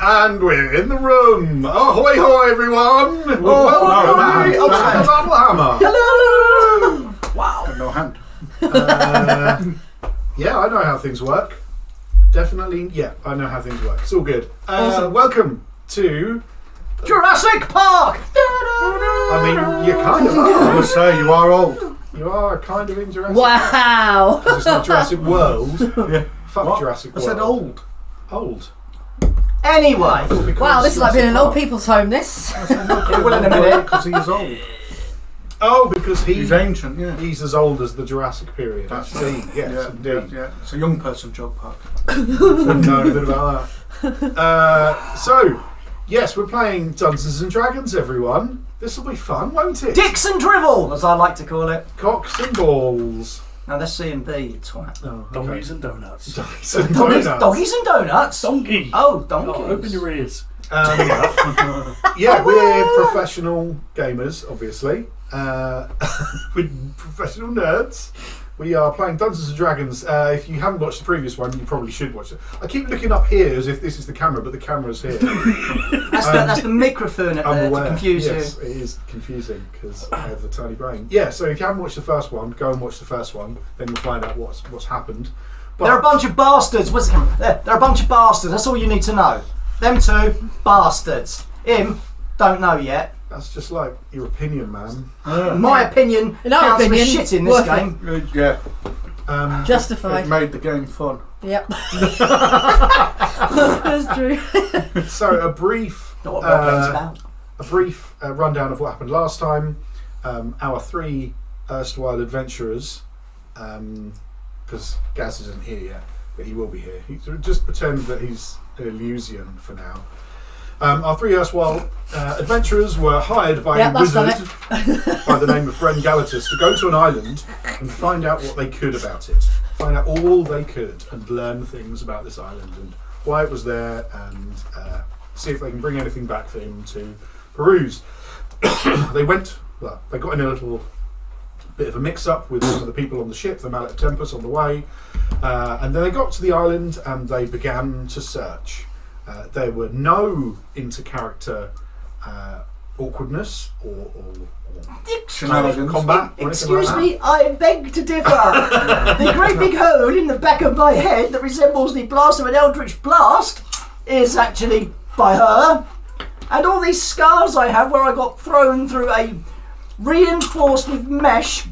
And we're in the room. Ahoy, hoy, everyone! Welcome to Battle Hammer. Hello! Wow. No hand. Yeah, I know how things work. Definitely, yeah, I know how things work. It's all good. Awesome. Welcome to Jurassic Park! I mean, you kind of I are. must say, you are old. You are kind of in Jurassic Wow! Park. It's not Jurassic World. Yeah. Fuck What? Jurassic I World. said old. Old. Anyway, Wow, this is like being an old Jurassic people's home, this. it will in a minute. Because he's old. Park. Oh, because He's ancient, yeah. he's as old as the Jurassic period. That's Indeed, yes, indeed. Yeah. It's a young person joke, Park. Don't know anything about that. So, yes, we're playing Dungeons and Dragons, everyone. This will be fun, won't it? Dicks and Drivel, as I like to call it. Cocks and balls. Now that's C and B, you twat. Oh, Donkeys and donuts. Donkeys and Doggies, donuts. doggies and donuts. Donkey! Oh, donkeys. Oh, open your ears. Yeah, we're professional gamers, obviously. We're professional nerds. We are playing Dungeons and Dragons. If you haven't watched the previous one, you probably should watch it. I keep looking up here as if this is the camera, but the camera's here. That's the microphone up I'm there aware. to confuse Yes, you. it is confusing because I have a tiny brain. Yeah, so if you haven't watched the first one, go and watch the first one. Then you'll find out what's happened. But They're a bunch of bastards. Where's the camera? They're a bunch of bastards. That's all you need to know. Them two, bastards. Him, don't know yet. that's just like your opinion, man. My opinion In our counts for opinion, shit in this worth it. game. Yeah. Um, Justified. It made the game fun. Yep. That's true. so a brief, Not what my game's about. rundown of what happened last time. Our three erstwhile adventurers, because Gaz isn't here yet, but he will be here. Just pretend that he's an Elysian for now. Our three erstwhile adventurers were hired by Yep, a that's done wizard by the name of Bren Galatus to go to an island and find out what they could about it. Find out all they could and learn things about this island and why it was there and see if they can bring anything back for him to peruse. They got in a little bit of a mix-up with some of the people on the ship, the Mallet of Tempus, on the way. And then they got to the island and they began to search. There were no inter-character awkwardness or Shenanigans. combat. or anything Excuse like me, I beg to differ. The great big hole in the back of my head that resembles the blast of an eldritch blast is actually by her. And all these scars I have where I got thrown through a reinforced with mesh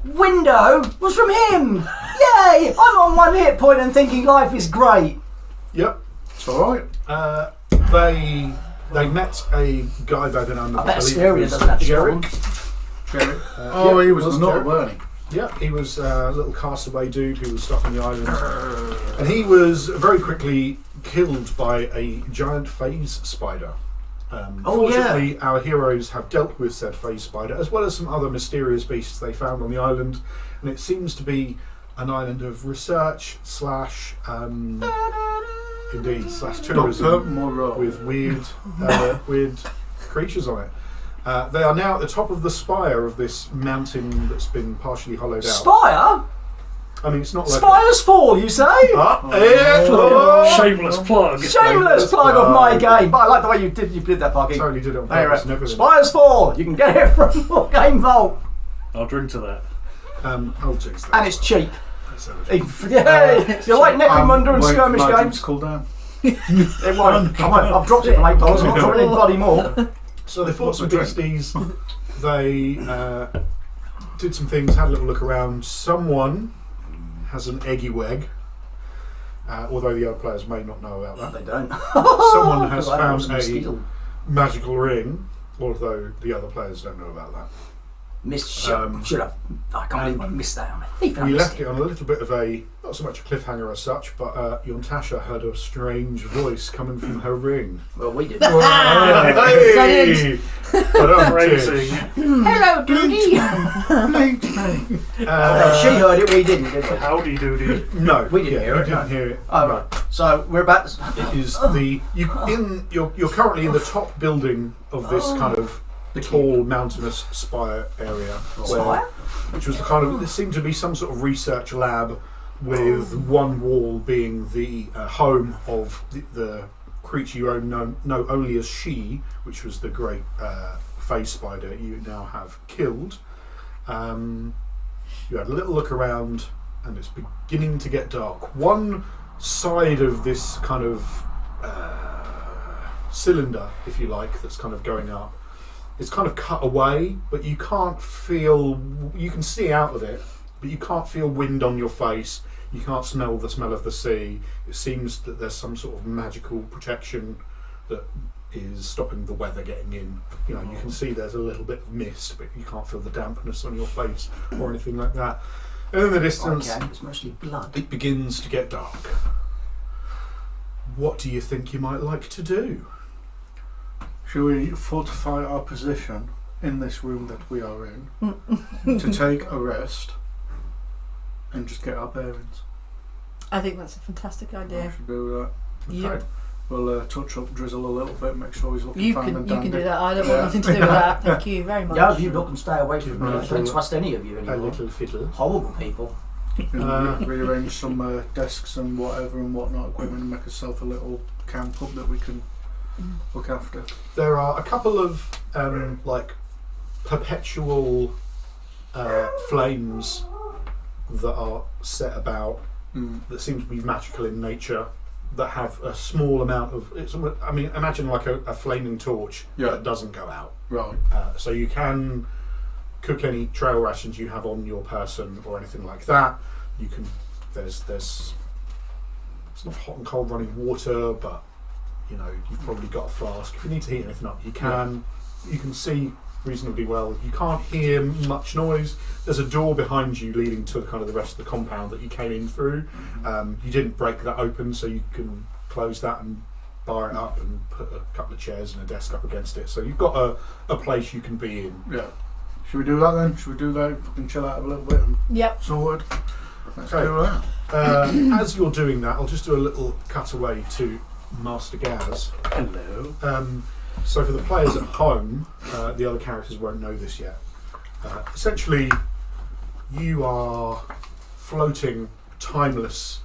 window was from him. Yay! I'm on one hit point and thinking life is great. Yep. It's alright. They met a guy by the name of I bet believe it Asteria was doesn't have Jarek. Jerry. Yeah, He was wasn't not Jarek? learning. Yeah, he was a little castaway dude who was stuck on the island. And he was very quickly killed by a giant phase spider. Fortunately, our heroes have dealt with said phase spider, as well as some other mysterious beasts they found on the island. And it seems to be an island of research slash tourism Dr. Moreau. with weird creatures on it. They are now at the top of the spire of this mountain that's been partially hollowed out. Spire? I mean, it's not like Spires fall, you say? Shameless plug. Shameless plug of my game, but I like the way you did that, Parky. Totally did it on Anyway, purpose and everything. Spires fall. You can get it from your game vault, I'll drink to that. Oh, jeez. and it's cheap. So Yeah, you like Necromunda and wait for skirmish my games? to cool down. It won't. I've dropped it from $8. I'm not dropping anybody more. So they fought some What's my beasties. They did some things, had a little look around. Someone has an eggy weg, although the other players may not know about that. They don't. Someone has 'Cause I found was a steal. magical ring, although the other players don't know about that. Missed. Should have. I can't believe I missed that. I'm a thief. and I We missed left it on a little bit of a, not so much a cliffhanger as such, but Yontasha heard a strange voice coming from her ring. Well, we did. Hey! Phrasing. Hello, Doody. She heard it. We didn't, did we? Howdy doody. No, We didn't hear you it, didn't no. hear it. Oh, right. So we're about to. It is you're currently in the top building of this kind of tall mountainous spire area, Spire? which was the kind of, it seemed to be some sort of research lab with one wall being the home of the creature you know only as she, which was the great phase spider you now have killed. You had a little look around, and it's beginning to get dark. One side of this kind of cylinder, if you like, that's kind of going up, it's kind of cut away, but you can't feel. You can see out of it, but you can't feel wind on your face. You can't smell the smell of the sea. It seems that there's some sort of magical protection that is stopping the weather getting in. You know, you can see there's a little bit of mist, but you can't feel the dampness on your face or anything like that. And in the distance, it's mostly blood. it begins to get dark. What do you think you might like to do? Shall we fortify our position in this room that we are in to take a rest and just get our bearings? I think that's a fantastic We idea. should do that. Yeah. We'll touch up Drizzle a little bit, make sure he's looking You fine can and you dandy. can do that. I don't want nothing to do with that. Thank you very much. Yeah, you look and stay away from me. I Little- don't trust any of you A anymore. little fiddle. Horrible people. Rearrange some desks and whatever and whatnot equipment and make ourselves a little camp up that we can look after. There are a couple of like perpetual flames that are set about that seem to be magical in nature, that have a small amount of. I mean, imagine like a flaming torch that doesn't go out. Right. So you can cook any trail rations you have on your person or anything like that. You can. There's. It's not hot and cold running water, but you know you've probably got a flask. If you need to heat anything up, you can. You can see reasonably well. You can't hear much noise. There's a door behind you leading to kind of the rest of the compound that you came in through. You didn't break that open, so you can close that and bar it up and put a couple of chairs and a desk up against it. So you've got a place you can be in. Yeah. Should we do that then? Should we do that? If we can chill out a little bit and Yep. sorted. Let's Okay. do that. As you're doing that, I'll just do a little cutaway to Master Gaz. Hello. So for the players at home, the other characters won't know this yet. Essentially, you are floating timeless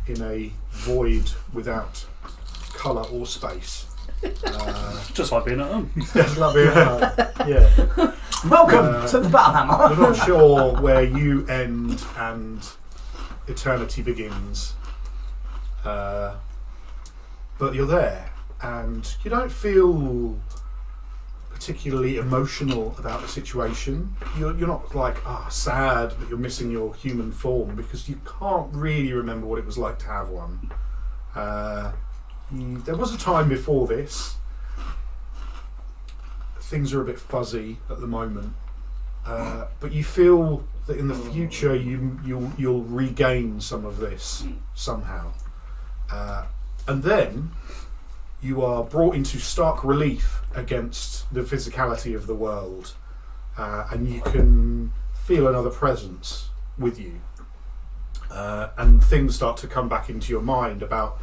in a void without colour or space. Just like being at home. Just like being at home. Yeah. Welcome to the Battlehammer. You're not sure where you end and eternity begins, but you're there, and you don't feel particularly emotional about the situation. You're not like sad that you're missing your human form, because you can't really remember what it was like to have one. There was a time before this. Things are a bit fuzzy at the moment, but you feel that in the future you'll regain some of this somehow, and then you are brought into stark relief against the physicality of the world, and you can feel another presence with you, and things start to come back into your mind about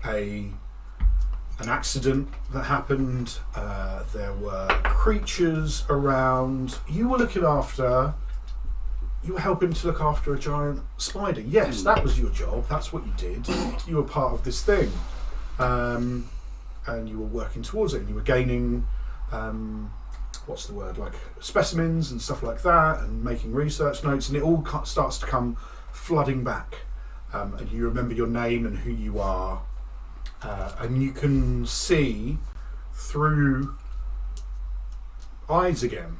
an accident that happened. There were creatures around. You were helping to look after a giant spider. Yes, that was your job. That's what you did. You were part of this thing. And you were working towards it, and you were gaining, what's the word, like specimens and stuff like that, and making research notes, and it all starts to come flooding back. And you remember your name and who you are. And you can see through eyes again,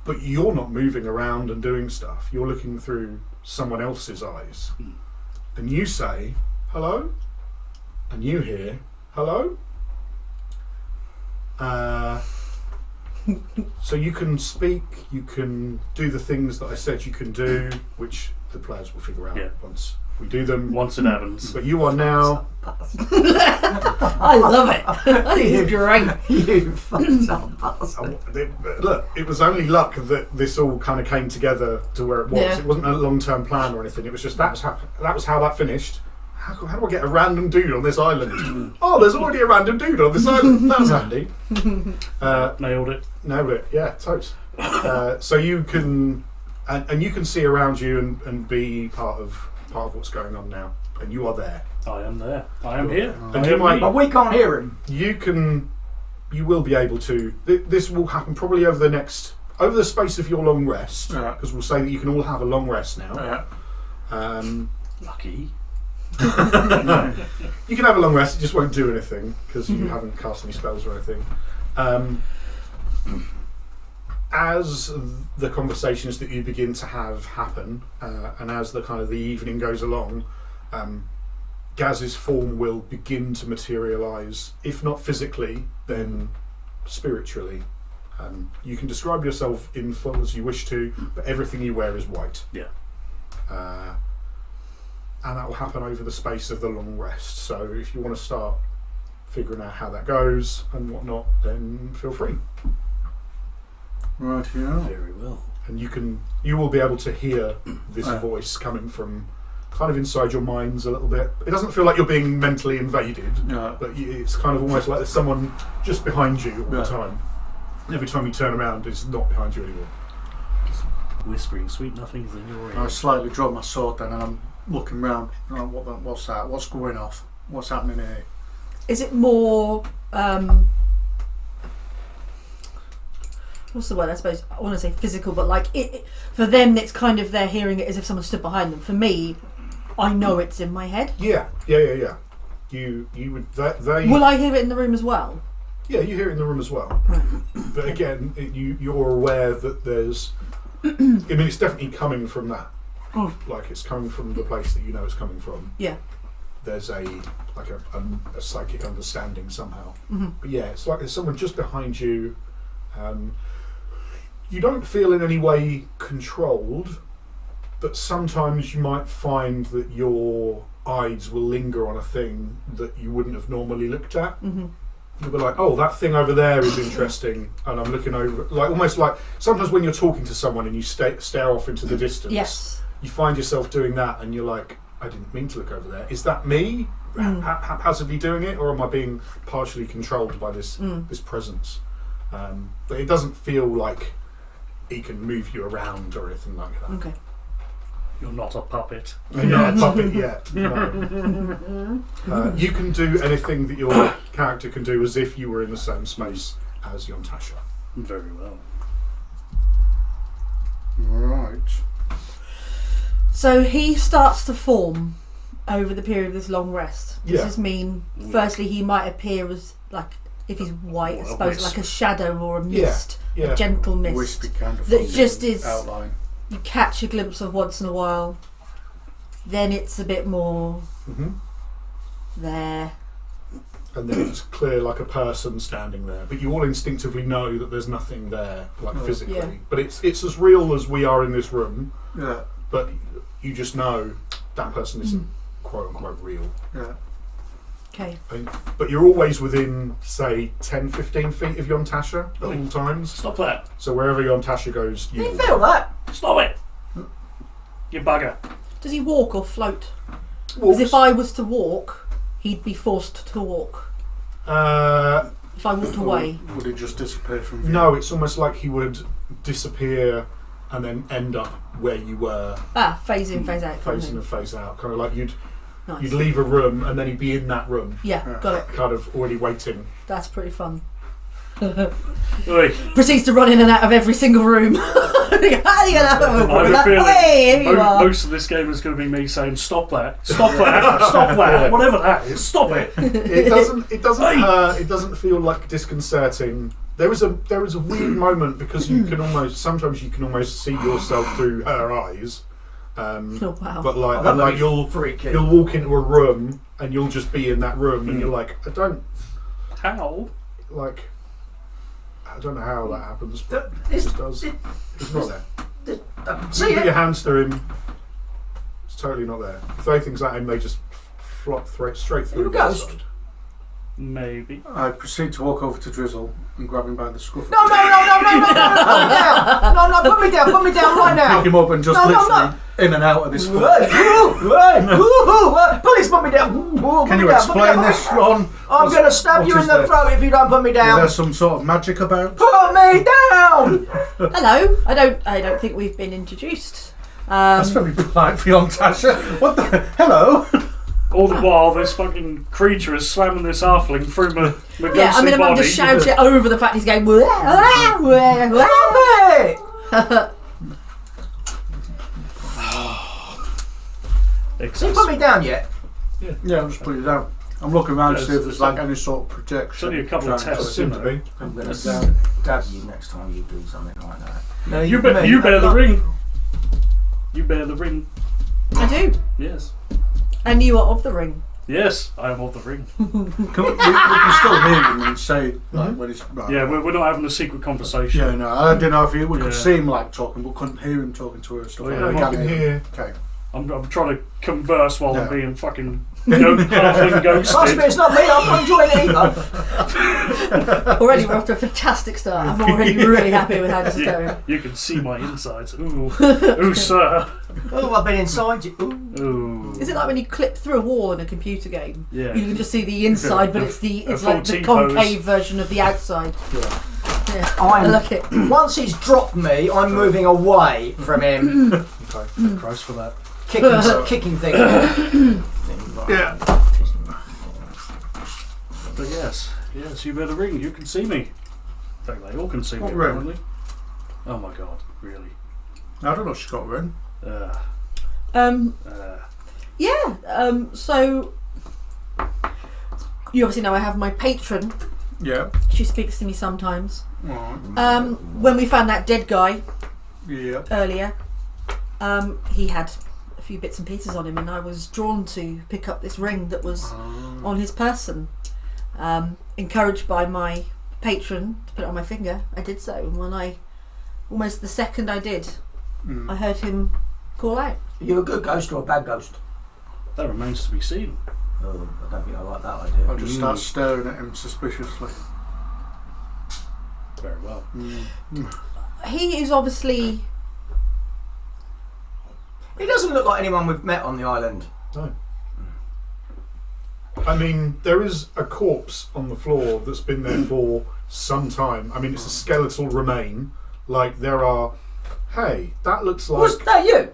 but you're not moving around and doing stuff. You're looking through someone else's eyes, and you say hello, and you hear hello. So you can speak, you can do the things that I said you can do, which the players will figure out once we do them. Once it happens. But you are now. I love it. I think it's great. You fucked up bastard. Look, it was only luck that this all kind of came together to where it was. Yeah. It wasn't a long-term plan or anything. It was just that was how that finished. How do I get a random dude on this island? Oh, there's already a random dude on this island. That's handy. Nailed it. Nailed it. Yeah, totes. So you can, and you can see around you and be part of what's going on now. and you are there. I am there. I am here. And I you am might- me. But we can't hear him. You will be able to. This will happen probably over the space of your long rest, Yeah. because we'll say that you can all have a long rest now. Yeah. Lucky. You can have a long rest. It just won't do anything because you haven't cast any spells or anything. As the conversations that you begin to have happen, and as the evening goes along, Gaz's form will begin to materialise, if not physically, then spiritually. You can describe yourself in full as you wish to, but everything you wear is white. Yeah. And that will happen over the space of the long rest. So if you want to start figuring out how that goes and whatnot, then feel free. Right, yeah. Very well. And you will be able to hear this Yeah. voice coming from kind of inside your minds a little bit. It doesn't feel like you're being mentally invaded, Yeah. but it's kind of almost like there's someone just behind you all Yeah. the time. Every time you turn around, it's not behind you anymore. Whispering sweet nothings in your I ear. slightly draw my sword then and I'm looking round. Oh, what's that? What's going off? What's happening here? Is it more? What's the word? I suppose I want to say physical, but like for them, it's kind of they're hearing it as if someone stood behind them. For me, I know it's in my head. Yeah. You would they. Will I hear it in the room as well? Yeah, you hear it in the room as well. But again, you're aware that there's. I mean, it's definitely coming from that. Like it's coming from the place that you know it's coming from. Yeah. There's a psychic understanding somehow. Mm-hmm. But yeah, it's like there's someone just behind you. You don't feel in any way controlled, but sometimes you might find that your eyes will linger on a thing that you wouldn't have normally looked at. Mm-hmm. You'll be like, oh, that thing over there is interesting, and I'm looking over, like almost like sometimes when you're talking to someone and you stare off into the distance, Yes. you find yourself doing that, and you're like, I didn't mean to look over there. Is that me haphazardly doing it, or am I being partially controlled by this presence? But it doesn't feel like he can move you around or anything like that. Okay. You're not a puppet. You're not a puppet yet. No. You can do anything that your character can do as if you were in the same space as Yontasha. Very well. Right. So he starts to form over the period of this long rest. Does Yeah. this mean, firstly, he might appear as like if he's white, I Well, suppose, wisp. like a shadow or a Yeah, mist, yeah. a gentle mist. Wispy kind of That fuzzy just is- outline. You catch a glimpse of once in a while. Then it's a bit more there. And then it's clear like a person standing there, but you all instinctively know that there's nothing there, like physically. Yeah. But it's as real as we are in this room. Yeah. But you just know that person isn't quote unquote real. Yeah. Okay. But you're always within, say, 10, 15 feet of Yontasha at all times. Stop that. So wherever Yontasha goes, you You will feel that? Stop it. You bugger. Does he walk or float? walks. Because if I was to walk, he'd be forced to walk. If I walked away. Would it just disappear from view? No, it's almost like he would disappear and then end up where you were, Phase in, phase out. kind of phase in thing. and phase out. Kind of like you'd Nice. leave a room and then he'd be in that room, Yeah, got it. kind of already waiting. That's pretty fun. Oi. Proceeds to run in and out of every single room. How are you gonna I have a feeling Hey, here you are. most of this game is going to be me saying, "Stop that! Stop that! Stop that! Whatever that is, stop it!" It doesn't feel like disconcerting. There was a weird moment because sometimes you can almost see yourself through her eyes. Oh, wow. But like, that'd and be you'll freaky. walk into a room and you'll just be in that room and you're like, I don't How? know how that happens, but it It's, just does. It's not there. see You put your it? hands through him. It's totally not there. You throw things at him, they just flop straight through. You the other ghost? side. Maybe. I proceed to walk over to Drizzle and grab him by the scruff. No, put me down right now. Pick him up and just No, literally in and out of this foot. Police, put me down. Can you explain this, Ron? I'm going to stab you in the throat if you don't put me Is there down. some sort of magic about? Put me down. Hello. I don't think we've been introduced. That's very polite for young Tasha. What the? Hello. All the while, this fucking creature is slamming this halfling through my ghostly Yeah, I mean, I'm body. to shout it over the fact he's going. Stop it! So you Excess. put me down yet? Yeah, I'll just put you down. I'm looking around to see if Yes. there's like any sort of projection. It's only a couple of trying to- tests. Seems to be. I'm going Yes. to dab you next time you do something like that. No, You bear the ring. You bear the ring. I do. Yes. And you are of the ring. Yes, I am of the ring. we can still hear him and say like when he's. Right. Yeah, we're not having a secret conversation. Yeah, no, I didn't know if we Yeah. could see him like talking, but couldn't hear him talking to her. Stuff Well, like yeah, that. you can hear. Okay. I'm trying to converse while I'm Yeah. being fucking halfling Trust me, ghosted. it's not me. I'm not enjoying it either. Already we're off to a fantastic start. I'm already really happy with how this is going. You can see my insides. Ooh, ooh, sir. Oh, I've been inside you. Ooh. Ooh. Is it like when you clip through a wall in a computer game? Yeah. You can just see the inside, but it's full like the T-pose. concave version of the outside. Yeah. Yeah, I like it. Once he's dropped me, I'm moving away from him. Okay, thank Christ for that. kicking things. Yeah. But yes, you bear the ring. You can see me. In fact, they all can see me. What ring? Apparently. Oh my god, really? I don't know if she's got a ring. Um, Uh, yeah. So you obviously know I have my patron. Yeah. She speaks to me sometimes. Alright. When we found that dead guy Yeah. earlier, he had a few bits and pieces on him, and I was drawn to pick up this ring that was on his person. Encouraged by my patron to put it on my finger, I did so. And when almost the second I did, I heard him call out. Are you a good ghost or a bad ghost? that remains to be seen. Oh, I don't think I like that idea. I'll just start staring at him suspiciously. Very well. He is obviously. He doesn't look like anyone we've met on the island. No. I mean, there is a corpse on the floor that's been there for some time. I mean, it's a skeletal remain. Like, there are... Hey, that looks like... Was that you?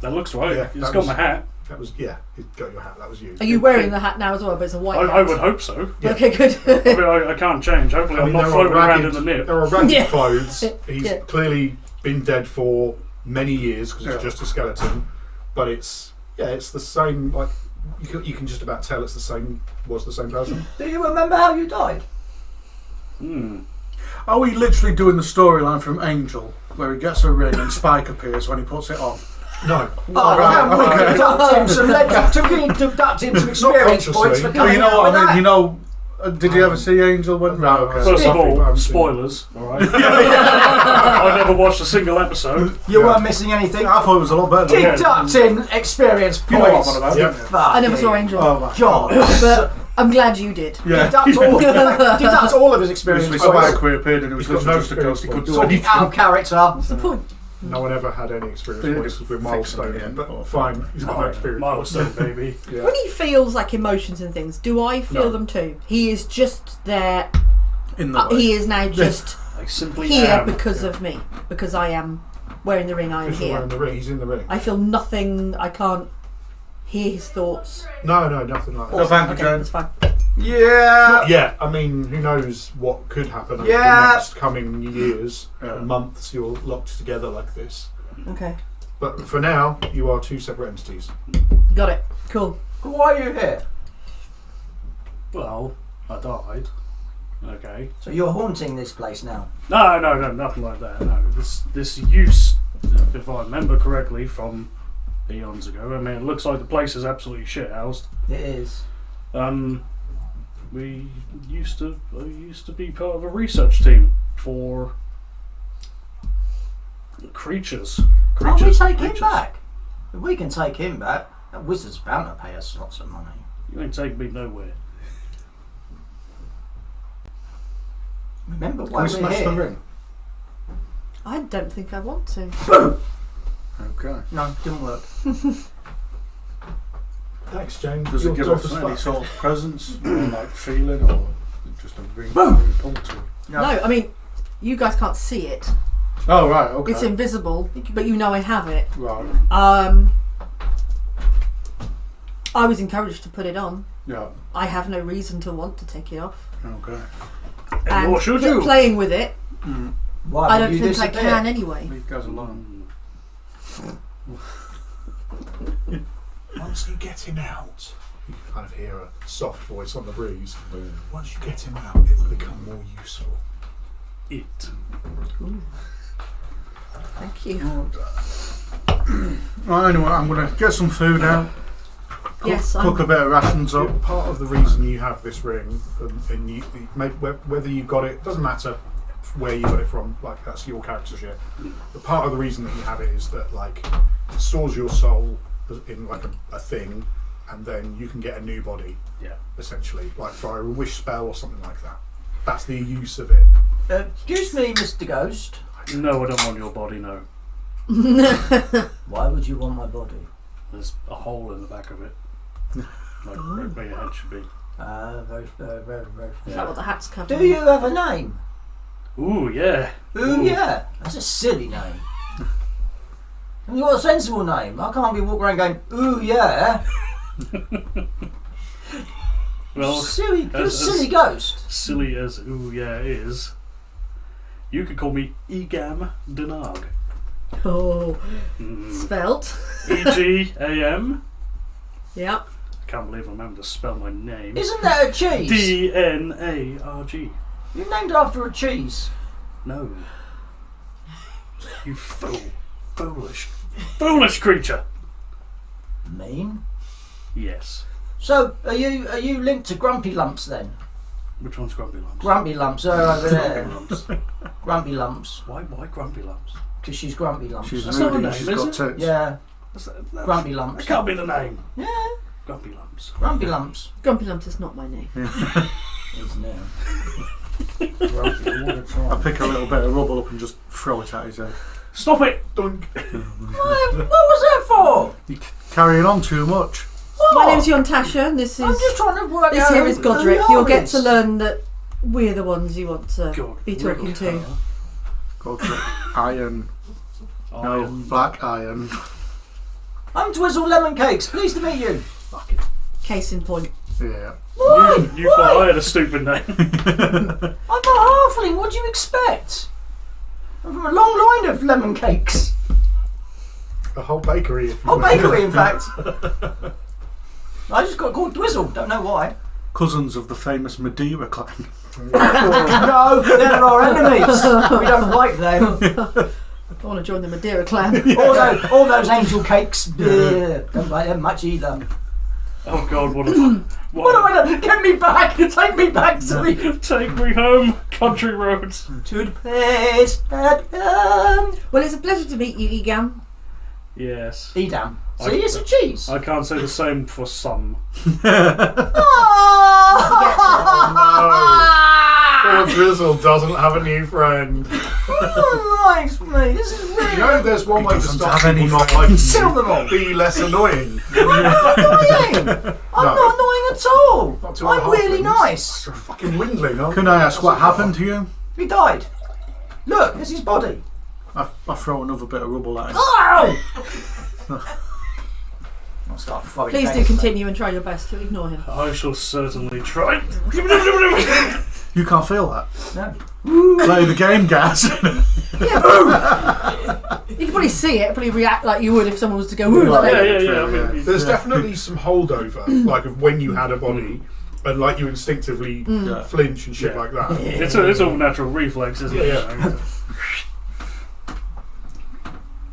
That looks right. Yeah, He's that got was- my hat. That was... Yeah, you got your hat. That was you. Are you wearing the hat now as well? But it's a white hat. I would hope so. Yeah. Okay, good. I mean, I can't change. Hopefully, I mean, I'm not there are floating around in ragged- the nip. There are ragged Yeah. clothes. He's Yeah. clearly been dead for many years because it's Yeah. just a skeleton. But it's... Yeah, it's the same... Like, you can just about tell it's the same... Was the same person. Do you remember how you died? Are we literally doing the storyline from Angel, where he gets a ring and Spike appears when he puts it on? No. Oh, right, we okay. deduct him some deduct him some experience consciously. points for Well, Well, coming you know out what with I mean. that. You know, did you ever see Angel? When? Right, okay. First of I haven't all, seen spoilers. All right. I never watched a single episode. You weren't missing anything. I thought it was a lot better. Than Deducting experience You know what I'm points. on about, Yeah. don't you? I never saw Angel, Oh my God. but I'm glad you did. Yeah. Deduct all of his experience Obviously, points. Spike reappeared and it was He's got literally no just a ghost. He couldn't do experience anything. Out of character. What's the point? No one ever had any experience They points did with fix milestone it, yeah. but fine. He's got no experience. Milestone, baby. Yeah. When he feels like emotions and things, do I feel No. them too? He is just there. In the way. He is now just I simply here am. because of me. Because I am wearing the ring, I am Because you're here. wearing the ring. He's in the ring. I feel nothing. I can't hear his thoughts. No, nothing like that. No, thank you, Okay, Jane. that's fine. Yeah. Yeah, I mean, who knows what could happen over Yeah. the next coming years Yeah. and months you're locked together like this. Okay, But for now, you are two separate entities. got it. Cool. Why are you here? Well, I died. Okay. So you're haunting this place now. No, nothing like that. No, this used, if I remember correctly, from eons ago. I mean, it looks like the place is absolutely shithoused. It is. I used to be part of a research team for creatures. Can't we take him creatures. back? If we can take him back, that wizard's bound to pay us lots of money. You ain't taking me nowhere. Remember Can why we we're smash the here? ring? I don't think I want to. Okay. No, didn't work. Thanks, Jane. Does You're it give dope us as any fuck. sort of presence, or like feeling, or just a ring that we pull to? No, I mean, you guys can't see it. Oh right, okay. It's invisible, but you know I have it. Right. I was encouraged to put it on. Yeah. I have no reason to want to take it off. Okay. And what should you? Playing with it, Why I would don't you think I disappear? can anyway. Leave guys alone. Once you get him out, you kind of hear a soft voice on the breeze. Once you get him out, it will become more useful. It. Thank you. Right, anyway, I'm going to get some food out. Yes, Cook a bit of rations up. Part of the reason you have this ring, and whether you got it, doesn't matter where you got it from, like that's your character shit. But part of the reason that you have it is that like it stores your soul in like a thing, and then you can get a new body. Yeah. Essentially, like via a wish spell or something like that. That's the use of it. Excuse me, Mr. Ghost. No, I don't want your body, no. Why would you want my body? There's a hole in the back of it. Like right where your head should be. Very, very. Is that what the hat's covering? Do you have a name? Ooh, yeah. Ooh, yeah. That's a silly name. You got a sensible name. I can't be walking around going, ooh, yeah. Well, Silly, you're a as- silly ghost. silly as ooh, yeah is, you could call me Egam Denarg. Oh, Mm. spelt. E-G-A-M. Yeah. I can't believe I'm having to spell my name. Isn't that a cheese? D-N-A-R-G. You're named after a cheese. No. You fool. Foolish creature. Mean. Yes. So, are you linked to Grumpy Lumps then? Which one's Grumpy Lumps? Grumpy Lumps, her over Grumpy there. Lumps. Grumpy Lumps. Why Grumpy Lumps? Because she's Grumpy Lumps. She's That's not moody, a name, she's is got it? tits. Yeah, That's Grumpy Lumps. That can't be the name. Yeah, Grumpy Lumps. Grumpy Lumps. Grumpy Lumps is not my name. Is now. Grumpy all the time. I pick a little bit of rubble up and just throw it at his head. Stop it! Dunk. What was that for? You're carrying on too much. What? My name's Yontasha, and this I'm is just trying to work this out here who- is who Godric. you You'll are get is. to learn that we're the ones you want to God, be talking to. Godric, iron. No, black iron. I'm Twizzle Lemon Cakes. Pleased to meet you. Fuck it. Case in point. Yeah. Why? You thought I had a stupid name. I'm a halfling. What do you expect? I'm from a long line of lemon cakes. A whole bakery. If you Oh, want. bakery, in fact. I just got called Twizzle. Don't know why. Cousins of the famous Madeira clan. No, they're our enemies. We don't like them. I want to join the Madeira clan. All those angel cakes. Bleh, don't like them much either. Oh God, what a... What do I do? Get me back! Take me back to the Take me home, country roads. to the place at home. Well, it's a pleasure to meet you, Egam. Yes. Edam. See, it's a cheese. I can't say the same for some. Poor Drizzle doesn't have a new friend. Nice, mate. This is really You know, there's one He way to doesn't stop have any people not friends. liking Kill you. them all. Be less annoying. I'm not annoying. I'm No. not annoying at all. Not to other I'm really halflings. nice. You're a fucking windling, aren't Can you? I ask what happened to you? He died. Look, there's his body. I throw another bit of rubble at him. Ow! I'll start throwing Please do things. continue and try your best to ignore him. I shall certainly try. You can't feel that. No. Play the game, guys. You can probably see it, probably react like you would if someone was to go, ooh, like Yeah, that. yeah, yeah. I mean, There's definitely some holdover, like of when you had a body, and like you instinctively Yeah. flinch and shit Yeah. like that. it's all natural reflex, isn't it? Yeah.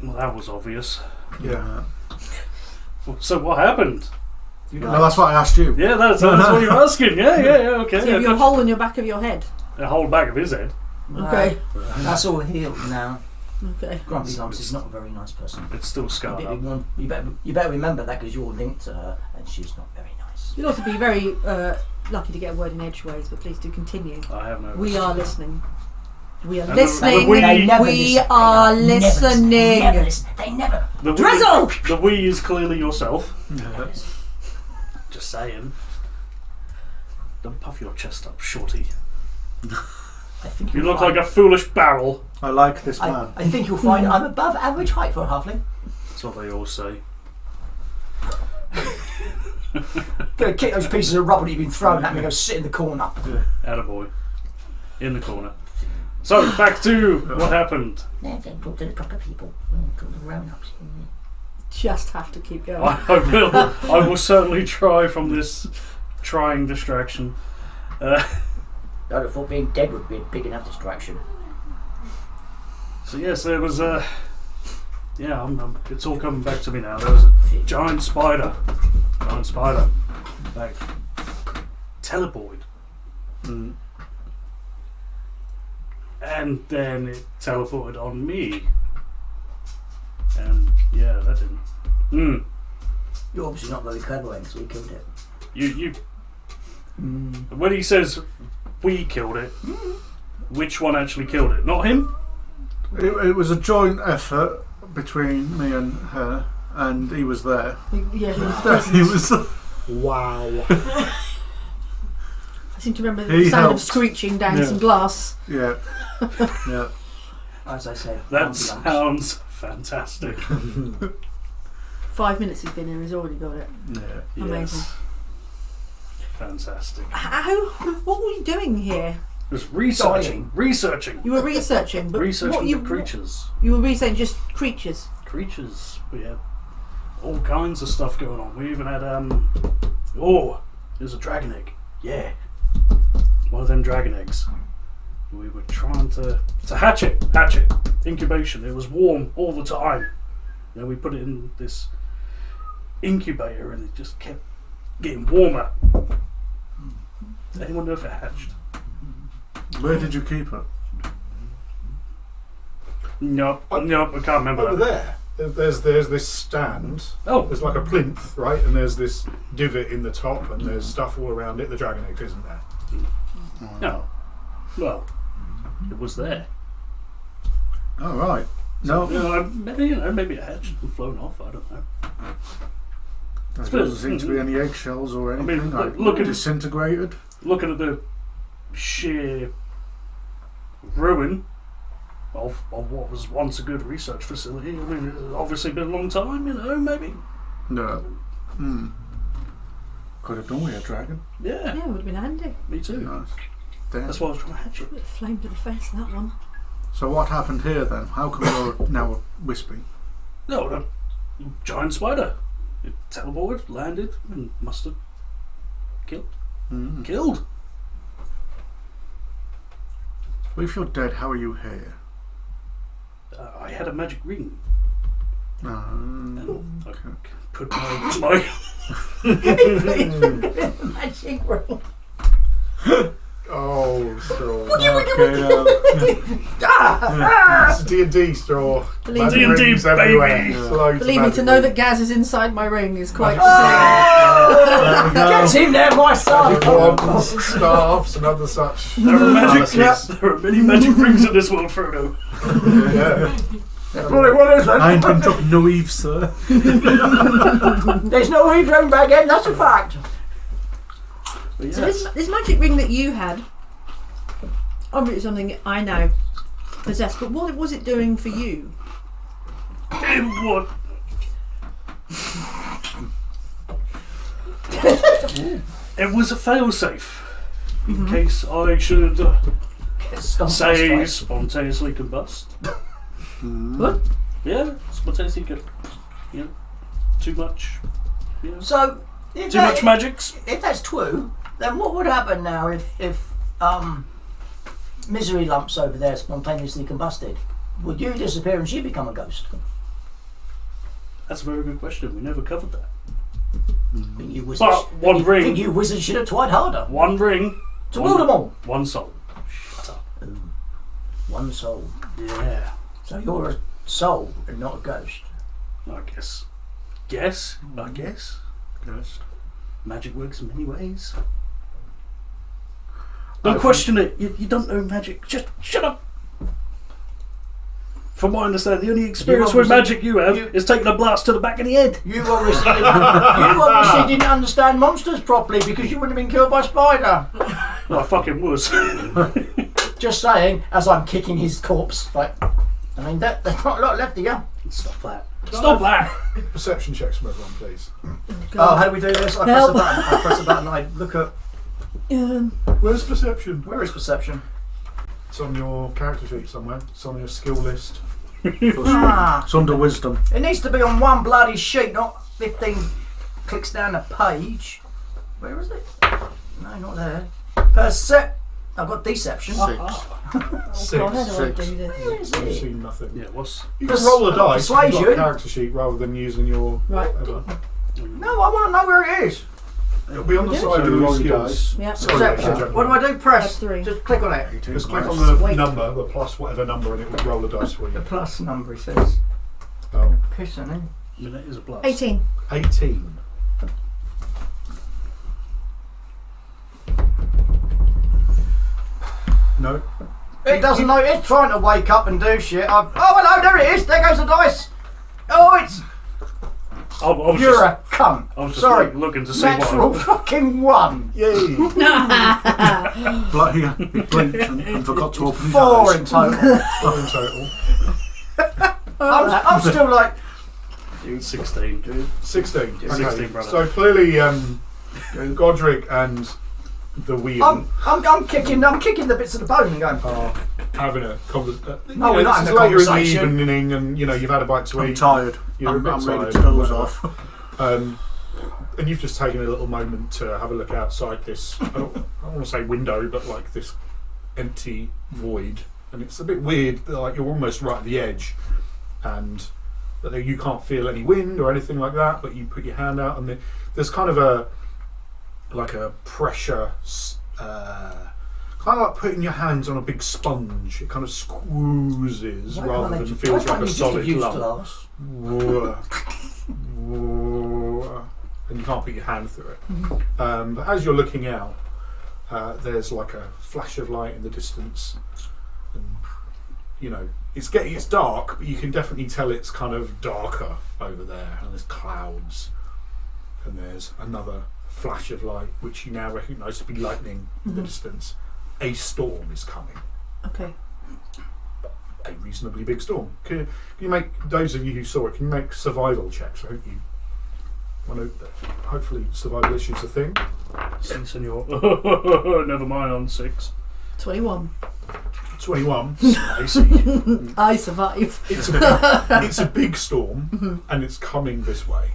Well, that was obvious. Yeah. So what happened? No, that's what I asked you. Yeah, that's what you're asking. Yeah, okay. So you have your hole in your back of your head. The whole back of his head. No, Okay. That's all healed now. Okay. Grumpy Lumps is not a very nice person. It's still scarred up. You better remember that because you're linked to her and she's not very nice. You'll also be very lucky to get a word in edgeways, but please do continue. I have no. We are listening. We are And listening. we- They never We listen. are They never listen. listening. They never listen. They never. The we- Drizzle! The we is clearly yourself. Yeah. Just saying. Don't puff your chest up, shorty. I think You you'll look like find- a foolish barrel. I like this man. I think you'll find I'm above average height for a halfling. That's what they all say. Gonna kick those pieces of rubber that you've been throwing at me and go sit in the corner. Attaboy. In the corner. So, back to what happened. Talk to the proper people. Talk to the grown-ups. Just have to keep going. I will certainly try from this trying distraction. I'd have thought being dead would be a big enough distraction. So yes, there was it's all coming back to me now. There was a giant spider. Like, teleported. And then it teleported on me. And yeah, that didn't. You're obviously not very clever, then, so we killed it. You. When he says we killed it, which one actually killed it? Not him? It was a joint effort between me and her, and he was there. Yeah, He was. Wow. I seem to remember He the sound helped. of screeching down some glass. Yeah. Yeah. As I said, That ambulance. sounds fantastic. 5 minutes he's been here, he's already got it. Yeah. Amazing. Yes. Fantastic. How? What were you doing here? Just researching. You were researching, but Researching what you the creatures. You were researching just creatures. Creatures. We had all kinds of stuff going on. We even had there's a dragon egg. Yeah. One of them dragon eggs. We were trying to hatch it. Incubation. It was warm all the time. Then we put it in this incubator and it just kept getting warmer. Does anyone know if it hatched? Where did you keep it? Nope, I can't remember Over that. there's this stand. Oh, There's like a plinth, right? And there's this divot in the top, and there's stuff all around it. The dragon egg isn't there. no. Well, it was there. Oh, right. No, Maybe it hatched and flown off. I don't know. there doesn't seem to be any eggshells or anything. mean, like, look at- disintegrated. Looking at the sheer ruin of what was once a good research facility. I mean, it's obviously been a long time. Maybe. No. Could have done with a dragon. Yeah, Yeah, it would have been handy. me too. Nice. Damn. That's why I was trying to hatch it. Bit of flame to the face, that one. So what happened here then? How come you're now whispering? No, a giant spider. It teleported, landed, and must have killed. Killed. Well, if you're dead, how are you here? I had a magic ring. Oh, I okay. put my Magic ring. Oh, straw. Okay, It's D&D straw. Believe Magic D&D, rings everywhere. baby. Loads of Believe me, to magic know rings. that Gaz is inside my ring is quite. Get in there, my son! Wands, staffs, and other such. There are palaces. there are many magic rings in this world, Frodo. Yeah. What is I ain't it? been dropping no Eve, sir. There's no Eve room back in, that's a fact. But So yes. this magic ring that you had, obviously something I now possess, but what was it doing for you? It would. It was a failsafe in case I should say spontaneously combust. What? Yeah, spontaneously could. Too much. So, if Too much magics. If that's true, then what would happen now if Misery Lumps over there spontaneously combusted? Would you disappear and she become a ghost? That's a very good question. We never covered that. Think you wizards, But one think ring. you wizards should have tried harder. One ring. To rule them all. One soul. Shut up. One soul. Yeah. So you're a soul and not a ghost. I guess. I guess. Yes. Magic works in many ways. Don't question it. You don't know magic. Just shut up. From what I understand, the only experience with obviously- magic you have is taking a blast to the back of the head. You obviously didn't understand monsters properly because you wouldn't have been killed by spider. Well, I fucking was. Just saying, as I'm kicking his corpse. Like, I mean, there's not a lot left of you. Stop that. Stop that! Perception checks from everyone, please. Oh, how do we do this? I press a button. I press a button. I look at. Where's perception? Where is perception? It's on your character sheet somewhere. It's on your skill list. It's under wisdom. It needs to be on one bloody sheet, not 15 clicks down the page. Where is it? No, not there. I've got deception. 6. Six. God, how do I Six. do this? Where is You've it? seen nothing. Yeah, what's. You can roll a dice. You've got a Persuasion. character sheet rather than using your. Right. whatever. No, I want to know where it is. It'll be on the Yeah. side So of you your roll your skills. Yeah. Sorry, Perception. What do I do? Press. That's 3. Just click on it. 18 Just click plus. on the Wait. number, the plus whatever number, and it will roll a dice for The you. plus number, it says. Oh. Pissing in. I mean, it is a plus. 18. 18. No. It doesn't know. It's trying to wake up and do shit. Oh, hello, there it is. There goes the dice. Oh, it's. I was You're just, a cunt. I was just Sorry. looking to see Natural what. fucking 1. Yay. Bloody he blinked and forgot to open his 4 eyes. in total. 4 in total. I'm still like. 16. 16. Okay. 16, brother. So clearly, Godric and the wheel I'm kicking the bits of the bone and going. are having a conversation. No, we're not having a later conversation. in the evening, and you've had a bite to I'm eat. tired. You're a I'm bit ready to tired, doze whatever. off. And you've just taken a little moment to have a look outside this, I don't want to say window, but like this empty void. And it's a bit weird, like you're almost right at the edge, and you can't feel any wind or anything like that, but you put your hand out, and there's kind of a pressure, kind of like putting your hands on a big sponge. It kind of squoozes rather than feels like a solid lump. And you can't put your hand through it. But as you're looking out, there's like a flash of light in the distance, and it's dark, but you can definitely tell it's kind of darker over there, and there's clouds, and there's another flash of light which you now recognise to be lightning in the distance. A storm is coming. Okay. A reasonably big storm. Can you make, those of you who saw it, can you make survival checks? I hope you want to, hopefully survival issues a thing. Si, senor. Never mind, on 6. 21. 21. I see. I survive. It's a big storm, and it's coming this way.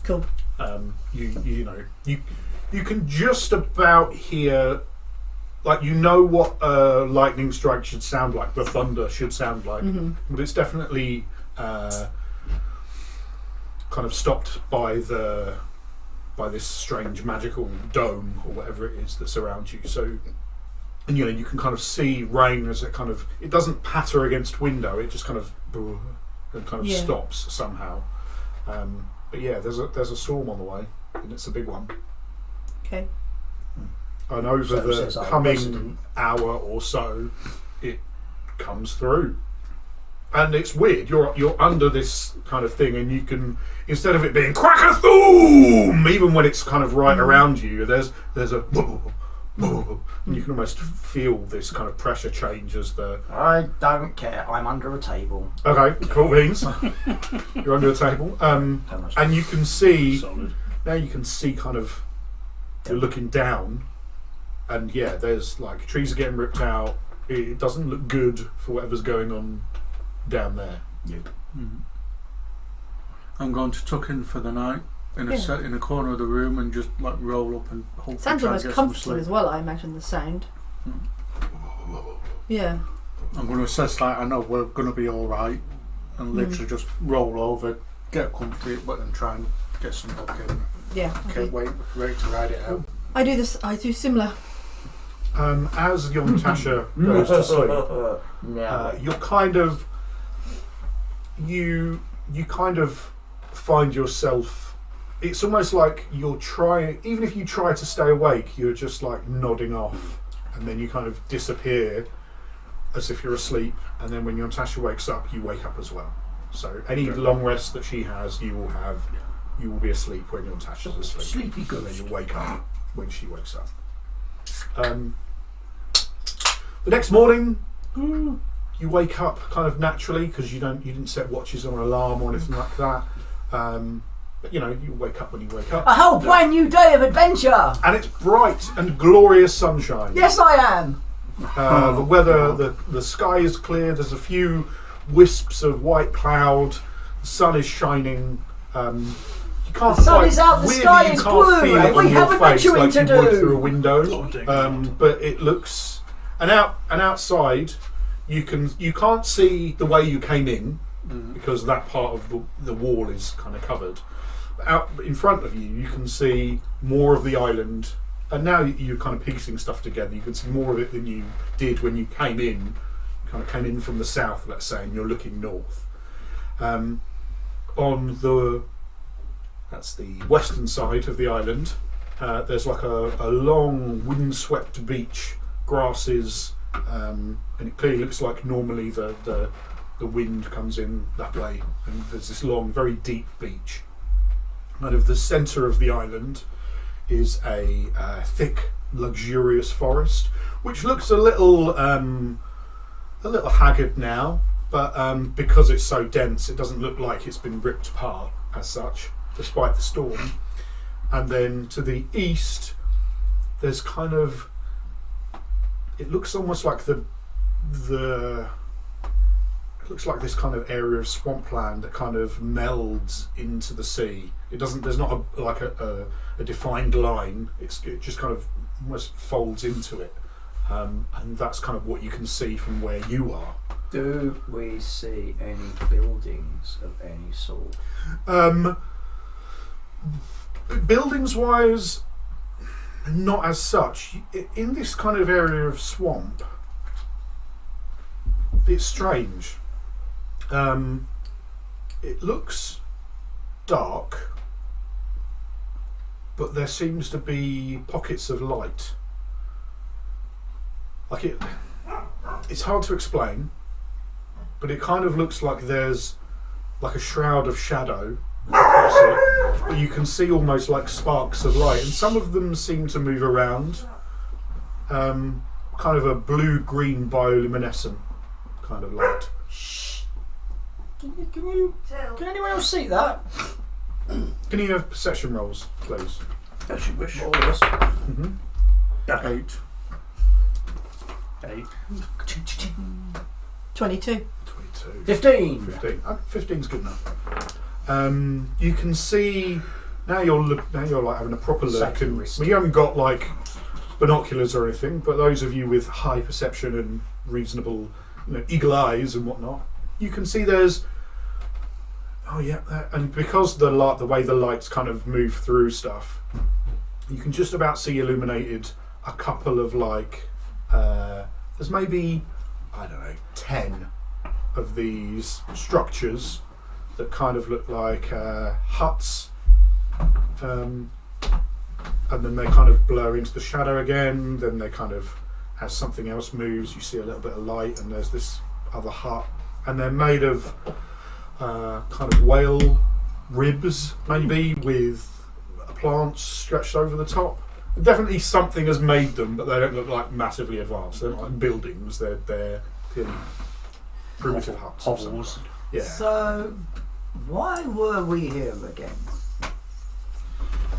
Cool. You can just about hear, like what a lightning strike should sound like, the thunder should sound like, but it's definitely kind of stopped by this strange magical dome or whatever it is that surrounds you. So, and you can kind of see rain as it doesn't patter against window, it just kind of stops somehow. But yeah, there's a storm on the way, and it's a big one. Okay. And over So it the says our coming resident. hour or so, it comes through, and it's weird. You're under this kind of thing, and you can, instead of it being crack-a-thoom, even when it's kind of right around you, there's a and you can almost feel this kind of pressure change as the. I don't care. I'm under a table. Okay, cool beans. You're under a table, and you can see. Solid. Now you can see kind of. You're looking down, and yeah, there's like trees are getting ripped out. It doesn't look good for whatever's going on down there. I'm going to tuck in for the night in a corner of the room and just like roll up and hopefully Sounds try and almost get some comforting sleep. as well, I imagine, the sound. Yeah. I'm going to assess like I know we're going to be all right, and literally just roll over, get comfy, but then try and get some book in. Yeah. Can't wait to ride it out. I do similar. As young Tasha goes to sleep, you're kind of you kind of find yourself. It's almost like you're trying. Even if you try to stay awake, you're just like nodding off, and then you kind of disappear as if you're asleep. And then when young Tasha wakes up, you wake up as well. So any long rest that she has, you will have. You will be asleep when young Tasha's asleep. Sleepy And then ghost. you'll wake up when she wakes up. The next morning, you wake up kind of naturally because you didn't set watches or an alarm or anything like that. But you wake up when you wake up. A whole brand new day of adventure. And it's bright and glorious sunshine. Yes, I am. The weather, the sky is clear. There's a few wisps of white cloud. The sun is shining. You can't. The sun quite, is out. The weirdly, sky you is can't blue. feel it And we on your have face adventuring like to you would do. through a window. But it looks. And outside, you can't see the way you came in because that part of the wall is kind of covered. But out in front of you, you can see more of the island. And now you're kind of piecing stuff together. You can see more of it than you did when you came in. You kind of came in from the south, let's say, and you're looking north. That's the western side of the island. There's like a long windswept beach, grasses, and it clearly looks like normally the wind comes in that way. And there's this long, very deep beach. Out of the centre of the island is a thick, luxurious forest, which looks a little haggard now, but because it's so dense, it doesn't look like it's been ripped apart as such, despite the storm. And then to the east, there's kind of, it looks almost like it looks like this kind of area of swampland that kind of melds into the sea. It doesn't. There's not a defined line. It just kind of almost folds into it, and that's kind of what you can see from where you are. Do we see any buildings of any sort? Buildings-wise, not as such. In this kind of area of swamp, it's strange. It looks dark, but there seems to be pockets of light. It's hard to explain, but it kind of looks like there's like a shroud of shadow across it, but you can see almost like sparks of light, and some of them seem to move around, kind of a blue-green bioluminescent kind of light. Can anyone else see that? Can you have perception rolls, please? As you wish. All of us. Mm-hmm. 8. 8. 22. 22. 15. 15. 15's good enough. You can see now. You're like having a proper look, and you haven't got like binoculars or anything. But those of you with high perception and reasonable, eagle eyes and whatnot, you can see there's. Oh yeah, and because the way the lights kind of move through stuff, you can just about see illuminated a couple of like. There's maybe 10 of these structures that kind of look like huts, and then they kind of blur into the shadow again. Then they kind of, as something else moves, you see a little bit of light, and there's this other hut, and they're made of kind of whale ribs, maybe with plants stretched over the top. Definitely something has made them, but they don't look like massively advanced. They're not like buildings. They're purely primitive huts. of some Hovels. kind. Yeah. So, why were we here again?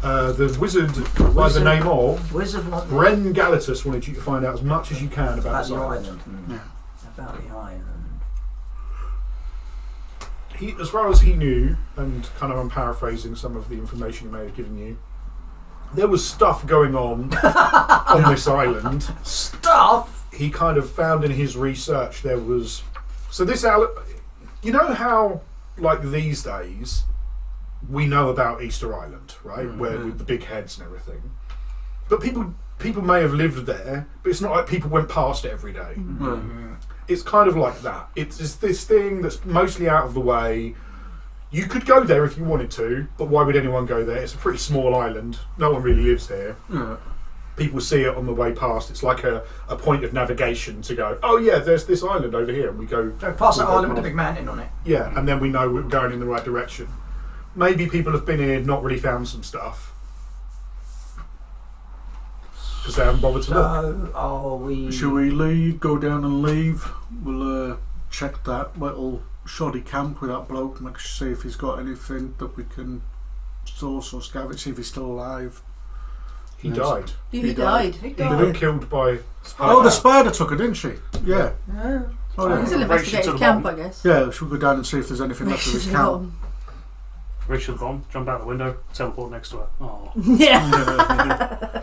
The wizard by the name of Wizard what? Bren Galatus wanted you to find out as much as you can about About this the island. island. Yeah. About the island. He, as far as he knew, and kind of I'm paraphrasing some of the information he may have given you, there was stuff going on this island. Stuff? He kind of found in his research there was. So this island, you know how, like these days, we know about Easter Island, right? Mm-hmm. Where with the big heads and everything. But people may have lived there, but it's not like people went past it every day. Mm-hmm. It's kind of like that. It's this thing that's mostly out of the way. You could go there if you wanted to, but why would anyone go there? It's a pretty small island. No one really lives here. Yeah. People see it on the way past. It's like a point of navigation to go, oh yeah, there's this island over here, and we go Pass that we go island with a past. big mountain on it. Yeah, and then we know we're going in the right direction. Maybe people have been here, not really found some stuff because they haven't bothered to look. So, are we... Shall we leave? Go down and leave? We'll check that little shoddy camp with that bloke, see if he's got anything that we can source or scavenge, see if he's still alive. He died. He died. He He'd died. been killed by. Oh, the spider took her, didn't she? Yeah. Yeah. Oh, We yeah. still Race you to investigate the the camp, I bottom. guess. Yeah, should we go down and see if there's anything left of Race this to the camp? bottom. Reach to the bottom, jump out the window, teleport next to her. Oh. Yeah.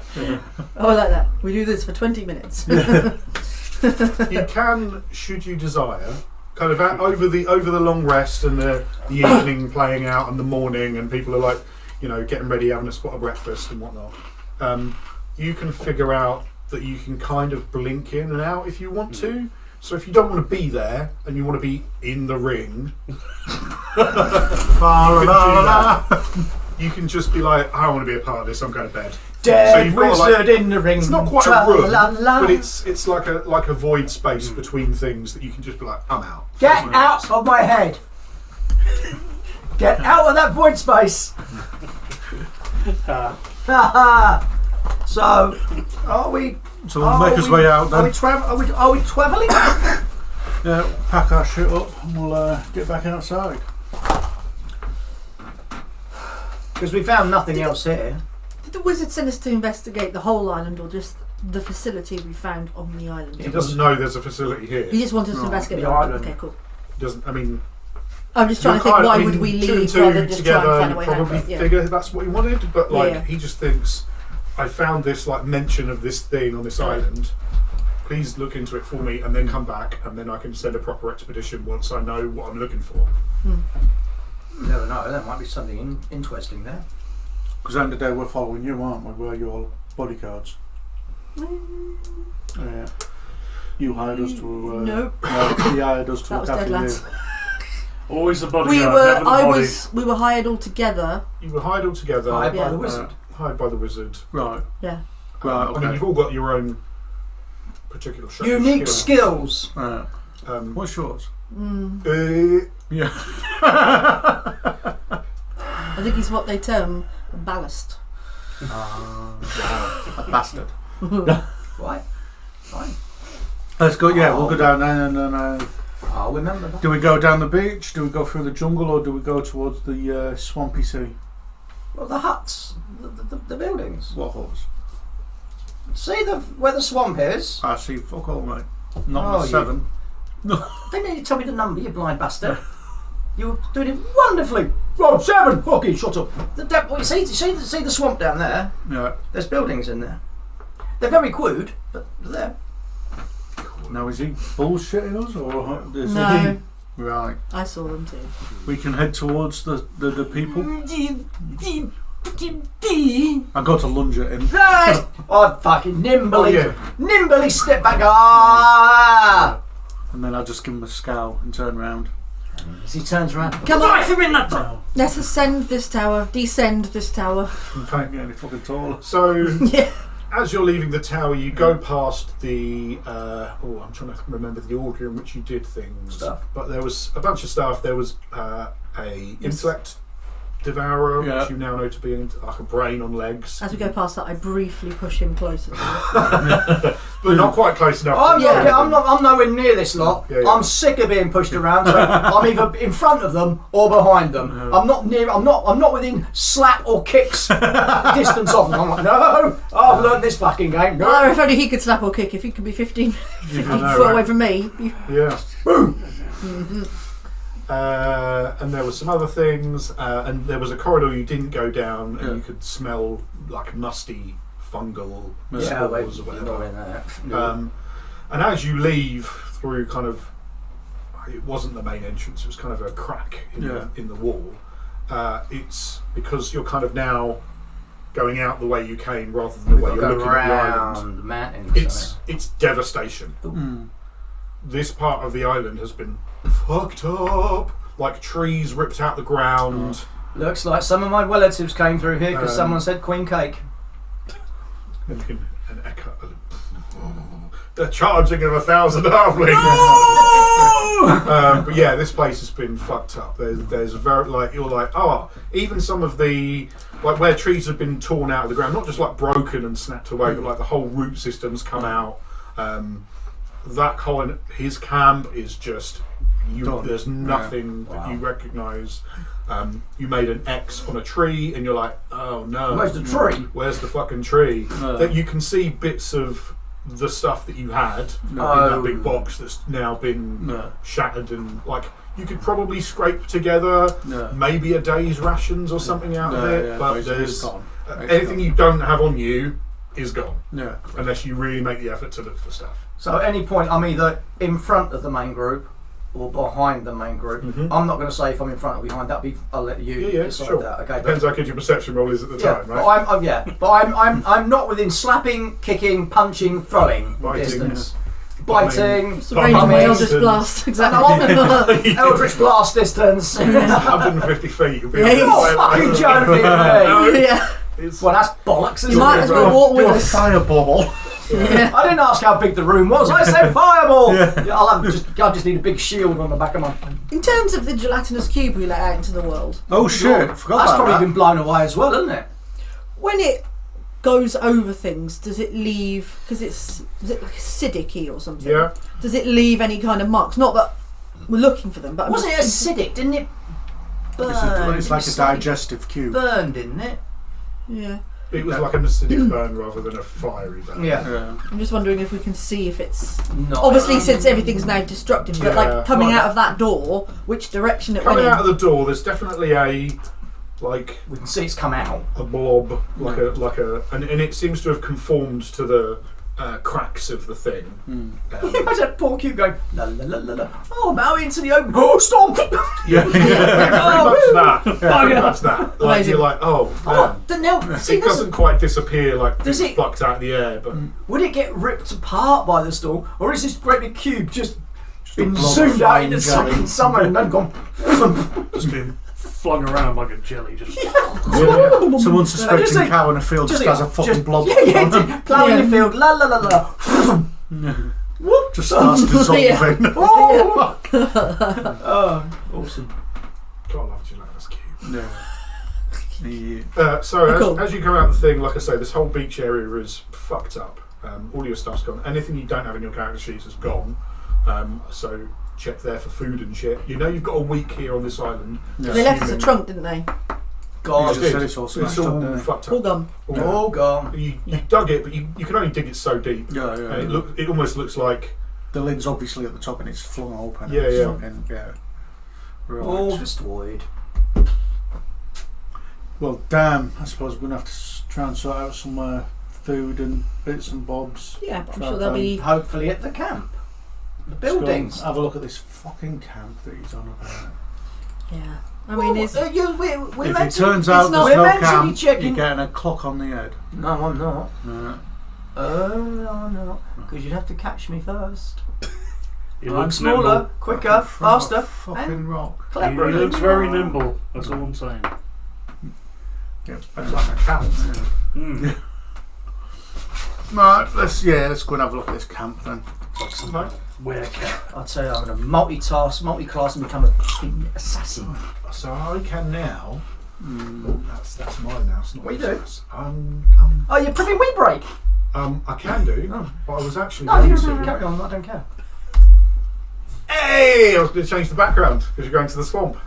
Oh, I like that. We do this for 20 minutes. You can, should you desire, kind of over the long rest and the evening playing out and the morning, and people are like, getting ready, having a spot of breakfast and whatnot. You can figure out that you can kind of blink in and out if you want to. So if you don't want to be there and you want to be in the ring, you can just be like, I don't want to be a part of this. I'm going to bed. Dead you've got, wizard in the ring. It's not quite a room, Tra-la-la. but it's like a void space between things that you can just be like, I'm out. Get out of my head. Get out of that void space. So, are we? So we'll make us way out Are we, then. are we travelling? Yeah, pack our shit up and we'll get back outside. Because we found nothing else here. Did the wizard send us to investigate the whole island or just the facility we found on the island? He doesn't know there's a facility here. He just wanted us to Right. investigate The the island. island. Okay, cool. Doesn't. I mean, I'm just trying to think, why would we two and leave two rather than just try and together, find a you way probably out? Yeah. figure that's what he wanted, but Yeah. he just thinks, I found this mention of this thing on this island. Please look into it for me, and then come back, and then I can send a proper expedition once I know what I'm looking for. You never know. There might be something interesting there. Because end of the day we're following you, aren't we? We're your bodyguards. Yeah. You hired us to. Nope. No, he hired us to That look was after dead lads. you. Always the bodyguard, We never were. the I body. was. We were hired all together. You were hired all together, Hired by Yeah. the wizard. hired by the wizard. Right. Yeah. Right. I mean, Okay. you've all got your own particular Unique skills. Right. Um, What's yours? Yeah. I think it's what they term a ballast. A bastard. Right. Fine. Let's go. Yeah, we'll go down there and then. I'll remember that. Do we go down the beach? Do we go through the jungle, or do we go towards the swampy sea? Well, the huts, the buildings. What horse? See where the swamp is? I see. Fuck all, mate. Not Oh, the 7. Didn't you tell me the number, you blind bastard? You were doing it wonderfully. Oh, 7! Okay, shut up. See the swamp down there? Yeah. There's buildings in there. They're very crude, but they're there. Now is he bullshitting us, or is No, he? Right. I saw them too. We can head towards the people. I got to lunge at him. Right! I'd fucking nimbly, Oh, yeah. nimbly step back. Ah! And then I just give him a scowl and turn round. As he turns around. Come on. Knife him in that top. Let's ascend this tower. Descend this tower. Can't get any fucking taller. So, Yeah. as you're leaving the tower, you go past the. I'm trying to remember the order in which you did things. Stuff. But there was a bunch of stuff. There was a intellect devourer, Yeah. which you now know to be like a brain on legs, As we go past that, I briefly push him closer. To me. but not quite close enough. I'm nowhere near this lot. Yeah, yeah. I'm sick of being pushed around, so I'm either in front of them or behind them. I'm not near. I'm not within slap or kicks distance of them. I'm like, no, I've learned this fucking game. No. Oh, if only he could slap or kick. If he could be 15 I know, foot away right? from me. Yeah. And there were some other things, and there was a corridor you didn't go down, and you could smell like musty fungal spores or whatever. And as you leave through kind of, it wasn't the main entrance, it was kind of a crack in the wall. It's because you're kind of now going out the way you came rather than the way you're looking at the island. the mountains. It's devastation. Mm. This part of the island has been fucked up, like trees ripped out the ground. Looks like some of my relatives came through here because someone said queen cake. And echo. The charging of 1,000 halflings. But yeah, this place has been fucked up. There's very you're like, even some of the where trees have been torn out of the ground, not just like broken and snapped away, but like the whole root system's come out. that colon, his camp is just Done. there's nothing that Wow. you recognise. You made an X on a tree, and you're like, oh no, Where's the tree? where's the fucking tree? No. That you can see bits of the stuff that you had in Oh. that big box that's now been No. shattered, and like you could probably scrape together No. maybe a day's rations or something out of No, it, yeah, but it's there's gone. It's anything gone. you don't have on you is gone, Yeah. unless you really make the effort to look for stuff. So at any point, I'm either in front of the main group or behind the main group. Mhm. I'm not going to say if I'm in front or behind. I'll let you Yeah, decide sure. that. Okay. Depends how good your perception roll is at the Yeah, time, but right? I'm not within slapping, kicking, punching, throwing Biting. distance. Biting. It's the range of my Bumming. Eldritch Blast. And I'm Exactly. on Eldritch Blast distance. 150 feet. You'll be Yeah, able to You're fly fucking away. joking No. me. Yeah. It's- Well, that's bollocks, isn't You might it? as well walk with Do a us. fireball. Yeah. I didn't ask how big the room was. I said fireball. Yeah, I just need a big shield on the back of my. In terms of the gelatinous cube we let out into the world, Oh shit! Forgot That's about probably that. been blown away as well, isn't it? when it goes over things, does it leave? Because is it like acidic or something? Yeah. Does it leave any kind of marks? Not that we're looking for them, but I'm Wasn't it just acidic? Didn't it burn? It's like a Slightly digestive cube. Burned, didn't it? yeah. It was like an acidic burn rather than a fiery burn. Yeah. Yeah. I'm just wondering if we can see if it's Not. obviously since everything's now destructive, but Yeah. like coming Right. out of that door, which direction it Coming went out of the door, there's definitely a We can see it's come out. a blob, and it seems to have conformed to the cracks of the thing. Imagine that poor cube going la la la la la. Oh, I'm out into the open. Oh, stop! Yeah, pretty much that. Pretty much that. Like Amazing. you're like, oh, Oh, man. now, see, It doesn't quite disappear like Does it's it- plucked out of the air, but would it get ripped apart by the storm, or is this great big cube just been blob of zoomed out flying into jelly. fucking somewhere and then gone? Just been flung around like a jelly. Just Some Just unsuspecting like- cow in a field just has a fucking blob. Yeah, yeah, ploughing the field, la la la la. Whoop! Just starts dissolving. Oh, oh, awesome. God, I love gelatinous cube. Yeah. So Cool. as you come out of the thing, like I say, this whole beach area is fucked up. All your stuff's gone. Anything you don't have in your character sheets is gone. So check there for food and shit. You know you've got a week here on this island. They left us a trunk, didn't they? You God, just said it's all smashed up, all didn't it? fucked All up. gone. all gone. You dug it, but you can only dig it so deep. Yeah, And yeah. it almost looks like The lid's obviously at the top and it's flung open. Yeah, It's yeah. fucking- yeah. Right. All destroyed. Well, damn. I suppose we're gonna have to try and sort out some food and bits and bobs. Yeah, I'm Try sure and there'll find- be. Hopefully at the camp, the Let's go buildings. and have a look at this fucking camp that he's on about. Yeah. I mean, it's. we're If meant it to- turns out it's not- there's we're no meant to be camp, checking- you're getting a clock on the head. No, I'm not. No. Oh, no, because you'd have to catch me first. he I'm looks smaller, nimble. quicker, faster, Fucking and rock. He cleverer. than looks you very are. nimble. That's all I'm saying. Yep. it's like a cat. Mm. Right, let's go and have a look at this camp then. Right. Where cat? I'd say I'm going to multitask, multi-class, and become a fucking assassin. So I can now. That's mine now. It's not What you yours. Oh, you're proving we break. I can do, Oh. but I was actually No, going you to. carry on. I don't care. Hey, I was going to change the background because you're going to the swamp.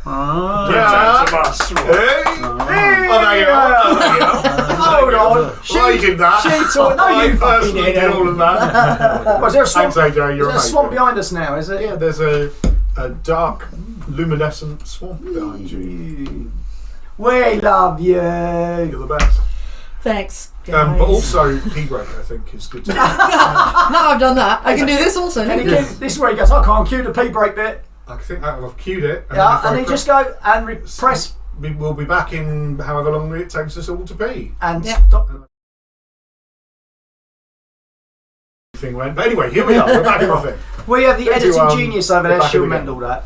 Ah. Get out of us. Hey! Oh, there you are. Oh, there you are. Hold on. I did that. She taught. No, I you fucking personally did idiot. all of that. Was there a swamp? Thanks, AJ. Is You're there a swamp amazing. behind us now? Is it? Yeah, there's a dark, luminescent swamp behind you. We love you. You're the best. Thanks. But guys. also, P-break, I think, is good to know. Now I've done that. I can do this also. And he keeps- this is where he goes. I can't cue the P break bit. I think I've cued it. Yeah, if I and then press- just go and press We'll be back in however long it takes us all to pee. and Yeah. stop. Thing went. But anyway, here we are. We're back in the thing. We have the Thank you, editing genius over we're there. back She'll in the mend all that.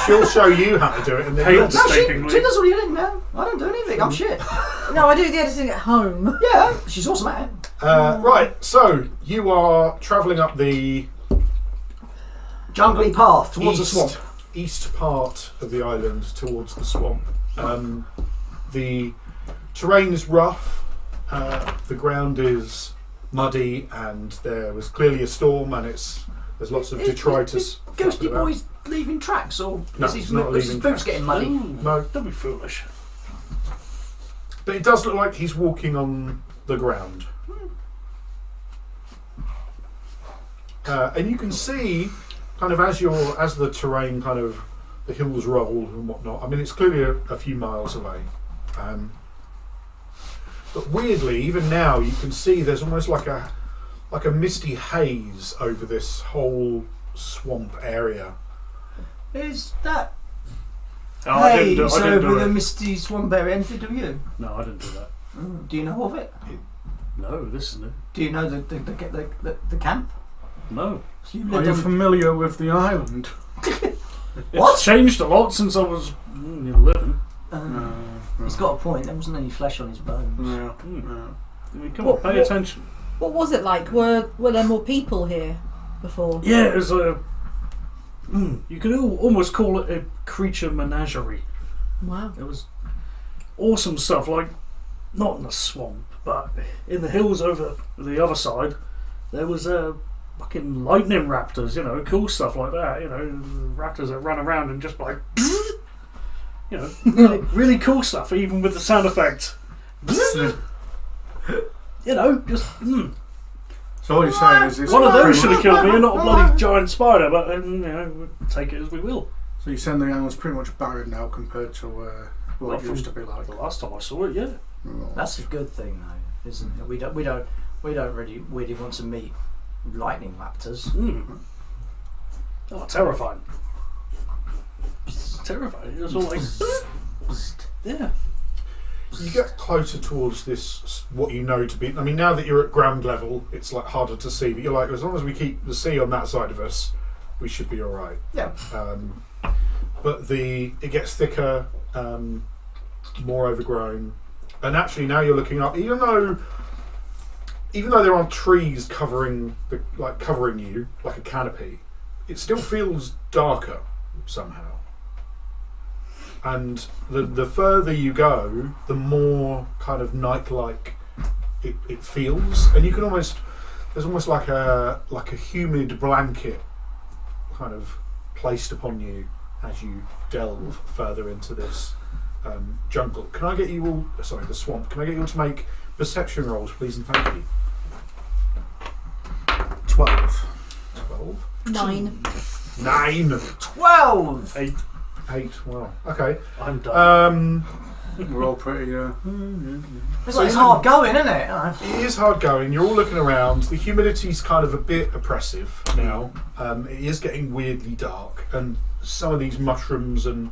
She'll show you how to do it, and then Hey, you'll No, she Mistakenly. does all the editing now. I don't do anything. I'm shit. No, I do the editing at home. Yeah, she's awesome at it. Right, so you are travelling up the Jungly path towards the swamp. east part of the island towards the swamp. The terrain is rough. The ground is muddy, and there was clearly a storm, and there's lots of detritus. Is Ghosty flapping about. Boy's leaving tracks, or No, is it's not his leaving boots tracks. getting muddy? No, Don't be foolish. but it does look like he's walking on the ground. And you can see, kind of as the terrain kind of the hills roll and whatnot. I mean, it's clearly a few miles away. But weirdly, even now, you can see there's almost like a misty haze over this whole swamp area. Is that I didn't haze do over the it. misty swamp area anything to do with you? No, I didn't do that. Do you know of it? No, this is it. Do you know the camp? No. So you Are lived you on- familiar with the island? What? It's changed a lot since I was living. He's got a point. There wasn't any flesh on his bones. Yeah. I mean, come on, pay attention. What was it like? Were there more people here before? Yeah, it was a. You could almost call it a creature menagerie. Wow. It was awesome stuff, like not in the swamp, but in the hills over the other side. There was fucking lightning raptors, cool stuff like that. Raptors that run around and just like, really, really cool stuff, even with the sound effect. Just. So all you're saying is this One of those pretty should much- have killed me, and not a bloody giant spider. But we'll take it as we will. So you're saying the island's pretty much barren now compared to what Well, it used to be like. The last time I saw it, yeah. That's a good thing, though, isn't it? We don't really want to meet lightning raptors. Oh, terrifying! It's terrifying. It was all like, yeah. You get closer towards this, what you know to be. I mean, now that you're at ground level, it's like harder to see. But you're like, as long as we keep the sea on that side of us, we should be all right. Yeah. But it gets thicker, more overgrown, and actually now you're looking up. Even though there aren't trees covering you like a canopy, it still feels darker somehow. And the further you go, the more kind of night-like it feels, and you can there's almost like a humid blanket kind of placed upon you as you delve further into this jungle. Can I get you all? Sorry, the swamp. Can I get you all to make perception rolls, please, and thank you. 12. 12. 9. 12. 8. 8. Well, okay. I'm done. We're all pretty. It's like it's hard going, isn't it? It is hard going. You're all looking around. The humidity's kind of a bit oppressive now. It is getting weirdly dark, and some of these mushrooms and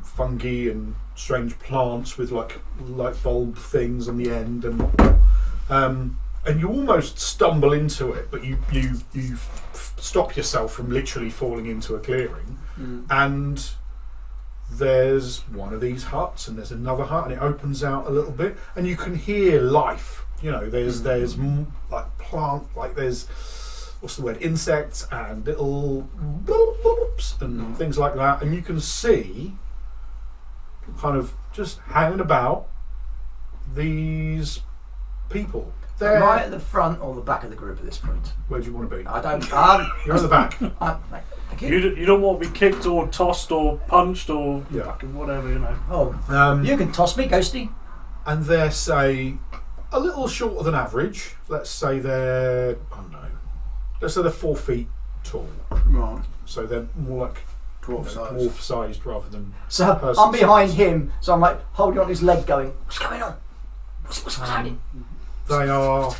fungi and strange plants with like light bulb things on the end, and you almost stumble into it, but you stop yourself from literally falling into a clearing, and there's one of these huts, and there's another hut, and it opens out a little bit, and you can hear life. There's like plant, like there's what's the word, insects and little bloops and things like that, and you can see kind of just hanging about these people. Am I at the front or the back of the group at this point? Where do you want to be? I don't. You're at the back. Thank You don't want to be kicked or tossed or punched or Yeah. fucking whatever, Oh, you can toss me, Ghosty. And they're, say, a little shorter than average. Let's say they're 4 feet tall. Right. So they're more like Dwarf size. dwarf-sized rather than So person I'm behind size. him, so I'm like holding on his leg, going, "What's going on? What's happening?" They are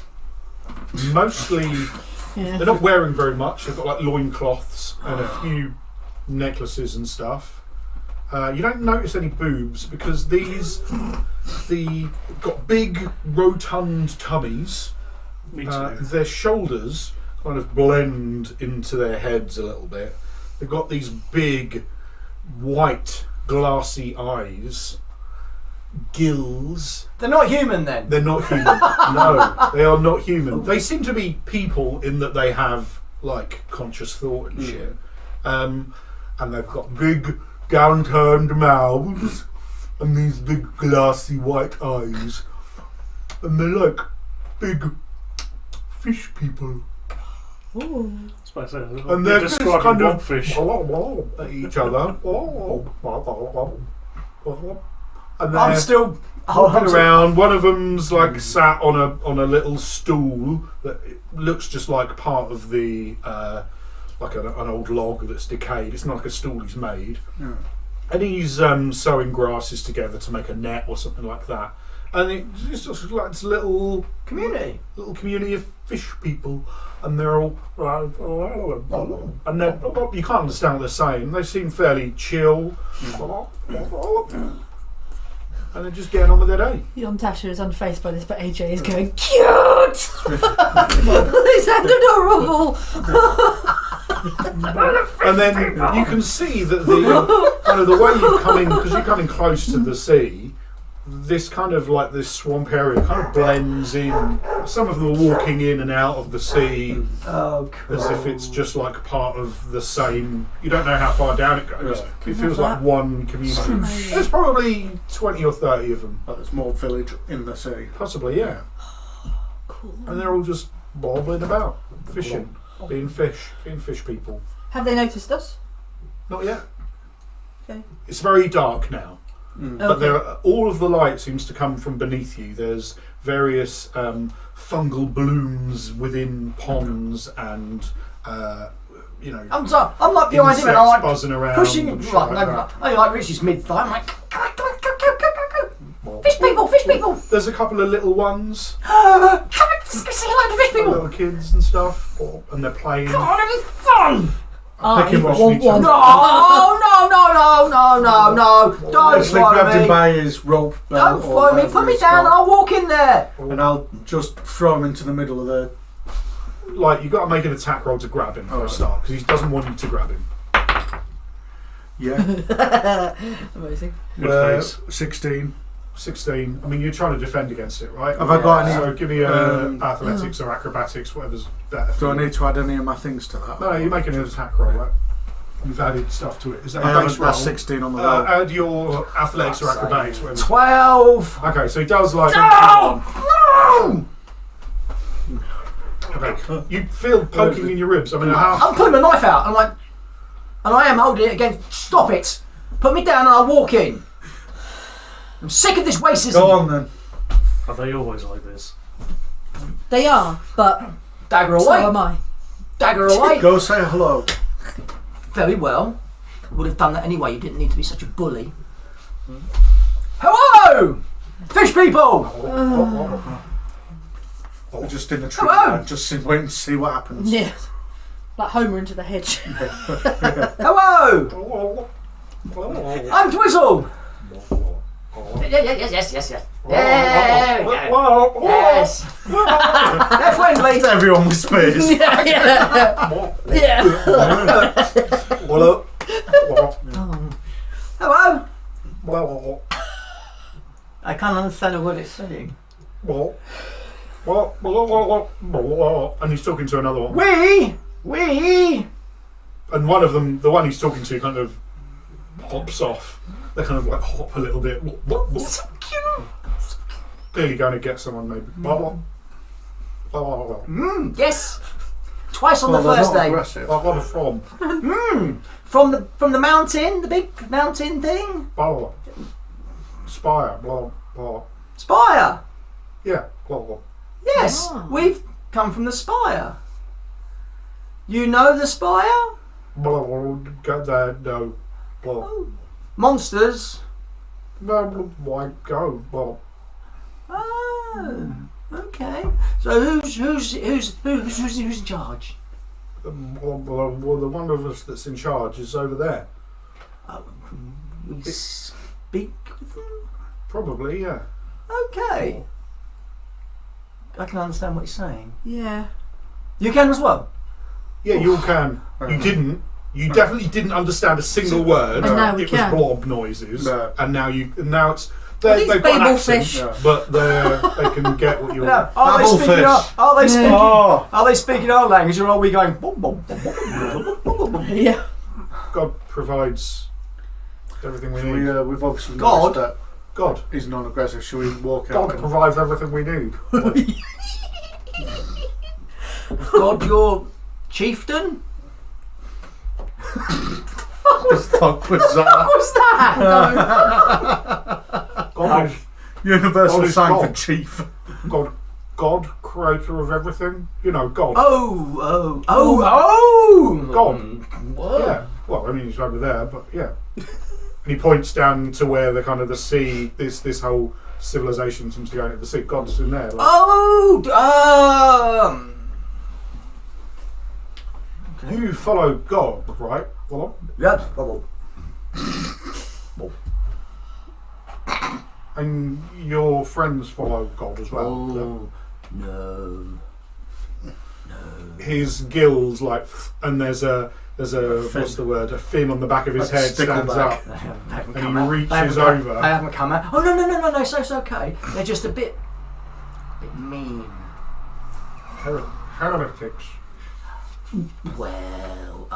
mostly... Yeah. They're not wearing very much. They've got like loincloths and a few necklaces and stuff. You don't notice any boobs because they've got big rotund tummies. Me too. Their shoulders kind of blend into their heads a little bit. They've got these big white glassy eyes, gills. They're not human then. They're not human. No, they are not human. They seem to be people in that they have like conscious thought and shit. And they've got big downturned mouths and these big glassy white eyes. And they're like big fish people. Ooh. That's what I said. And they're just describing kind of blobfish. at each other. And I'm they're still. walking around. One of them's like sat on a little stool that looks just like part of the like an old log that's decayed. It's not like a stool he's made. Yeah. And he's sewing grasses together to make a net or something like that. And it's just like this little community of fish people, and they're all and they're, you can't understand what they're saying. They seem fairly chill, and they're just getting on with their day. Young Tasha is unfazed by this, but AJ is going, cute! They sound adorable! And then you can see that the kind of the way you come in, because you're coming close to the sea, this kind of like this swamp area kind of blends in. Some of them are walking in and out of the sea as if it's just like part of the same. You don't know how far down it goes. Yeah. It feels like one community. There's probably 20 or 30 of them. But there's more village in the sea. Possibly, yeah. Cool. And they're all just bobbling about, fishing, being fish people. Have they noticed us? Not yet. Okay. It's very dark now. But Okay. all of the light seems to come from beneath you. There's various fungal blooms within ponds and you know, I'm like behind him and I'm insects like buzzing around. pushing him. and shit Right, like no, that. I like Richie's mid-thigh. I'm like, come on, go. Fish people. There's a couple of little ones, Come on, say hello to fish people. little kids and stuff, and they're playing. Come on, it'll be fun. Picking want watching each one. other. No. Don't Actually grabbed follow him me. by his rope belt. Don't follow me. Put me down. I'll walk in there. And I'll just throw him into the middle of the. Like, you've got to make an attack roll to grab him for a start, because he doesn't want you to grab him. Yeah. Amazing. Good face. 16. 16. I mean, you're trying to defend against it, right? Have I got any? So give me athletics or acrobatics, whatever's better. Do I need to add any of my things to that? No, you're making an attack roll, right? You've added stuff to it. Is that I a base haven't. roll? That's 16 on the roll. Add your athletics or acrobatics, whatever. 12. Okay, so he does like. No! Okay, you feel poking in your ribs. I mean, how? I'm pulling my knife out. I'm like, and I am holding it again. Stop it. Put me down and I'll walk in. I'm sick of this racism. Go on then. Are they always like this? They are, but Dagger so away. am I. Dagger away. Go say hello. Very well. Would have done that anyway. You didn't need to be such a bully. Hello, fish people. Just in the tree. Hello. line, just waiting to see what happens. Yeah. Like Homer into the hedge. Hello. I'm Twizzle. Yes. There we go. Yes. They're friendly. Everyone whispers. Yeah. Hello. I can't understand a word it's saying. And he's talking to another one. We. And one of them, the one he's talking to, kind of hops off. They kind of like hop a little bit. So cute. Clearly going to get someone, maybe. Yes. Twice on Well, the they're first not day. aggressive. What a from? From the mountain, the big mountain thing. Spire. Blah, blah. Spire. Yeah. Blah, blah. Yes, Oh. we've come from the Spire. You know the Spire? Blah, blah. Go there. No. Blah. Monsters. No. Why go? Blah. Oh, okay. So who's in charge? Well, the one of us that's in charge is over there. We speak with them. Probably, yeah. Okay. I can understand what you're saying. Yeah. You can as well. Yeah, you all can. You didn't. You definitely didn't understand a single word. And now we it can. was blob noises, No. and now it's. Are these They've got an babel accent, fish? Yeah. but they can get what you're. Yeah. Are they Babblefish. speaking? Are they speaking? Oh, Are they speaking our language, or are we going? Yeah. God provides everything we we, need. we've obviously God? noticed that God. he's non-aggressive. Shall we walk out? God and- provides everything we need. God, your chieftain? The fuck was that? What was that? God is Universal God is sign for God. chief. God, creator of everything. You know, God. Oh! God. Whoa. Yeah. Well, I mean, he's over there, but yeah. And he points down to where the kind of the sea, this whole civilization seems to go into the sea. God's in there. Like, you follow God, right? Well, Yeah. and your friends follow God as well. Oh, no. His gills, like, and there's a what's the word? A fin on the back of his Like head stands stickleback. up. They haven't And come he out. reaches They over. haven't come out. Oh, no, it's okay. They're just a bit mean. Heretics. Well,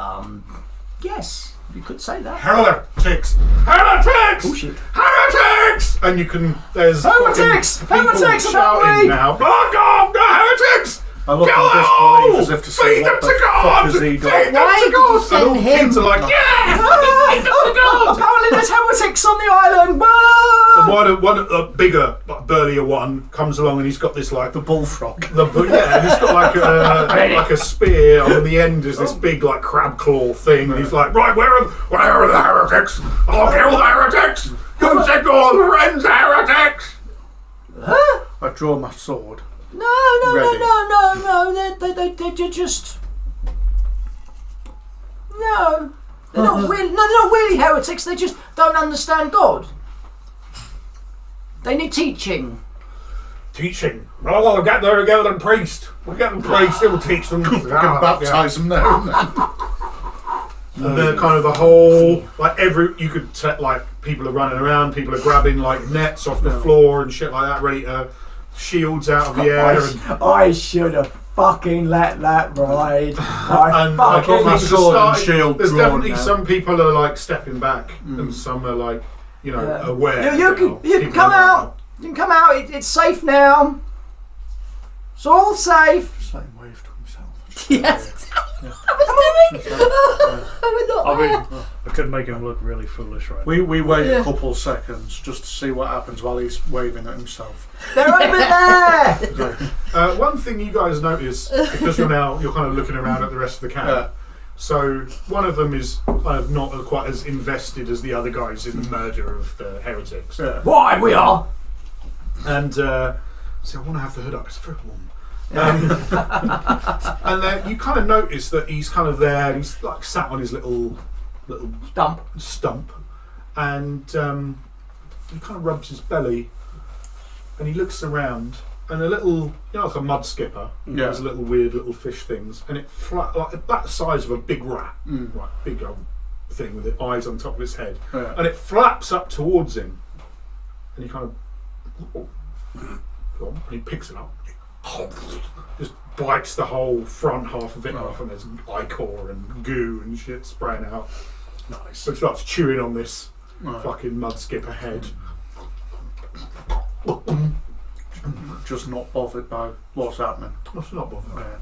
yes, you could say that. Heretics! Heretics! Bullshit. Heretics! And you can. There's Heretics! fucking people Heretics about shouting me! now. Oh God, the heretics! I look Go at disbelief as if to say, Feed what them the to fuck God! has he Feed done? them Why to did God! you send and all him? kids are like, yeah! Feed them to God! Apparently there's heretics on the island! And Whoa! one a bigger, like, burlier one comes along and he's got this like The bullfrog. and he's got like a spear, and on the end is this big like crab claw thing, and he's like, right, where are the heretics? I'll kill the heretics! You said your friends heretics! Huh? I draw my sword. No, Ready. they're just... No. They're not really heretics, they just don't understand God. They need teaching. Teaching. Oh, we'll get there and get them priest. We'll get them priest, he'll teach them. We can baptise them there, isn't it? And then kind of the whole, like you could set like people are running around, people are grabbing like nets off the floor and shit like that, ready to shields out of the air. I should have fucking let that ride. And like, got my obviously sword and started- shield there's drawn definitely now. some people are like stepping back, and some are like, you know, aware. You can come out. You can come out. It's safe now. It's all safe. Same wave to himself. Yes. I was doing. We're not I there. mean, I could make him look really foolish right now. We wait Yeah. a couple of seconds just to see what happens while he's waving at himself. They're over there. One thing you guys notice, because you're kind of looking around at the rest of the camp. Yeah. So one of them is kind of not quite as invested as the other guys in the murder of the heretics. Yeah. Why we are? And so I want to have the hood up. It's very warm. And then you kind of notice that he's kind of there. And he's like sat on his little stump, and he kind of rubs his belly, and he looks around, and a little, like a mud skipper, Yeah. has little weird little fish things, and it like about the size of a big rat, right, big old thing with the eyes on top of his head, Yeah. and it flaps up towards him, and he kind of, and he picks it up. Just bites the whole front half of it off, and there's ichor and goo and shit spraying out. Nice. So it starts chewing on this Right. fucking mud skipper head. Just not bothered by what's happening. That's not bothering. Yeah.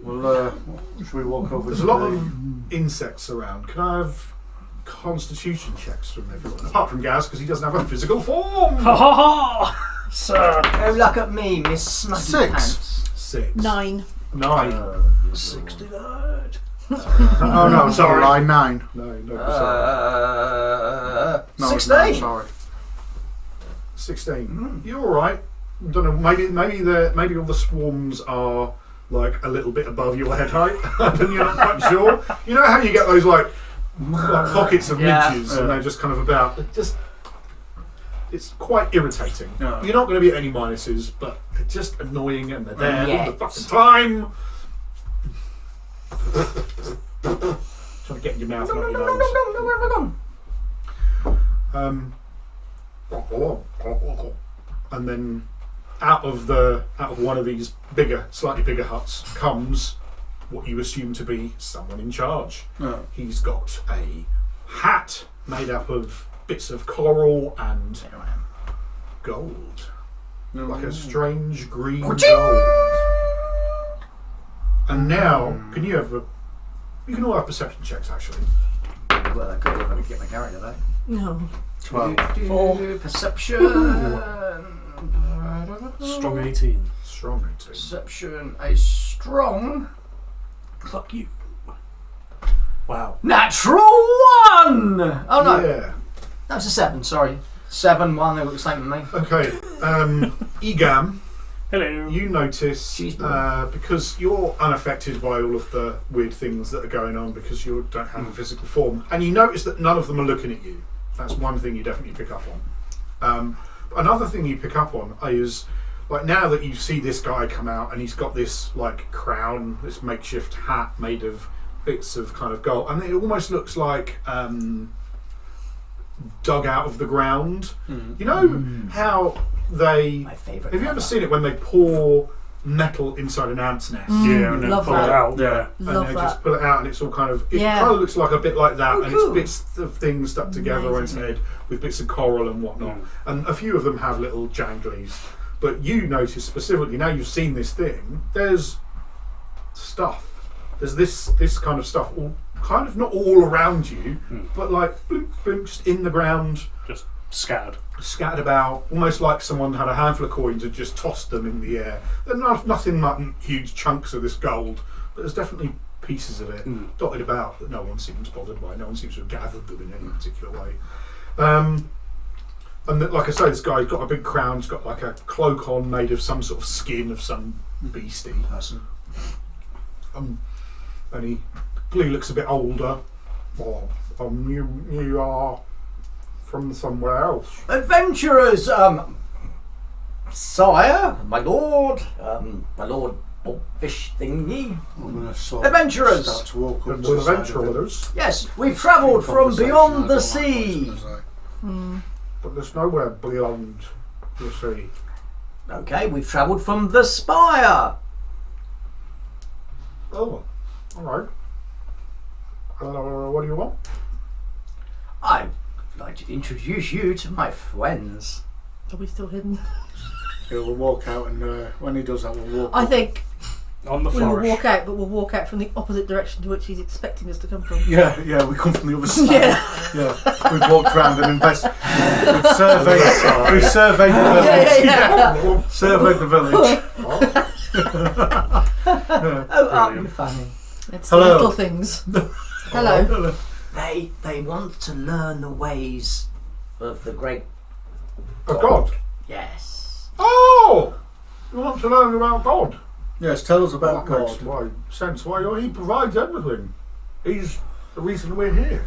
Well, should we walk over There's to a lot the... of insects around. Can I have constitution checks from everyone? Apart from Gaz, because he doesn't have a physical form. Ha ha ha! Sir! Oh, look at me, Miss Snuggy 6. Pants. 6. 9. 9. 69. Oh no, sorry. Line 9. No, No, 16. no, sorry. 16. You're alright. Don't know, maybe all the swarms are like a little bit above your head height, and you're not quite sure. You know how you get those like pockets of midges, and they're just kind of about. It's quite irritating. Yeah. You're not going to be at any minuses, but they're just annoying, and they're there all the Yes. fucking time. Trying to get in your mouth, not your nose. No, where have I gone? And then out of one of these slightly bigger huts comes what you assume to be someone in charge. Yeah. He's got a hat made up of bits of coral and gold. like a strange green Ka-ching! gold. And now, can you have you can all have perception checks actually. Well, I could if I could get my character back. No. 12. 4. Perception. Strong 18. Strong 18. Perception. A strong. Fuck you. Wow. Natural 1! Oh no. Yeah. That was a 7, sorry. 7, 1, they look the same to me. Okay. Egam, Hello. you notice Cheeseburger. because you're unaffected by all of the weird things that are going on because you don't have a physical form, and you notice that none of them are looking at you. That's one thing you definitely pick up on. Another thing you pick up on is, like, now that you see this guy come out and he's got this like crown, this makeshift hat made of bits of kind of gold, and it almost looks like dug out of the ground. You know how they? My favourite. Have you ever seen it when they pour metal inside an ant's nest? Yeah, and then Love pull it that. out. Yeah. And Love they that. just pull it out, and it's all kind of. It Yeah. kind of looks like a bit like that, Oh, and cool. it's bits of things stuck together on its head with bits of coral and whatnot. And a few of them have little janglies. But you notice specifically, now you've seen this thing, there's stuff. There's this kind of stuff, all kind of not all around you, but like bloop, bloop, just in the ground, Just scattered. scattered about, almost like someone had a handful of coins and just tossed them in the air. They're nothing like huge chunks of this gold, but there's definitely pieces of it dotted about that no one seems bothered by. No one seems to have gathered them in any particular way. And like I say, this guy's got a big crown. He's got like a cloak on made of some sort of skin of some beastie person. And he clearly looks a bit older. Oh, you are from somewhere else. Adventurers, sire, my lord fish thingy. I'm going to sort Adventurers. start to walk up We're to the side adventure of with it. us, Yes, we've travelled from Conversation, beyond I the don't like what I was sea. gonna say. but there's nowhere beyond the sea. Okay, we've travelled from the spire. Oh, all right. What do you want? I'd like to introduce you to my friends. Are we still hidden? Yeah, we'll walk out, and when he does that, we'll walk I up. think On the we will flourish. walk out, but we'll walk out from the opposite direction to which he's expecting us to come from. Yeah, we come from the other side. Yeah. Yeah, we've walked around and we've surveyed the village. Yeah. Surveyed the village. Oh, aren't you funny? It's Hello. the little things. Hello. They want to learn the ways of the great. A god. Yes. Oh, you want to learn about God? Yes, tell us about That makes God. sense. Why he provides everything. He's the reason we're here.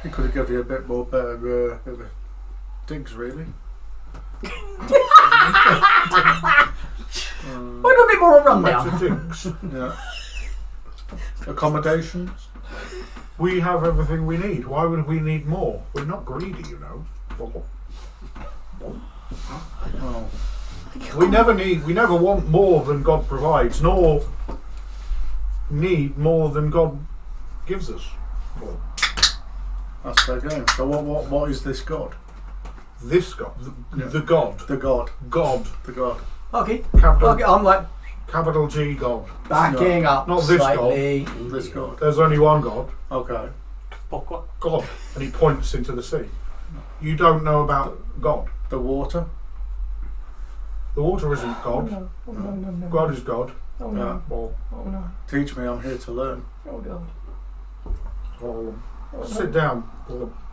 He could have given you a bit more better bit of digs, really. Why not a bit more of a Lots of rundown? things. Yeah. Accommodations. We have everything we need. Why would we need more? We're not greedy, you know. Oh, We never want more than God provides, nor need more than God gives us. that's their game. So what is this God? This God, Yeah. the God, The God. God, The God. Okay. capital, Okay, I'm like capital G God. backing up Not this slightly. This God. There's only one God, Okay. Pourquoi? God, and he points into the sea. You don't know about God. The water. The water isn't God. No. God is God. Oh Yeah. Well, Oh no. Teach me. I'm here to learn. Oh god. sit down.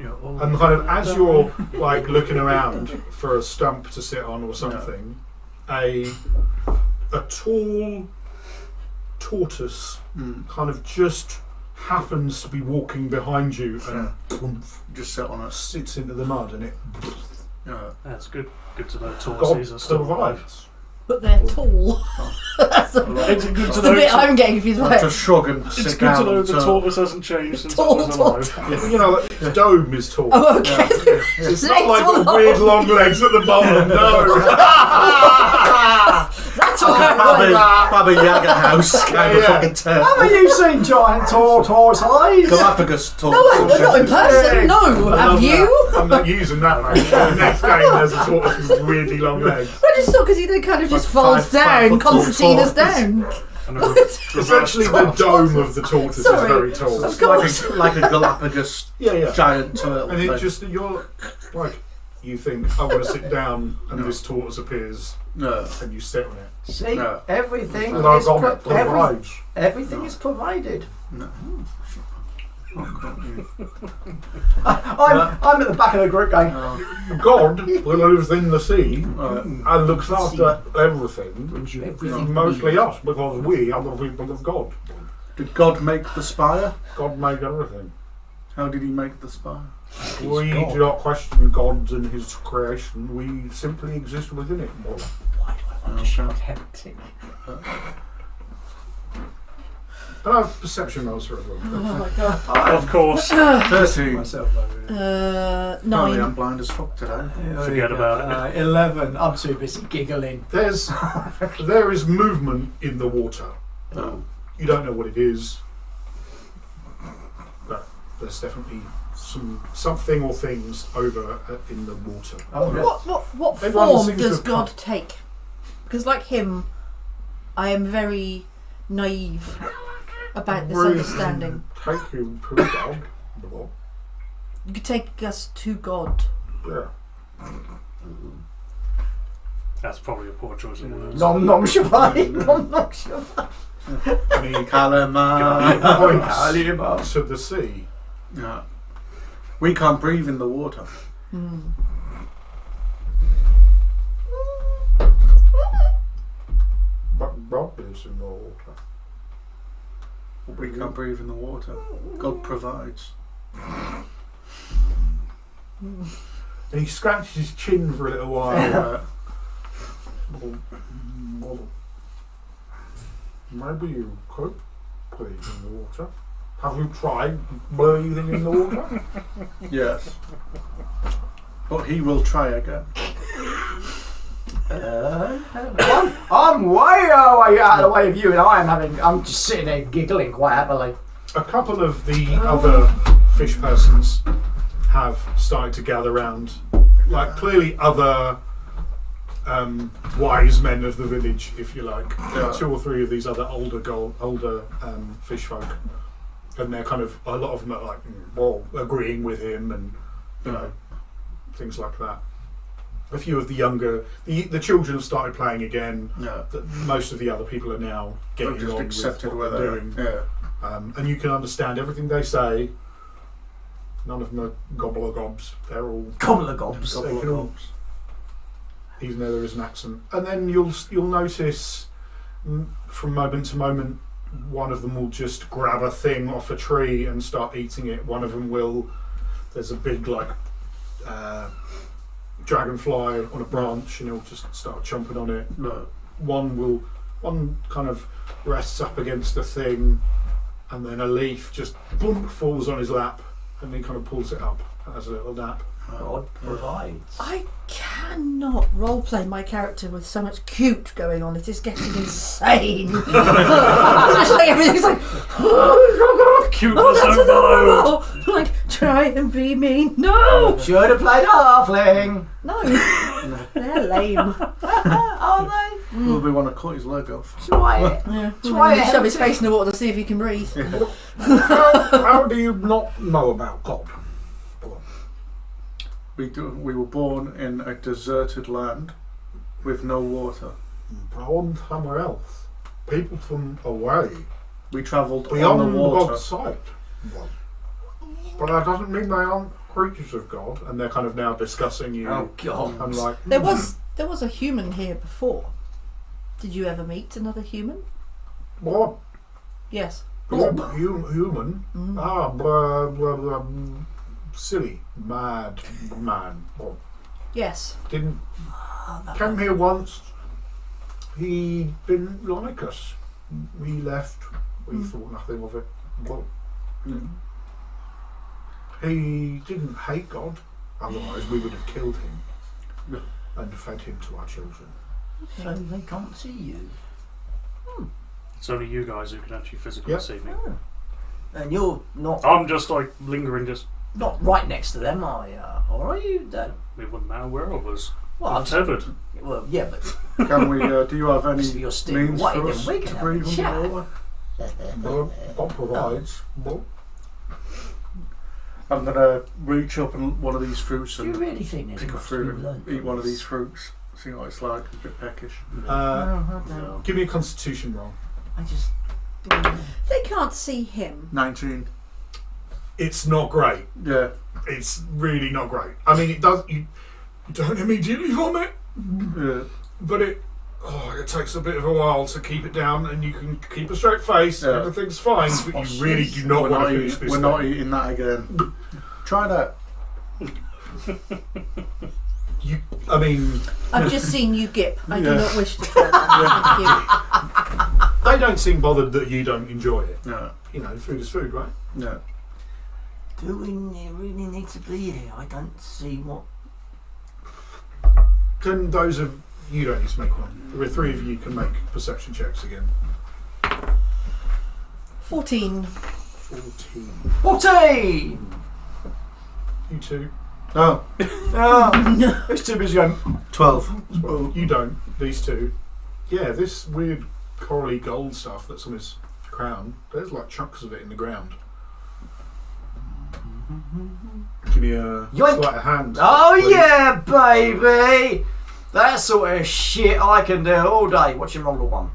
Yeah, all And kind of as you're like looking around for a stump to sit on or something, a tall tortoise kind of just happens to be walking behind you and thwoomph, Just sit on us. sits into the mud, and it Yeah. That's good. Good to know God tortoises are still alive. provides. But they're tall. That's the, It's good to that's the know. bit I'm getting confused I by. just shrug and sit It's good down. to know the and tortoise hasn't changed since I Tall was alive. Well, you know, its dome is tall. Oh, okay. It's Legs not like all the weird long legs at the bottom. No. That's Baba Yaga house kind of fucking turn. Haven't you seen giant tortoise eyes? Galapagos No, not in person. No, have you? I'm not using that, mate. The next game, there's a tortoise with weirdly long legs. I just thought because he then kind of just Like folds 5 down, foot tall concertina's tortoise. down. Essentially, the dome of the tortoise Sorry. is very tall. Of course. Like a Galapagos Yeah. giant turtle. And thing. it just, you're like, you think, I want to sit down, and this tortoise appears, No. and you sit on it. See, No. everything And I've is got provides. everything is provided. No. I'm at the back of the group going. God who lives in the sea Right. and looks after everything, mostly us, because we are the people of God. Did God make the spire? God made everything. How did he make the spire? We do not question God and his creation, we simply exist within it. Well, Tempting. and I have perception rolls for everyone. Oh my god. Of course. 13. Myself over 9. 9. I'm blind as fuck today. Forget about it. 11. I'm too busy giggling. There is movement in the water. Oh. You don't know what it is, but there's definitely something or things over in the water. What Everyone form seems to does have God come. take? Because like him, I am very naive about this understanding. Take you to God. You could take us to God. Yeah. That's probably a poor choice of words. Nom nom shabbai. Nom nom shabbai. And he Kalama. points to the sea. Yeah. We can't breathe in the water. But God lives in the water. We can't breathe in the water. God provides. And he scratches his chin for a little while. Maybe you could breathe in the water. Have you tried breathing in the water? Yes. But he will try again. I'm way away out of the way of you, and I'm just sitting there giggling quite happily. A couple of the other fish persons have started to gather round, like clearly other wise men of the village, if you like. There are 2 or 3 of these other older fish folk, and they're kind of, a lot of them are like, well, agreeing with him, and you know, things like that. A few of the younger, the children have started playing again. Yeah. Most of the other people are now getting Just on accepted with what where they're they doing. are. Yeah. And you can understand everything they say. None of them are gobble gobs. They're all Couple of gobs. they can all- even though there is an accent. And then you'll notice from moment to moment, one of them will just grab a thing off a tree and start eating it. One of them will. There's a big dragonfly on a branch, and he'll just start chomping on it. No. One kind of rests up against a thing, and then a leaf just boom falls on his lap, and he kind of pulls it up as a little nap. God provides. I cannot roleplay my character with so much cute going on. It is getting insane. It's like everything's like, Cute oh, as that's a bow. adorable. Like, try and be mean. No, Should have played halfling. no, they're lame. Are they? Will we want to cut his leg off? Try it. Yeah. Try it. Shove his face in the water to see if he can breathe. How do you not know about God? We were born in a deserted land with no water. Born somewhere else. People from away. We travelled on Beyond the water. God's sight. But that doesn't mean they aren't creatures of God, and they're kind of now discussing you. Oh God. I'm like, There was a human here before. Did you ever meet another human? what? Yes. Human? Ah, blah, blah, blah. Silly, mad man. Well, Yes. didn't came here once. He didn't like us. We left. We thought nothing of it. Well, he didn't hate God. Otherwise, we would have killed him and fed him to our children. So they can't see you. It's only you guys who can actually physically Yep. see me. And you're not I'm just like lingering, just. not right next to them, are you? Or are you? It wouldn't matter where I was. Well, I'm tethered. well, yeah, but Can we? Do you have any if you're still means away, for then us we to can have breathe a chat. underwater? Well, God provides. Well, I'm gonna reach up and one of these fruits Do you and really think there's pick a much to fruit be learned and eat from one of this? these fruits. See what it's like. A bit peckish. No. give me a Constitution roll. I just. They can't see him. 19. It's not great. Yeah. It's really not great. I mean, it does. You don't immediately vomit, Yeah. but it takes a bit of a while to keep it down, and you can keep a straight face. Yeah. Everything's fine, but you really do not want to finish this. We're not thing. eating that again. Try that. I mean, I've just seen you gip. I do Yeah. not wish to try that. Thank you. they don't seem bothered that you don't enjoy it. No. You know, food is food, right? No. Do we really need to be here? I don't see what. Can those of you don't need to make one. The three of you can make perception checks again. 14. 14. 14! You two. No. Oh, it's too busy going. 12. Well, you don't. These two. Yeah, this weird corally gold stuff that's on his crown. There's like chunks of it in the ground. Give me a Yoink. sleight of hand. Oh please. yeah, baby! That sort of shit I can do all day. Watch him roll a 1.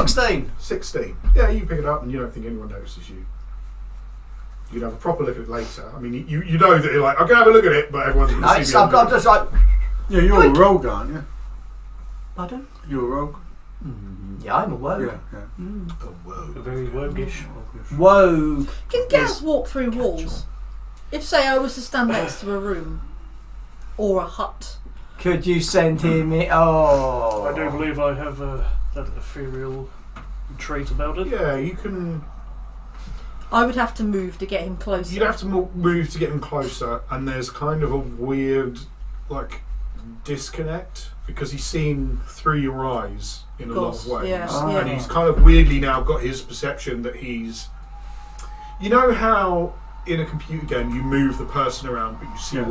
16. 16. Yeah, you pick it up and you don't think anyone notices you. You'd have a proper look at it later. I mean, you know that you're like, I can have a look at it, but everyone's going No, to it's, see me. I'm just like. Yeah, you're Yoink. a rogue, aren't you? Pardon? You're a rogue. Yeah, I'm a wogue. Yeah. Yeah. Oh, whoa. Very roguish. Wogue. Can gas walk through walls? If, say, I was to stand next to a room or a hut. Could you send him it? Oh. I do believe I have that ethereal trait about it. Yeah, you can. I would have to move to get him closer. You'd have to move to get him closer, and there's kind of a weird, like, disconnect because he's seen through your eyes in a lot of ways, yeah, and yeah. he's kind of weirdly now got his perception that he's. You know how in a computer game you move the person around, but you see Yeah.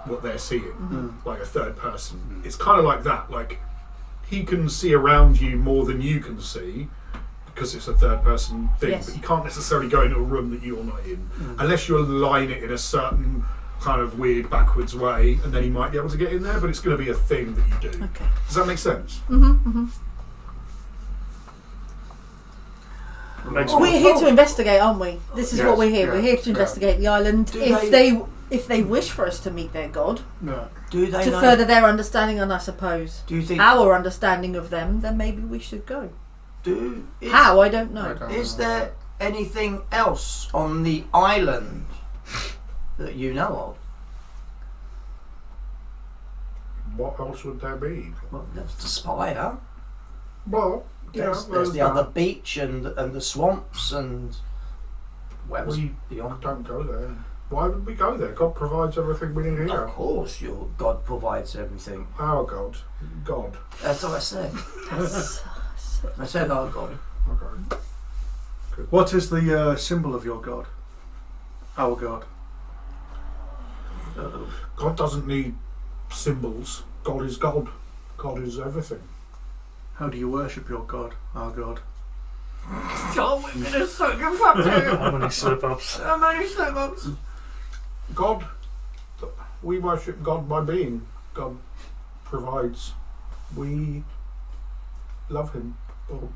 what they're seeing, Mm. like a third person. It's kind of like that. Like he can see around you more than you can see. Because it's a third person thing, Yes. but you can't necessarily go into a room that you're not in unless you align it in a certain kind of weird backwards way, and then he might be able to get in there, but it's going to be a thing that you do. Okay. Does that make sense? Makes We're here to investigate, aren't we? This is Yes, what we're here. yeah, We're here to yeah. investigate the island. Do If they wish for us to meet their god, No. Do they to know? further their understanding, and I suppose Do you think? our understanding of them, then maybe we should go. Is, How? I don't know. I don't Is know. there anything else on the island that you know of? What else would there be? Well, there's the spire. Well, There's the that. other beach and the swamps and where's We beyond. don't go there. Why would we go there? God provides everything we need here. Of course, your God provides everything. Our God. God. That's what I said. I said our God. Okay. What is the symbol of your god? Our god. God doesn't need symbols. God is God. God is everything. How do you worship your god? Our god. Oh, we're gonna suck your fuck How many slip-ups? How many slip-ups? God, we worship God by being. God provides. We love Him. Oh,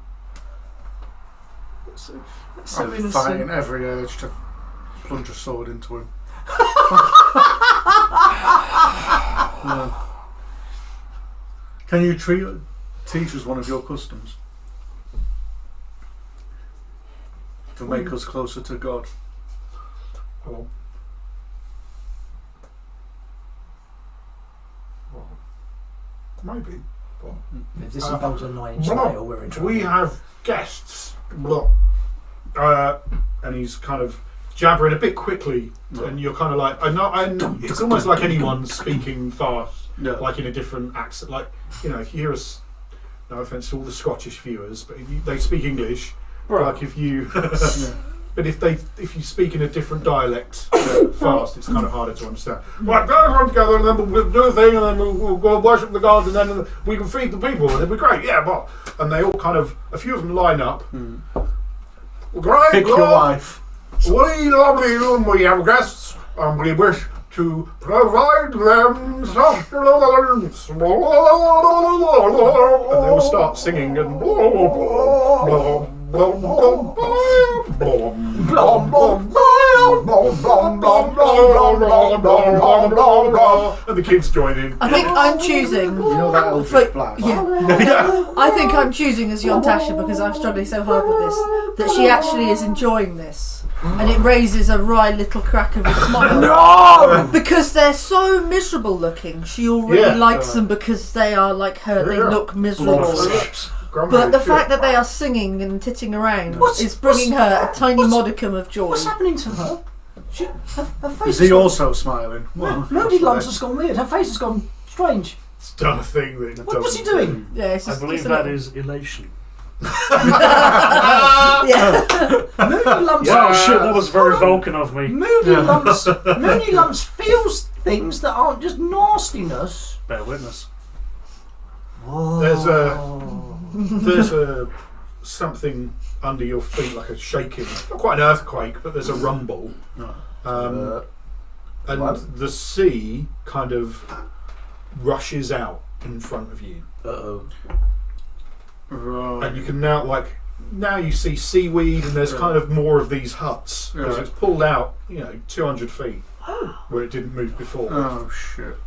So I'm innocent. fighting every urge to plunge a sword into him. No. Can you teach us one of your customs to make us closer to God? hello. Well, maybe. If this involves a 9-inch nail, we're in trouble. We have guests. And he's kind of jabbering a bit quickly, and you're kind of like, it's almost like anyone speaking fast, like in a different accent. Like, you know, if you hear us, no offence to all the Scottish viewers, but they speak English. Right. Like if you, but if you speak in a different dialect fast, it's kind of harder to understand. Right, go everyone together, and then we'll do a thing, and then we'll go worship the gods, and then we can feed the people, and it'll be great. Yeah, but and they all kind of, a few of them line up. Great, Pick your wife. We lovely room, we have guests, and we wish to provide them sustenance. And they will start singing and and the kids join in. I think I'm choosing. You know that old blast? Yeah. I think I'm choosing as Yontasha because I'm struggling so hard with this that she actually is enjoying this. And it raises a wry little crack of a smile. No! Because they're so miserable looking. She already likes them because they are like her. They look miserable. But the fact that they are singing and titting around is bringing her a tiny modicum of joy. What's happening to her? Her face Is he also smiling? Well, Moody lumps has gone weird. Her face has gone strange. It's done a thing that it What's he doesn't doing? do. Yeah, it's I just, believe it's a that little- is elation. Yeah. Moody lumps. Oh shit, that was very Vulcan of me. Moody lumps feels things that aren't just nastiness. Bear witness. There's a something under your feet, like a shaking, not quite an earthquake, but there's a rumble, and the sea kind of rushes out in front of you. Right. And you can now you see seaweed, and there's kind of more of these huts because it's pulled out, 200 feet where it didn't move before. Oh shit.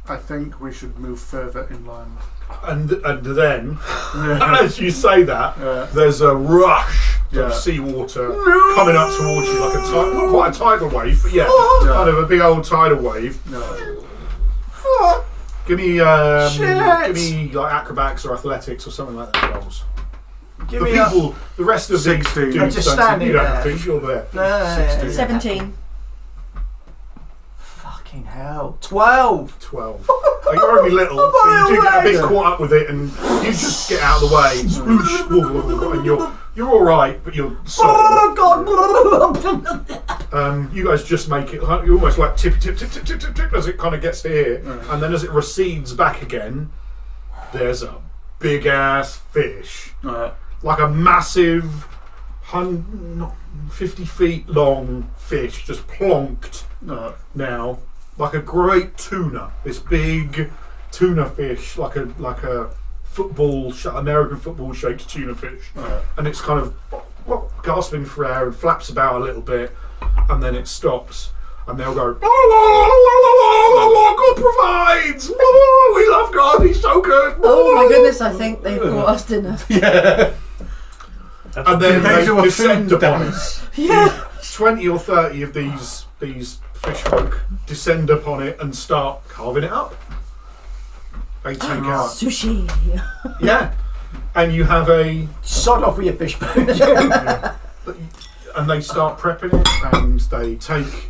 I think we should move further inland. And then, as you say that, there's a rush of seawater coming up towards you, like not quite a tidal wave, but kind of a big old tidal wave. Give me like acrobatics or athletics or something like that. Rolls. The rest of 16. these dudes I'm just don't standing you don't there. think you're there. 17. Fucking hell. 12. 12. You're only little, so you do get a bit caught up with it, and you just get out of the way, and you're all right, but you're sorry. Oh God! You guys just make it. You almost like tip as it kind of gets to here, and then as it recedes back again, there's a big ass fish, like a massive, 50 feet long fish, just plonked now. Like a great tuna, this big tuna fish, like a American football shaped tuna fish, and it's kind of gasping for air and flaps about a little bit, and then it stops, and they'll go, God provides, we love God, He's so good. Oh my goodness, I think they've brought us dinner. Yeah. And then they descend upon it. Yeah. 20 or 30 of these fish folk descend upon it and start carving it up. They take out. Sushi. Yeah. And you have Sod off with your fish bone. and they start prepping it, and they take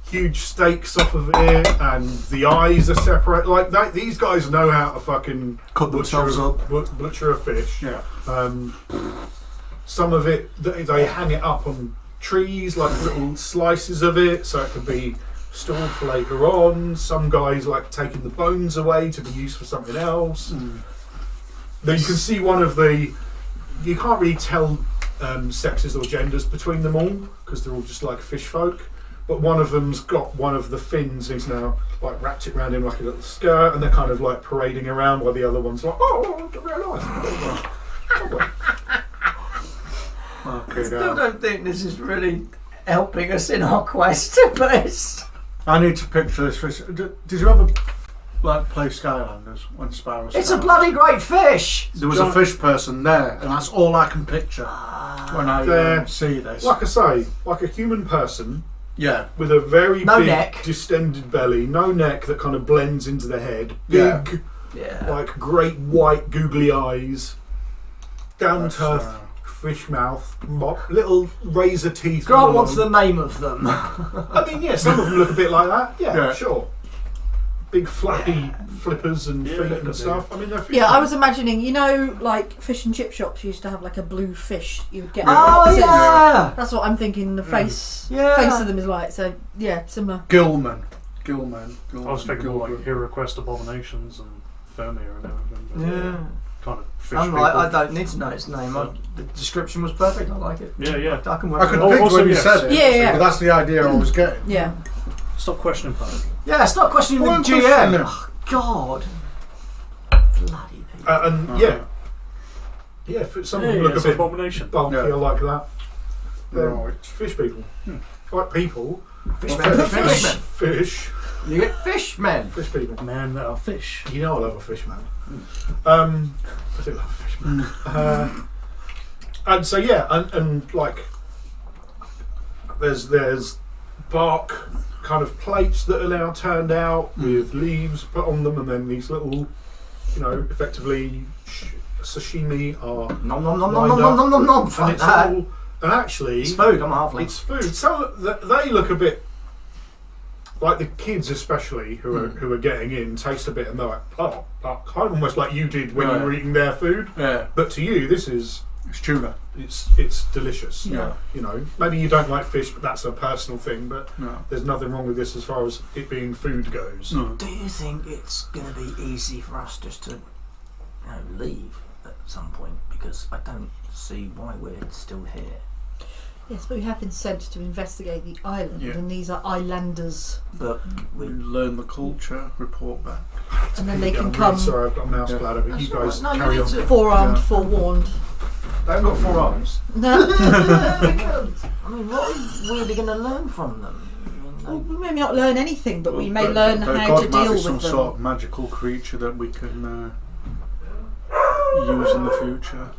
huge steaks off of it, and the eyes are separate. Like these guys know how to fucking Cut themselves up. Butcher a fish. Yeah. Some of it, they hang it up on trees, like little slices of it, so it can be stored for later on. Some guys like taking the bones away to be used for something else. Then you can see you can't really tell sexes or genders between them all, because they're all just like fish folk. But one of them's got one of the fins, he's now like wrapped it around him like a little skirt, and they're kind of like parading around while the other one's like, oh, very nice. I still don't think this is really helping us in our quest, but it's... I need to picture this fish. Did you ever play Skylanders when Sparrow? It's a bloody great fish! There was a fish person there, and that's all I can picture when I see this. Like I say, like a human person Yeah. with a very No big neck. distended belly, no neck that kind of blends into the head, big, Yeah. Yeah. like great white googly eyes, down That's, to fish mouth, little razor teeth. Grant all wants the along. name of them. I mean, yeah, some of them look a bit like that. Yeah, Yeah. sure. Big flappy flippers and Yeah, feet look and at stuff. I mean, they're fish Yeah, I mouth. was imagining, you know, like fish and chip shops used to have like a blue fish you would get. Oh boxes. yeah. That's what I'm thinking. The face of them is like. So yeah, similar. Gilman. I was thinking more like Hero Quest Abominations and Fermier and everything. But Yeah. kind of fish I'm people. like, I don't need to know its name. The description was perfect. I like it. Yeah. I can work I could with it. pick also, when you yes. said it. Yeah. But that's the idea I was getting. Yeah. Stop questioning Park. Yeah, stop questioning the Well, GM. question him. Oh, God. Bloody people. And yeah, some of them look a it's bit Abomination. bulkier Yeah. like that. They're Right. fish people. Like people. Fishmen. Fish. You get fishmen. Fish people. Man that are fish. You know I love a fish, man. I do love a fish, man. And so yeah, and like there's bark kind of plates that are now turned out with leaves put on them, and then these little, effectively sashimi are Nom nom nom nom lined nom nom up. nom nom nom. And Fuck it's that. all, and actually It's food. I'm a halfling. it's food. So they look a bit like the kids, especially who are getting in, taste a bit, and they're like, oh, kind of almost like you did when you were eating their food. Yeah. But to you, this is It's tuna. it's delicious. Yeah. Maybe you don't like fish, but that's a personal thing. But No. there's nothing wrong with this as far as it being food goes. No. Do you think it's going to be easy for us just to leave at some point? Because I don't see why we're still here. Yes, but we have been sent to investigate the island, Yeah. and these are islanders, But We we. learn the culture, report back. and then they Yeah, can I'm come really sorry, I've got a mouse Yeah. bladder, but That's you all guys right. No, carry you on. need to- forearmed, Yeah. forewarned. They haven't got 4 arms. No, I mean, what are we really going to learn from them? well, we may not learn anything, but we may But learn the how god to might deal be some with them. sort of magical creature that we can use in the future.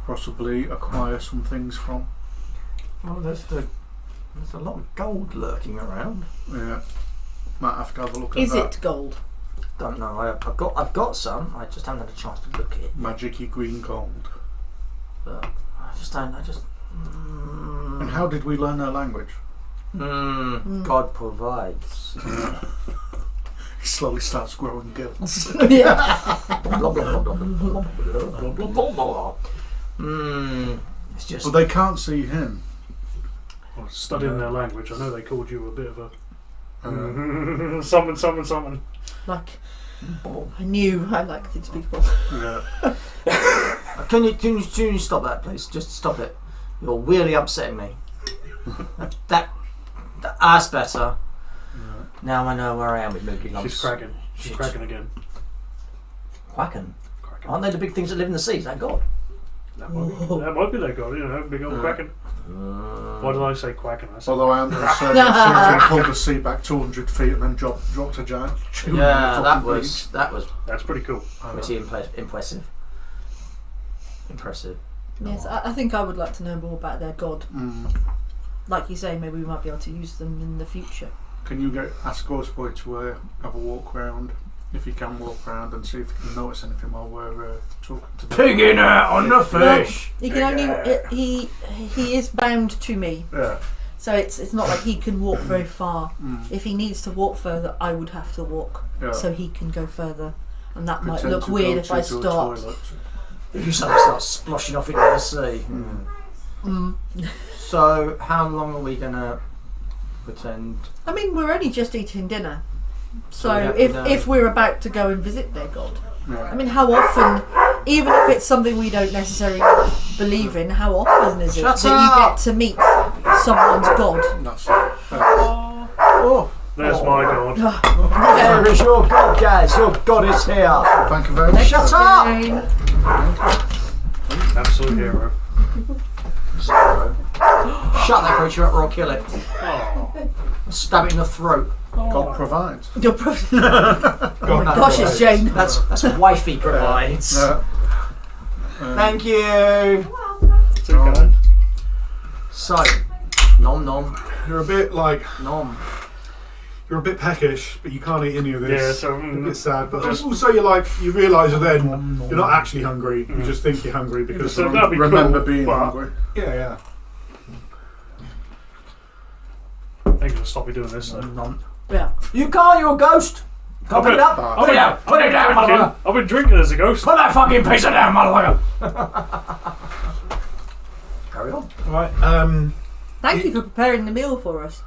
Possibly acquire some things from. Well, there's a lot of gold lurking around. Yeah. Might have to have a look at Is that. it gold? Don't know. I've got some. I just haven't had a chance to look at it. Magic-y green gold. But I just don't. And how did we learn their language? God provides. He slowly starts growing gills. Yeah. Blah, blah, blah, blah, blah, blah, blah, blah, blah. It's just. But they can't see him. Well, studying their language, I know they called you a bit of a Uh, something. Like, I knew I liked these people. yeah. Can you stop that, please? Just stop it. You're really upsetting me. That's better. Now I know where I am with Mookie Lumps. She's cracking. She's Shit. cracking again. Quacking. Cracking. Aren't they the big things that live in the sea? Thank God. That might be their god, big old cracking. Why did I say quacking? I said Although I am going to say that something pulled the sea back 200 feet and then dropped a giant tuna Yeah, in the that fucking was that's pretty cool. pretty impressive. Impressive. Yes, I think I would like to know more about their god. beach. Like you say, maybe we might be able to use them in the future. Can you ask Ghostboy to have a walk round, if you can walk round, and see if you can notice anything while we're talking to them? Pigging out on the fish. He can only he is bound to me, Yeah. so it's not like he can walk very far. Mm. If he needs to walk further, I would have to walk, Yeah. so he can go further, and that might Pretend look to weird go if I to a start. toilet. You suddenly start splashing off into the sea. Mm. So, how long are we gonna pretend? I mean, we're only just eating dinner, So so we have to if know- if we're about to go and visit their god, Yeah. I mean, how often, even if it's something we don't necessarily believe in, how often is it Shut that up! you get to meet someone's god? That's it. Oh, There's my god. there is your god, guys. Your god is here. Thank you very much. Shut up! Absolute hero. Shut that creature up or I'll kill it. Oh. Stab it in the throat. God provides. You're gosh, it's Jane. That's wifey provides. Thank you. Too kind. So, nom nom You're a bit like nom. you're a bit peckish, but you can't eat any of this. Yeah, so a bit sad. But also, you realise that then you're not actually hungry. You just think you're hungry because So that'd be remember cool, being but hungry. yeah. They're gonna stop me doing this. Though. Yeah. You can't, you're a ghost. Can't put it up. Put it down. Put it down, motherfucker. I've been drinking as a ghost. Put that fucking pizza down, motherfucker. Carry on. Right. Thank you for preparing the meal for us.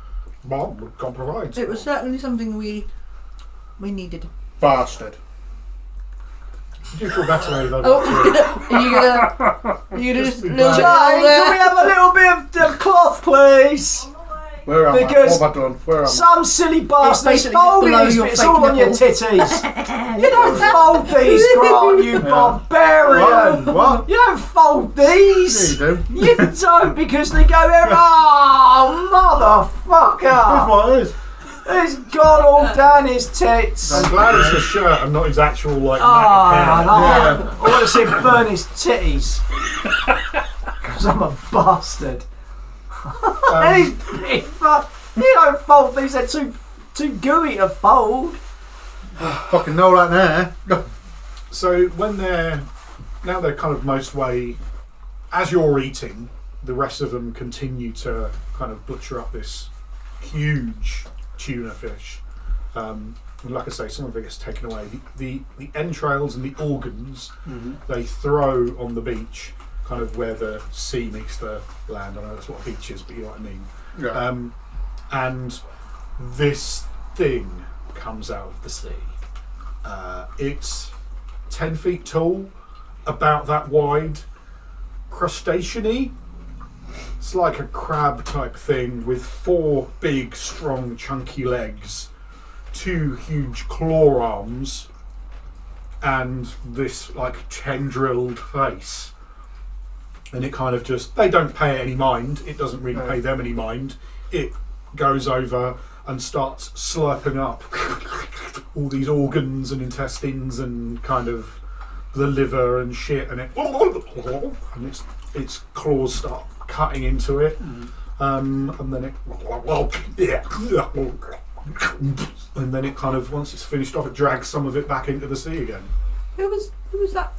Well, God provides. It was certainly something we needed. Bastard. You do feel better now you've had Oh, it. are you gonna just be little bad. Jane, bit can we have a little bit of cloth, please? Where am Because I? What have I done? Where am I? Some silly bastard's basically just folding below these your bits fake all on your nipple. titties. You don't fold these, Grant, you barbarian. What? You don't fold these. Yeah, you do. You don't, because they go there. Oh, motherfucker. What it is? It's gone all down his tits. I'm glad it's a shirt and not his actual like Oh, hair. I want to see him burn his titties. Because I'm a bastard. And he's big fuck. You don't fold these, they're too gooey to fold. Fucking know that there. So when they're kind of most way, as you're eating, the rest of them continue to kind of butcher up this huge tuna fish. And like I say, some of it gets taken away. The entrails and the organs they throw on the beach, kind of where the sea meets the land. I know that's what a beach is, but you know what I mean. Yeah. And this thing comes out of the sea. It's 10 feet tall, about that wide, crustacean-y. It's like a crab type thing with 4 big, strong, chunky legs, 2 huge claw arms, and this like tendrilled face. And it kind of just, they don't pay it any mind. It doesn't really pay them any mind. It goes over and starts slurping up all these organs and intestines and kind of the liver and shit, and its claws start cutting into it, and then it kind of, once it's finished off, it drags some of it back into the sea again. Who was that?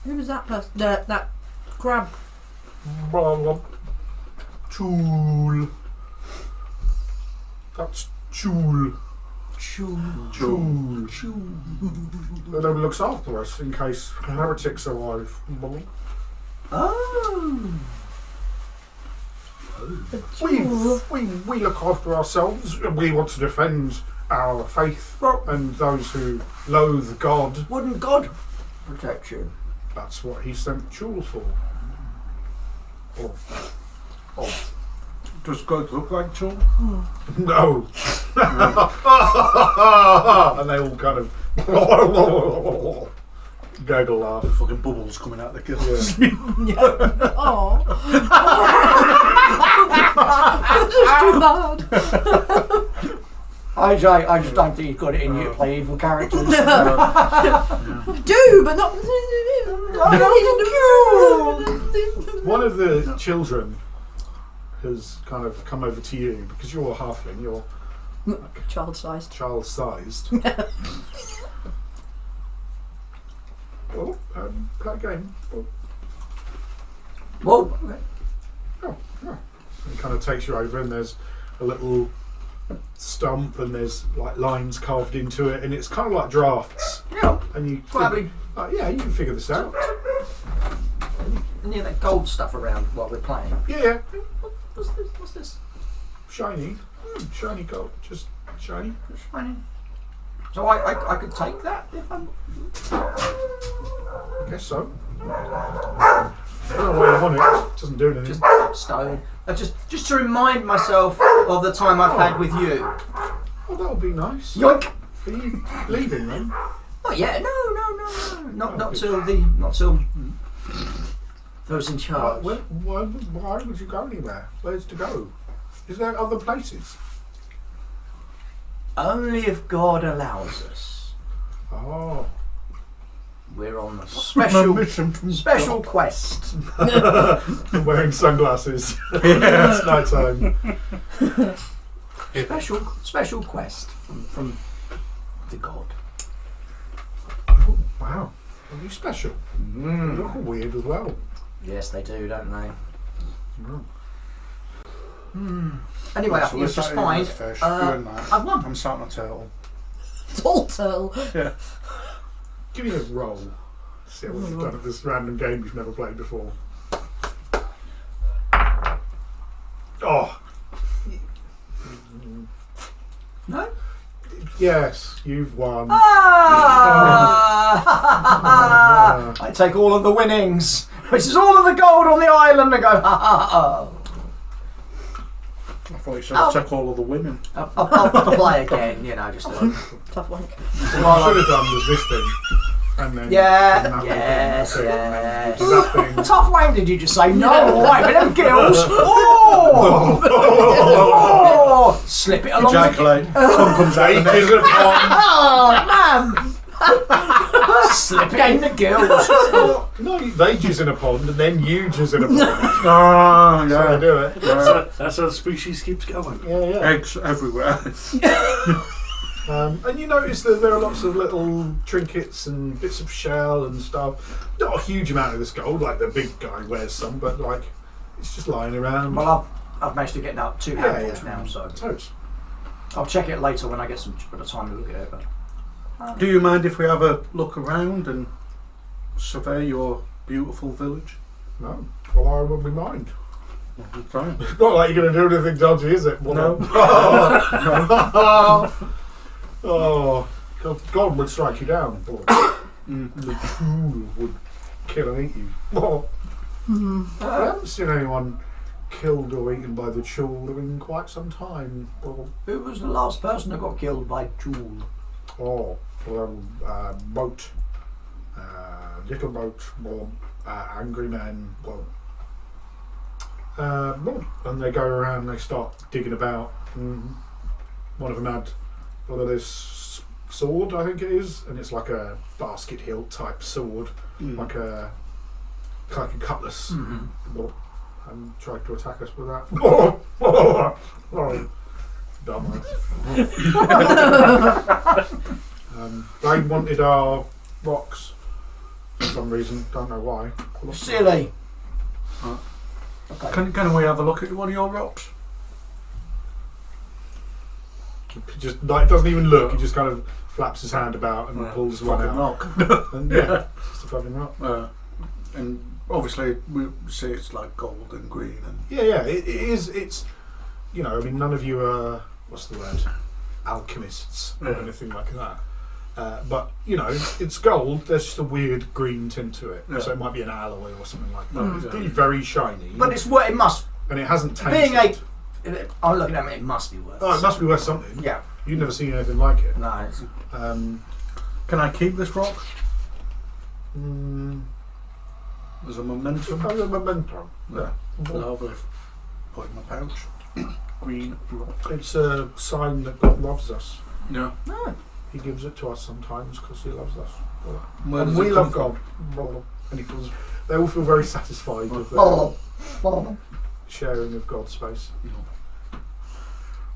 Who was that person? That crab. Chool. That's Chool. Chool. That looks after us in case heretics arrive. Oh. We look after ourselves. We want to defend our faith and those who loathe God. Wouldn't God protect you? That's what he sent Chool for. Does God look like Chum? No. And they all kind of gaggle laugh. Fucking bubbles coming out the gills. Oh. Just too loud. I just don't think you've got it in you to play evil characters. Do, but not. One of the children has kind of come over to you because you're a halfling, you're Child-sized. child-sized. Well, play a game. Whoa. It kind of takes you over, and there's a little stump, and there's like lines carved into it, and it's kind of like drafts. Yeah. And you, Probably. yeah, you can figure this out. Near that gold stuff around while we're playing. Yeah. What's this? Shiny. Shiny gold. Just shiny. Shiny. So I could take that if I'm. I guess so. I don't know why you want it. It doesn't do anything. Just stone. Just to remind myself of the time I've had with you. Oh, that would be nice. Yoink! Are you leaving then? Oh yeah, no. Not till those in charge. Why would you go anywhere? Where's to go? Is there other places? Only if God allows us. Oh. We're on a Mission from special quest. I'm wearing sunglasses. It's night time. Special quest from the god. Oh, wow. Are you special? They look all weird as well. Yes, they do, don't they? Mm. Anyway, I think it's just fine. Fish. I've won. I'm sat on a turtle. Tall turtle. Yeah. Give me a roll. See what you've done at this random game you've never played before. Oh. No? Yes, you've won. Ah! I take all of the winnings, which is all of the gold on the island, and go, ha ha ha. I thought you said I took all of the women. I'll play again, just a Tough wank. What I should have done was this thing. And then Yeah, and that yes, thing, and then yes. do that thing. tough wank, did you just say? No, wait, but them gills. Oh! Oh! Slip it along the... Ejaculate. Sun comes out the Ages neck. upon. Oh, man! Slip it in the gills. No, they jizz in a pond and then you jizz in a pond. Ah, That's how I yeah. do it. That's how the species keeps going. Yeah. Eggs everywhere. And you notice that there are lots of little trinkets and bits of shell and stuff. Not a huge amount of this gold, like the big guy wears some, but like it's just lying around. Well, I've managed to get up 2 handfuls now, so Totes. I'll check it later when I get some bit of time to look at it. But Do you mind if we have a look around and survey your beautiful village? No. Well, I wouldn't be mind. Okay. Not like you're going to do anything dodgy, is it? No. Oh, God would strike you down. Boy. Mm. The pool would kill and eat you. Oh. I haven't seen anyone killed or eaten by the Chul in quite some time. who was the last person that got killed by Jewel? Boat. Little boat. Angry men. And they go around and they start digging about. One of them had one of this sword, I think it is, and it's like a basket hilt type sword, like a cutlass. And tried to attack us with that. Dumbass. They wanted our rocks for some reason, don't know why. Silly. Can we have a look at one of your rocks? Just like doesn't even look. He just kind of flaps his hand about and pulls one Fucking out. rock. And yeah, just a fucking rock. And obviously we see it's like gold and green and Yeah, it is. It's I mean, none of you are what's the word, alchemists or anything like that. But it's gold. There's just a weird green tint to it, so it might be an alloy or something like that. It's really very shiny, But it's what it must. and it hasn't Being tainted. I'm looking at it. It must be worth. Oh, it must be worth something. Yeah. You've never seen anything like it. No. It's, Um, can I keep this rock mm, as a memento? a memento. Yeah. Lovely. Put in my pouch. Green rock. It's a sign that God loves us. Yeah. He gives it to us sometimes because He loves us. Where And does we it love come God. And he feels, they all feel very satisfied with their sharing of God's space.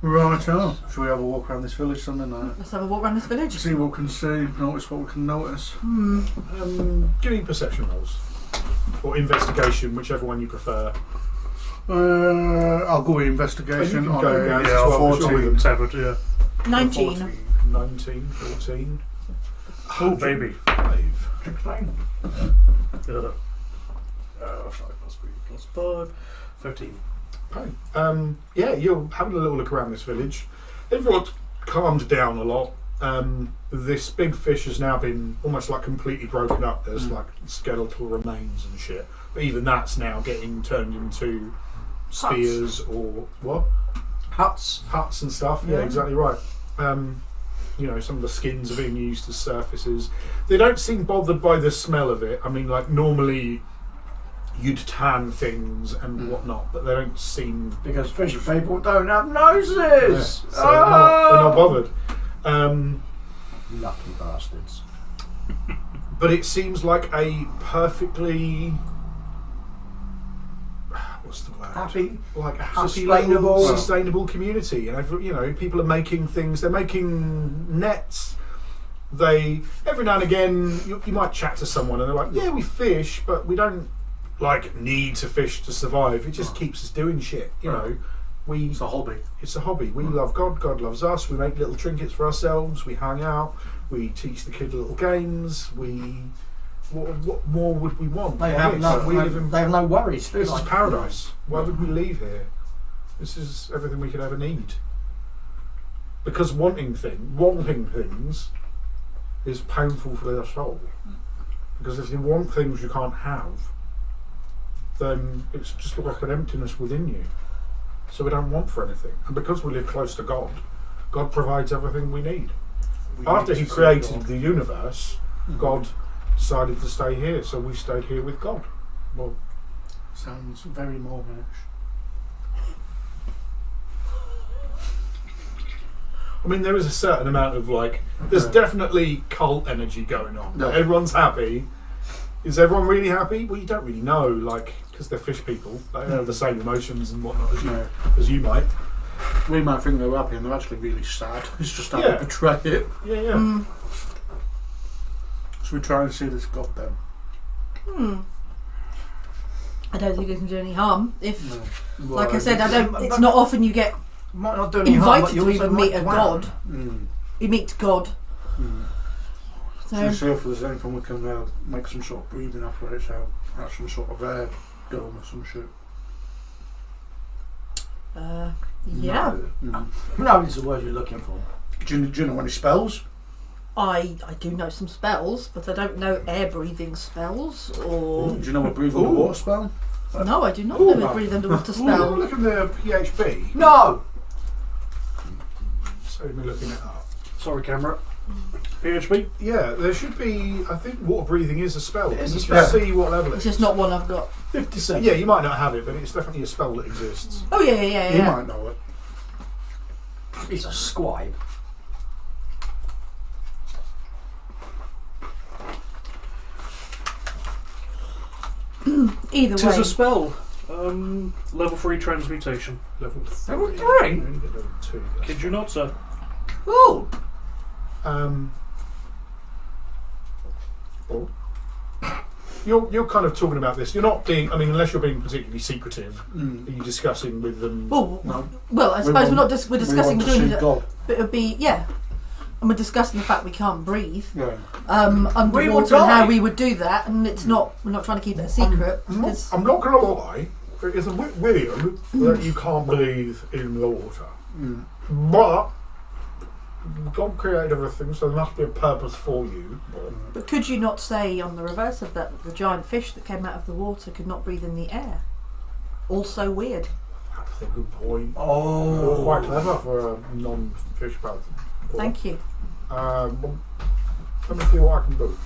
Right, should we have a walk around this village Sunday night? Let's have a walk around this village. See what we can see, notice what we can notice. Give me perception rolls. Or investigation, whichever one you prefer. I'll go with Oh, investigation you can on go, a guys, as well, 14. Severed, yeah. 19. 19, 14. Oh, baby. 5. 5 plus 3 plus 5. 13. Okay. You're having a little look around this village. Everyone's calmed down a lot. This big fish has now been almost like completely broken up. There's like skeletal remains and shit. But even that's now getting turned into spears or what? huts. Huts and stuff. Yeah, exactly right. Some of the skins are being used as surfaces. They don't seem bothered by the smell of it. I mean, like normally you'd tan things and whatnot, but they don't seem Because fish people don't have noses. so they're not bothered. Lucky bastards. But it seems like a perfectly what's the word? Happy. Like a happy, Sustainable. little sustainable community, and people are making things. They're making nets. They every now and again you might chat to someone and they're like, yeah, we fish, but we don't like need to fish to survive. It just keeps us doing shit. You know, It's a hobby. it's a hobby. We love God. God loves us. We make little trinkets for ourselves. We hang out. We teach the kid little games. What more would we want? They than have this? no. We live in They have no worries. do this they? is paradise. Why would we leave here? This is everything we could ever need. Because wanting things is painful for their soul. Because if you want things you can't have, then it's just like an emptiness within you. So we don't want for anything. And because we live close to God, God provides everything we need. After He created the universe, God decided to stay here, so we stayed here with God. Well, sounds very Mormonish. I mean, there is a certain amount of there's definitely cult energy going on. Yeah. Everyone's happy. Is everyone really happy? Well, you don't really know, because they're fish people. They have the same emotions and whatnot as you might. We might think they're happy and they're actually really sad. It's just how Yeah. they portray it. Yeah. So we try and see this God then. I don't think it can do any harm. If, No. like I said, it's not often you get Might not do any harm, but invited you to also even meet might a wow. god. Mm. You meet God. So So, see if there's anything we can make some sort of breathing apparatus out. Have some sort of air dome or some shit. yeah. No, it's the word you're looking for. Do you know any spells? I do know some spells, but I don't know air breathing spells or. Do you know a breathe underwater spell? No, I do not Ooh. know a breathe underwater Oh, spell. look at the PHP. No. Save me looking it up. Sorry, camera. PHP? Yeah, there should be. I think water breathing is a spell. It is Can a you spell. just see what level it It's is? just not one I've got. 57. Yeah, you might not have it, but it's definitely a spell that exists. Oh yeah. You might know it. It's a scribe. Either It way. is a spell. Level 3 transmutation. Level 3. Level 3? You only get level 2. That's Kid you not, sir? Ooh. Well, you're kind of talking about this. You're not being. I mean, unless you're being particularly secretive, are you discussing with them? Well, No. well, I suppose we're not. We're We discussing want to doing see it, God. but it would be and we're discussing the fact we can't breathe Yeah. We will underwater and die. how we would do that, and it's not. We're not trying to keep it a secret. because- I'm not going to lie. It is a bit weird that you can't breathe in the water, but God created everything, so there must be a purpose for you. But could you not say on the reverse of that, the giant fish that came out of the water could not breathe in the air? Also weird. That's a good point. Oh. You're quite clever for a non-fish person. Thank you. Let me see what I can do.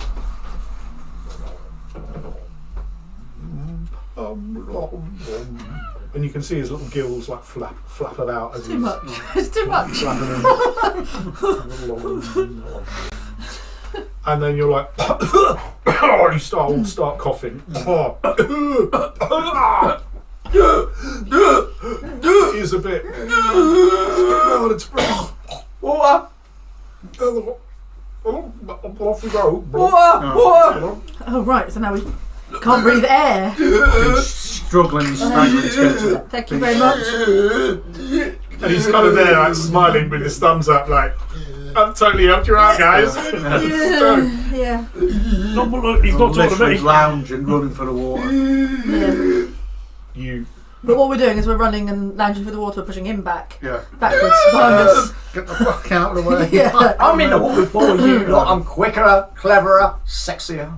And you can see his little gills flap about as Too he's much. It's too much. flapping in. And then you're like, you start coughing. He's a bit. It's breath. Water. Off we go. Water. Oh right. So now we can't breathe air. Struggling, staggering to get to it. Thank you very much. And he's kind of there, like smiling with his thumbs up, like, I've totally helped you out, guys. Yeah. He's not talking to Literally me. lounging, running for the water. Yeah. You. But what we're doing is we're running and lounging for the water, pushing him backwards Yeah. behind us. Get the fuck out of the way. Yeah. I'm in the water before you lot. I'm quicker, cleverer, sexier.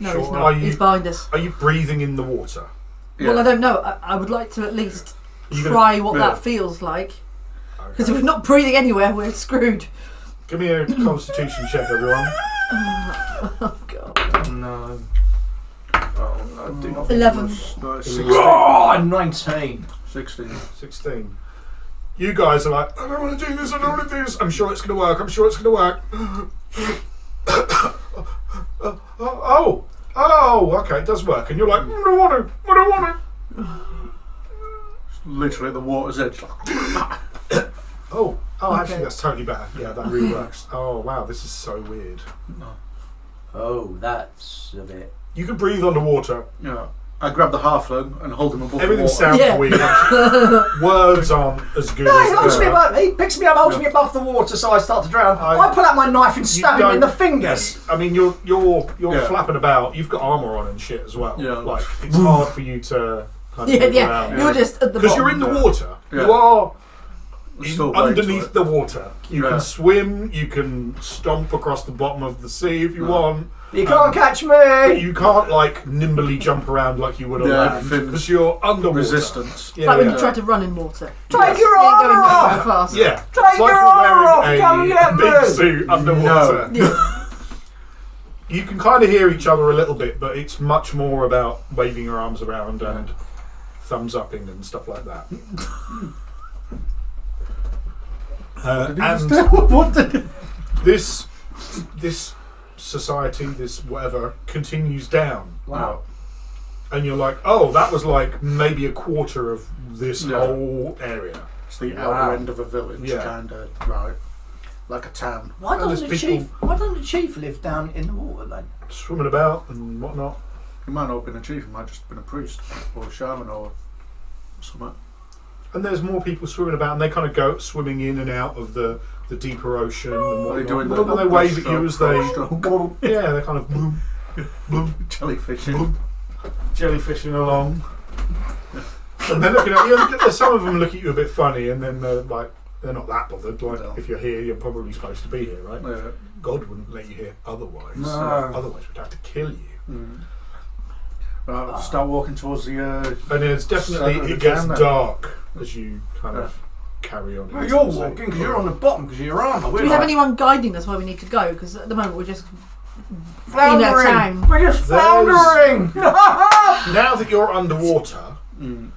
No, Sure. he's Are not. you- He's behind us. Are you breathing in the water? Well, I don't know. I would like to at least You gonna- try what yeah. that feels like. Because Okay. if we're not breathing anywhere, we're screwed. Give me a constitution check, everyone. Oh God. No. Oh, I do not 11. No, it's 16. Oh, 19. 16. 16. You guys are like, I don't want to do this, I don't want to do this. I'm sure it's going to work, I'm sure it's going to work. Oh, okay, it does work. And you're like, I don't want to. literally at the water's edge. Oh, Okay. actually, that's totally better. Yeah, that really works. Oh, wow, this is so weird. Oh, that's a bit. You can breathe underwater. Yeah. I grab the halfling and hold him above Everything the water. sounds Yeah. weird. Words aren't as good No, as he holds me they above. He picks me up, holds me above the water, so I start to drown. I- I pull out my knife and stab him in don't- the fingers. I mean, you're Yeah. flapping about. You've got armour on and shit as well. Yeah. Like, it's hard for you to kind of Yeah, move yeah. around. You're just at the Because bottom. you're in the water. Yeah. You are Still way to underneath it. the water. You Yeah. can swim. You can stomp across the bottom of the sea if you want. You can't catch But me. you can't like nimbly jump around like you would on Yeah, land fin- because you're underwater. Resistance. It's like when Yeah. you try to run in water. Take your You ain't going armour that off. fast. Yeah. Take It's like your you're armour off, wearing come and get a big me. suit underwater. Yeah. You can kind of hear each other a little bit, but it's much more about waving your arms around and thumbs upping and stuff like that. Did he And just what did he? this society, this whatever, continues down. Wow. And you're like, oh, that was like maybe a quarter of this Yeah. whole area. It's the Wow. outer end of a village, Yeah. kind of, right? Like a town. Why And doesn't the there's chief? Why doesn't the chief live down in the water then? Swimming about and whatnot. He might not have been a chief, he might have just been a priest or a shaman or something. And there's more people swimming about, and they kind of go swimming in and out of the deeper ocean. And Are they whatnot. doing And they wave at you as they, stroke? yeah, they're kind of boom, boom, Jellyfishing. boom, jellyfishing along. And they're looking at you. Some of them look at you a bit funny, and then they're like, they're not that bothered. Like, No. if you're here, you're probably supposed to be here, right? Yeah. God wouldn't let you here otherwise. No. Otherwise, we'd have to kill you. Mm. Right, start walking towards the. And then it's definitely Centre of it the gets town then. dark as you kind of carry on. Well, into you're the sea. walking because you're on the bottom because of your armour. Do We're we have like anyone guiding us where we need to go? Because at the moment we're just floundering. town. We're just There's- floundering. Now that you're underwater, Mm.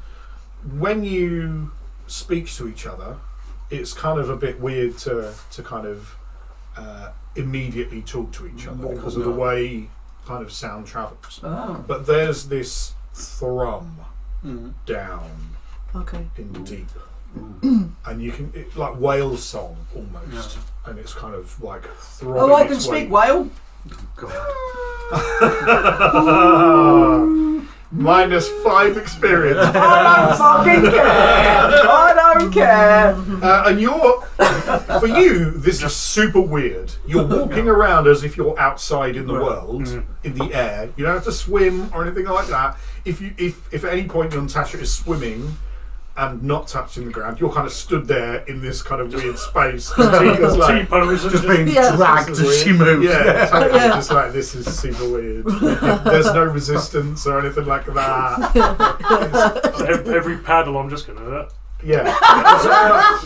when you speak to each other, it's kind of a bit weird to kind of immediately talk to each other because of the way kind of sound travels. Oh. But there's this thrum Mm. down Okay. in the deep, and you can like whale song almost, and it's kind of like throbbing. Oh, I can its way- speak whale. God. -5 experience. I don't fucking care. I don't care. And for you, this is super weird. You're walking around as if you're outside in the world, in the air. You don't have to swim or anything like that. If at any point your Natasha is swimming and not touching the ground, you're kind of stood there in this kind of weird space. It's like, T-pose and Just being Yeah. dragged this is as she weird. moves. Yeah, totally. Yeah. Just like this is super weird. There's no resistance or anything like that. every paddle, I'm just gonna. Yeah.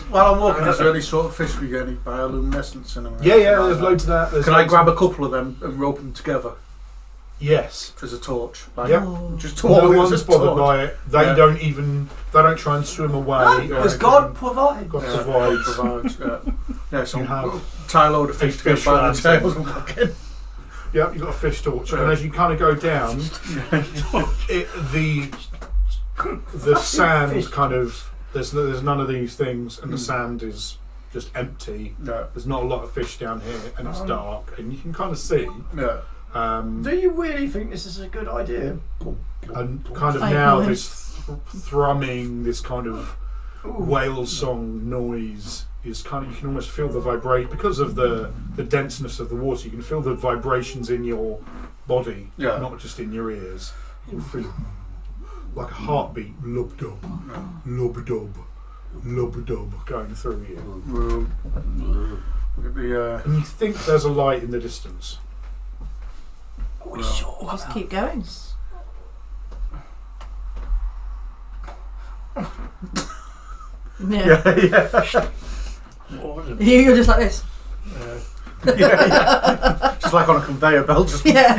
While I'm walking, is there any sort of fish we get any bioluminescence in them? Yeah, there's loads of that. There's Can I loads grab a couple of them and rope them together Yes. as a torch? Like, Yep. just No torch. one's bothered by it. They Yeah. they don't try and swim away. Because God provides. God Yeah, provides. provides. Yeah, so You have tie a load of fish fish together by the lanterns. tails and walk in. Yep, you've got a fish torch, and Yeah. as you kind of go down, the sand kind of there's none of these things, and the sand is just empty. Yeah, There's not a lot of fish down here, and it's dark, and you can kind of see. yeah. Do you really think this is a good idea? And kind of I now ignore him. this thrumming, this kind of whale song noise is kind of, you can almost feel the vibrate because of the denseness of the water. You can feel the vibrations in your body, Yeah. not just in your ears. You can feel like a heartbeat, lub dub, lub dub, lub dub going through you. Look at the, And you think there's a light in the distance. Are we sure? Just keep going. Yeah. You're just like this. just like on a conveyor belt. Just Yeah.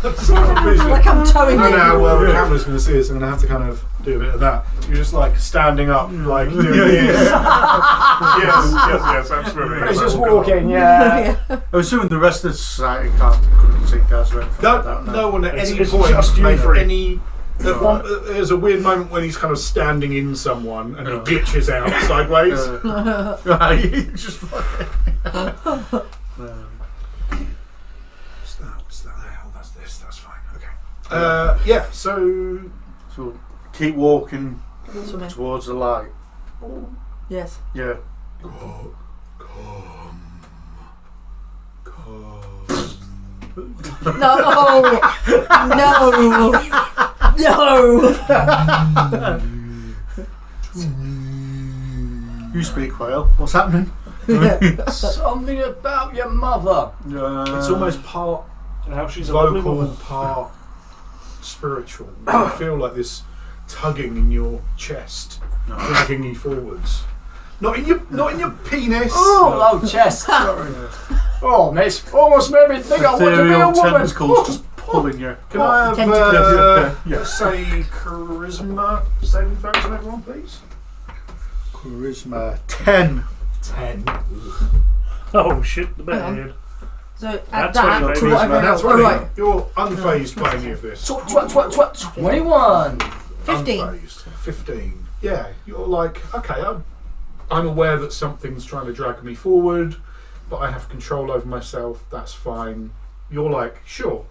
Just kind of vision. Like I'm towing I you. don't know how the camera's going to see this. I'm going to have to kind of do a bit of that. You're just like standing up, like doing this. yes, I'm swimming. It's just walking, yeah. Yeah. I assume the rest of the society couldn't see gas or anything like that. No one at It's- any it's point just you made three. any There's a weird moment when he's kind of standing in someone and he glitches out sideways. Right, just fucking. What's that? Oh, that's this. That's fine. Okay. Yeah. So Keep walking Swimming. towards the light. Yes. Yeah. Come. No. No. No. You speak whale. What's happening? Something about your mother. It's almost part And how she's a lovely vocal, woman. part spiritual. You feel like this tugging in your chest, dragging you forwards. Not in your penis. Oh, chest. Oh, miss. Almost made me think I want to be a Ethereal woman. tentacles just pulling you. Can I have Yes. say charisma saving throws on everyone, please? Charisma 10. 10. Oh shit, the Hang on. bedhead. So add That's that what it to is, whatever man. That's else. Oh, right. right. You're unfazed by any of this. 21. 15. Unfazed. 15. Yeah, you're like, okay, I'm aware that something's trying to drag me forward, but I have control over myself. That's fine. You're like, sure.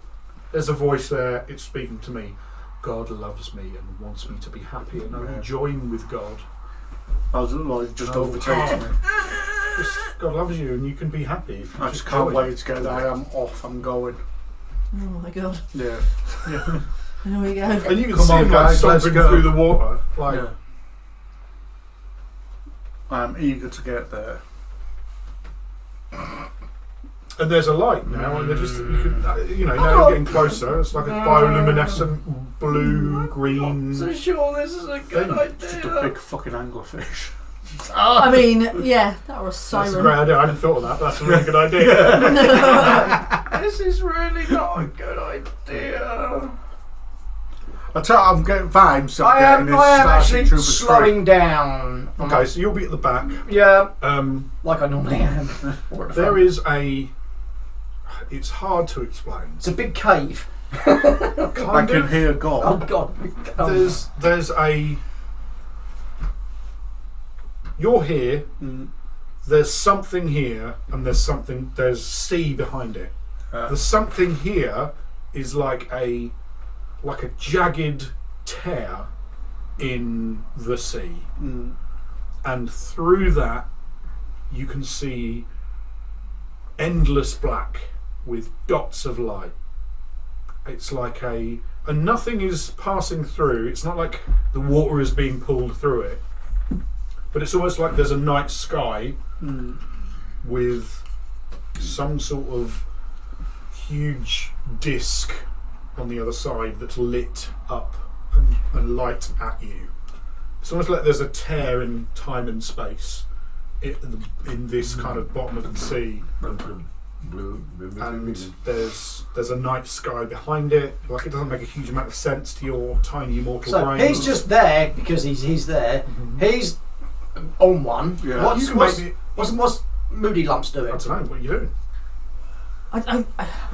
There's a voice there. It's speaking to me. God loves me and wants me to be happy, and I will join with God. I was like, just Oh, overtaking me. God loves you, and you can be happy. If you I just can't join. wait to get there. I am off. I'm going. Oh my god. Yeah. Here we go. And you can Come see on, him like guys, let's stomping go. through the water, like. Yeah. I'm eager to get there. And there's a light now, and they're just now you're getting closer. It's like a bioluminescent blue, green. So sure this is a good Just a idea. big fucking anglerfish. I mean, yeah, that was That's a siren. great idea. I hadn't thought of that. That's a really good idea. This is really not a good idea. I'm getting vibes. So I am Starship actually Troopers slowing down. Okay, so you'll be at the back. Yeah, Like I normally am. there is a. It's hard to explain. It's a big cave. I Kind can of. hear Oh God. God. There's a. You're here. Mm. There's something here, and there's sea behind it. The something here is like a jagged tear in the sea, and through that you can see endless black with dots of light. It's like and nothing is passing through. It's not like the water is being pulled through it, but it's almost like there's a night sky with some sort of huge disc on the other side that's lit up and light at you. It's almost like there's a tear in time and space in this kind of bottom of the sea, and there's a night sky behind it. Like, it doesn't make a huge amount of sense to your tiny mortal So brain. he's just there because he's there. He's on one. Yeah. You can make me. What's Moody Lumps doing? I don't know. What are you doing? I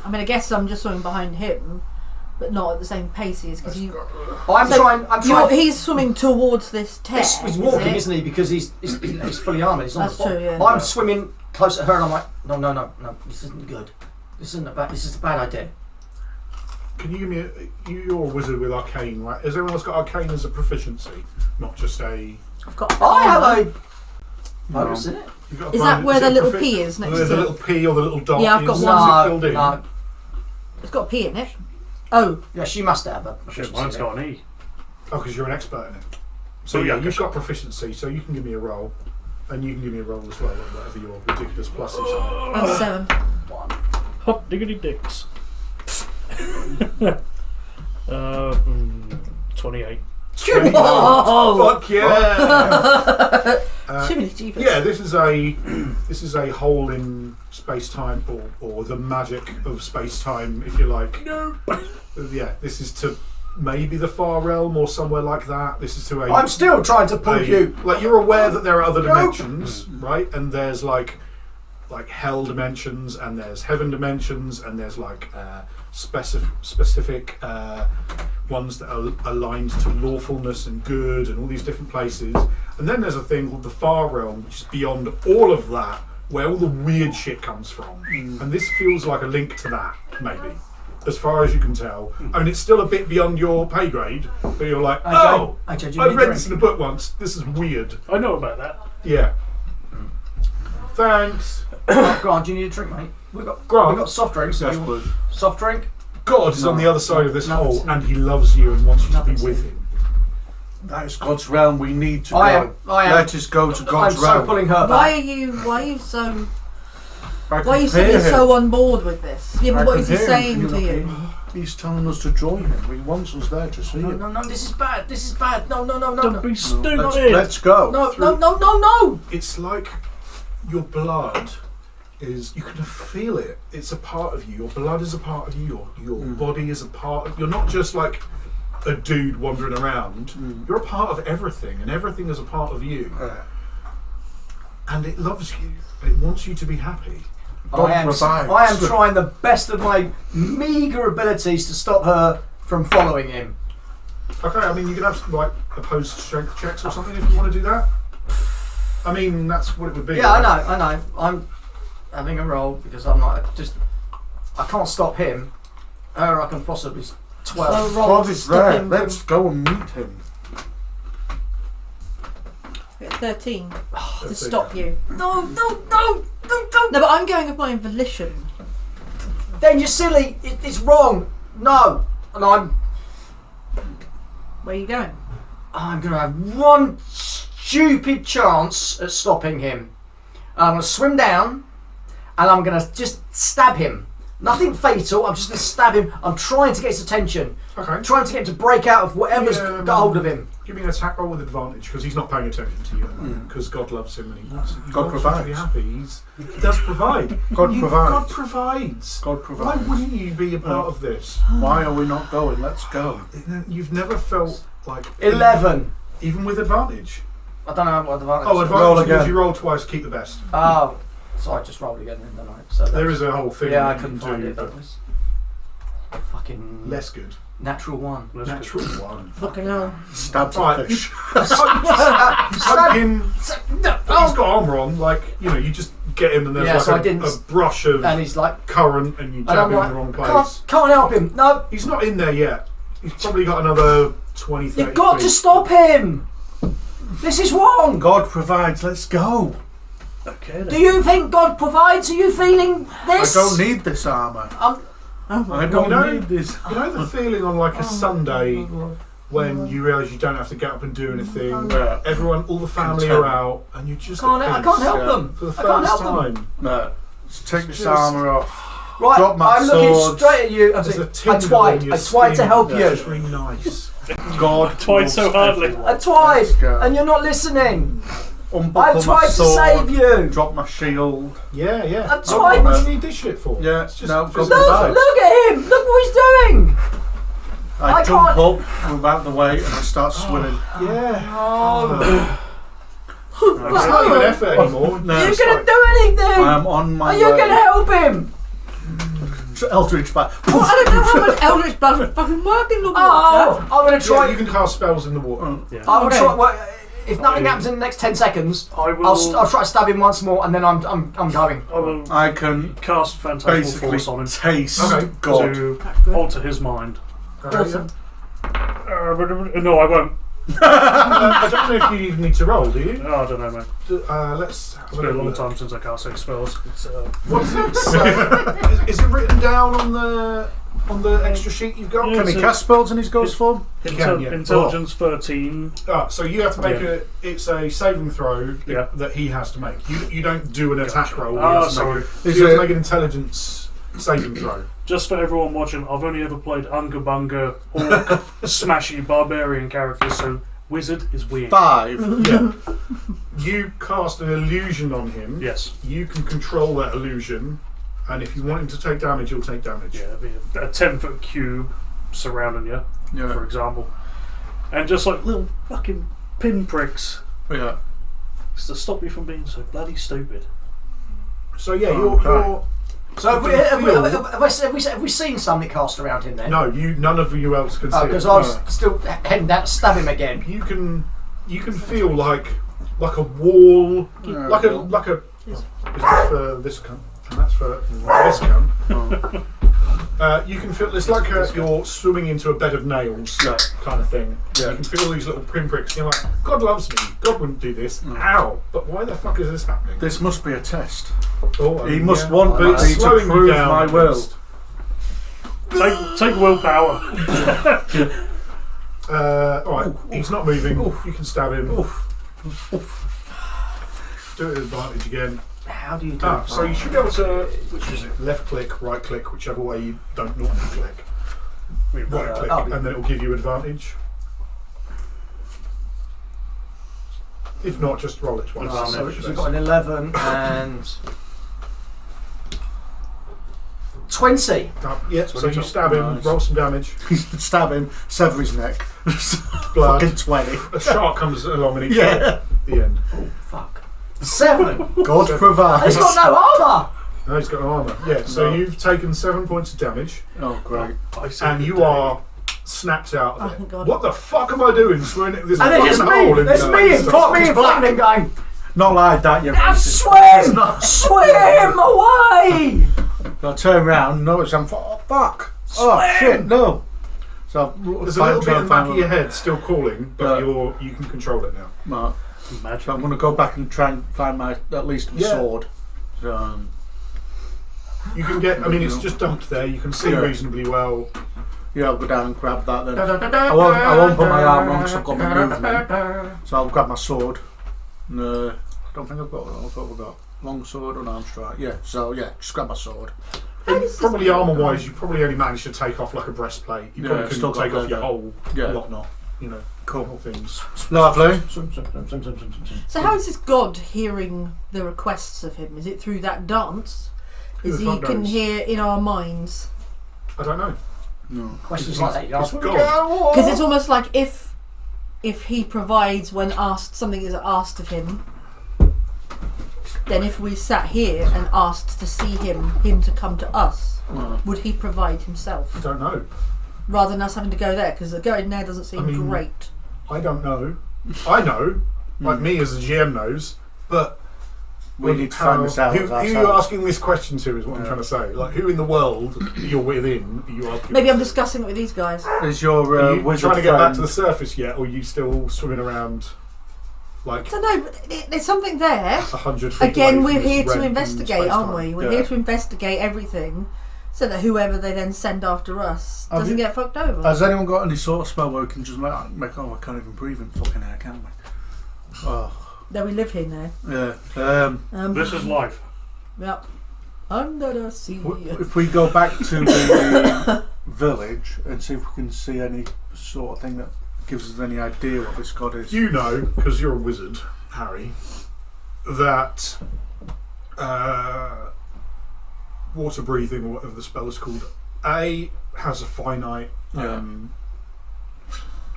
mean, I guess I'm just swimming behind him, but not at the same pace he is because you. I'm trying. He's swimming towards this tear. He's walking, is it? isn't he? Because he's fully armoured. He's on That's the bottom. true, yeah. I'm swimming close to her, and I'm like, no. This isn't good. This is a bad idea. Can you give me you're a wizard with arcane, right? Has everyone else got arcane as a proficiency, not just a? I've got. I have a bonus in it. You've got a Is that bonus- where the it little profi- P is next the to little P or the little dot? Yeah, I've got is, one. Is it filled in? No. It's got a P in it. Oh, Yeah, she must have a. Shit, mine's got an E. Oh, because you're an expert in it. So Oh, yeah, yeah, you've got proficiency, so you can give me a roll, and you can give me a roll as well, whatever your ridiculous pluses are. oh 7. Hot diggity dicks. 28. Oh, Fuck yeah! Jiminy Jeepers. Yeah, this is a hole in space time, or the magic of space time, if you like. No. Yeah, this is to maybe the far realm or somewhere like that. This is to a. I'm still trying to pull you. Like, you're aware that there are other Nope. dimensions, right? And there's like hell dimensions, and there's heaven dimensions, and there's specific ones that are aligned to lawfulness and good and all these different places. And then there's a thing called the Far Realm, which is beyond all of that, where all the weird shit comes from. And this feels like a link to that, maybe, as far as you can tell. I mean, it's still a bit beyond your pay grade, but you're like, oh, I read this in a book once. This is weird. I know about that. Yeah. Thanks. Grant, do you need a drink, mate? We've got soft drinks. Yes, please. Soft drink? God is on the other side of this hole, and he loves you and wants you to be with him. That is God's realm. We need to I go. am. Let us go to God's I'm realm. so pulling her Why back. are you so? I Why are you can hear suddenly him. so on board with this? Yeah, I but what can is he hear him. saying to you? He's telling us to join him. He wants us there to see him. No, this is bad. This is bad. No. Don't be stupid. Let's go. No. It's like your blood is, you can feel it. It's a part of you. Your blood is a part of you. Your body is a part of, you're not just like a dude wandering around. You're a part of everything, and everything is a part of you. And it loves you. It wants you to be happy. I am trying the best of my meagre abilities to stop her from following him. Okay, I mean, you can have like opposed strength checks or something if you want to do that. I mean, that's what it would be. Yeah, I know. I'm having a roll because I'm not I can't stop him. Her, I can possibly 12. So roll God to is stop there. him Let's from- go and meet him. Get 13 to That's it. stop you. No. No, but I'm going of my own volition. Then you're silly. It's wrong. No. And Where are you going? I'm going to have one stupid chance at stopping him. I'm going to swim down and I'm going to just stab him. Nothing fatal, I'm just going to stab him. I'm trying to get his attention. Okay. I'm trying to get him to break out of whatever's got hold of him. Give me an attack roll with advantage because he's not paying attention to you at the moment because God loves him and he wants you to be provides. happy. He does provide. God provides. God provides. God Why provides. wouldn't you be a part of this? Why are we not going? Let's go. You've never felt like 11. even with advantage. I don't know what advantage. Oh, Roll advantage again. means you roll twice, keep the best. Oh, so I just rolled again then, don't I? So There is a whole thing. yeah, I that you couldn't can find do, it. but That was fucking less good. natural one. Natural one. Fucking hell. Stab Right, the fish. You poke him. He's got armour on, like, you know, you just get him and there's Yeah, so I like didn't a brush of And he's like, current and you and jab I'm him in like, the wrong place. can't help him. No, He's not in there yet. He's probably got another 20, 30 you've got feet. to stop him. This is wrong. God provides. Let's go. Okay then. Do you think God provides? Are you feeling this? I don't need this armour. Oh I my don't God. need this. You know the feeling on like a Sunday when you realise you don't have to get up and do anything. Yeah. Everyone, all the family are out, and you just I can't help Yeah. them. for the I can't first help them. time. No. Let's take this Just- armour off. Right, Drop my I'm looking sword. straight at you. There's a I tingle in your tried to skin. help That's you. just really nice. God Tried so loves hardly. everyone. I tried, Let's go. and you're not listening. Unbuckle I've my tried to sword, save you. Drop my shield. Yeah, yeah. I'm trying- What do you need this shit for? Yeah, It's just no, physical. go Look, provides. look at him. Look what he's doing. I I jump can't- up, move out the way, and I start swimming. Yeah. Oh, It's not even effort anymore. No, you're it's gonna like- do anything. I am on my Are you way gonna help him? to Eldritch Bat. Well, I don't know how much Eldritch Blood would fucking work in the water. Oh, I'm gonna Yeah, try. you can cast spells in the water. Yeah. I will Okay. try. Well, if nothing happens in the next 10 seconds, I will. I'll try to stab him once more, and then I'm going. I will I can cast Phantasmal basically Force on him taste Okay. God. to That's good. alter his mind. Awesome. No, I won't. I don't know if you even need to roll, do you? Oh, I don't know, mate. Let's have It's been a long look. time since I cast 6 spells. It's, What is it? Is it written down on the extra sheet you've got? Yeah, Can he cast spells in his ghost form? You can, yeah. Intelligence 13. So you have to make Yeah. it's a saving throw Yeah. that he has to make. You don't do an attack roll. He Ah, has to sorry. make Is you have it- to make an intelligence saving throw. Just for everyone watching, I've only ever played Unga Bunga, Orc, Smashy, Barbarian characters, so Wizard is weird. 5. Yeah. You cast an illusion on him. Yes. You can control that illusion, and if you want him to take damage, he'll take damage. Yeah, it'd be a 10-foot cube surrounding you, Yeah. for example. And just like little fucking pinpricks Yeah. to stop you from being so bloody stupid. So yeah, Oh, okay. So have we seen something cast around him then? No, none of you else can see it. Because I was still heading down to stab him again. You can feel like a wall, like a. Is that for this cunt? And that's for this cunt. You can feel it's like you're swimming into a bed of nails, kind of thing. Yeah. You can feel these little pinpricks. You're like, God loves me. God wouldn't do this. Ow! But why the fuck is this happening? This must be a test. Oh, He must want but it's me to slowing you prove down my at will. least. Take willpower. Alright, he's not moving. You can stab him. Do it at advantage again. How do you do it? So you should be able to, which is it, left click, right click, whichever way you don't normally click. Right click, and then it will give you advantage. If not, just roll it twice. So we've got an 11 and 20. Yeah, so you stab him, roll some damage. Stab him, sever his neck. Blood. Fucking 20. A shark comes along and he Yeah. the end. Oh, fuck. 7. God provides. He's got no armour. No, he's got no armour. Yeah, so you've taken 7 points of damage, Oh, great. and you are snapped out of Oh, it. thank God. What the fuck am I doing? Swimming at this And fucking there's hole me. in There's the me in stuff. me in front of him going, Not like that, you now racist. swim! Swim away! So I turn around and notice I'm oh fuck. Oh shit, no. So There's a little bit in the back of your head still calling, but you can control it now. No. Magic. So I'm gonna go back and try and find my at least my sword. So, You can get. I mean, it's just dumped there. You can see reasonably well. yeah, I'll go down and grab that then. I won't put my arm on because I've got my movement. So I'll grab my sword. No, I don't think I've got one. What have I got? Long sword, unarmed strike. Yeah, so yeah, just grab my sword. Probably armour-wise, you probably only managed to take off like a breastplate. You probably still couldn't take got off your that. whole whatnot. You know, Cool. whole things. Lovely. So how is this God hearing the requests of him? Is it through that dance? Is Who he the fuck can knows? hear in our minds? I don't know. No. Questions like that, you ask. It's God. Because it's almost like if he provides when asked something is asked of him, then if we sat here and asked to see him to come to us, would he provide I himself don't know. rather than us having to go there? Because going there doesn't seem great. I don't know. I know. Like me as a GM knows, but We need to find this out Who ourselves. you're asking this question to is what I'm trying to say. Like, who in the world you're within? Are you asking? Maybe I'm discussing it with these guys. Is your Are you wizard trying to get back friend- to the surface yet, or are you still swimming around like I don't know, but there's something there. 100 feet Again, away we're from this here to red investigate, aren't space-time? we? We're here to investigate everything so that whoever they then send after us Have doesn't you- get fucked over. Has anyone got any sort of spell where we can just make I can't even breathe in fucking air, can we? Oh, That we live here now. yeah. This is life. Yep. Under the sea. If we go back to the village and see if we can see any sort of thing that gives us any idea what this god is. You know, because you're a wizard, Harry, that water breathing, or whatever the spell is called, has a finite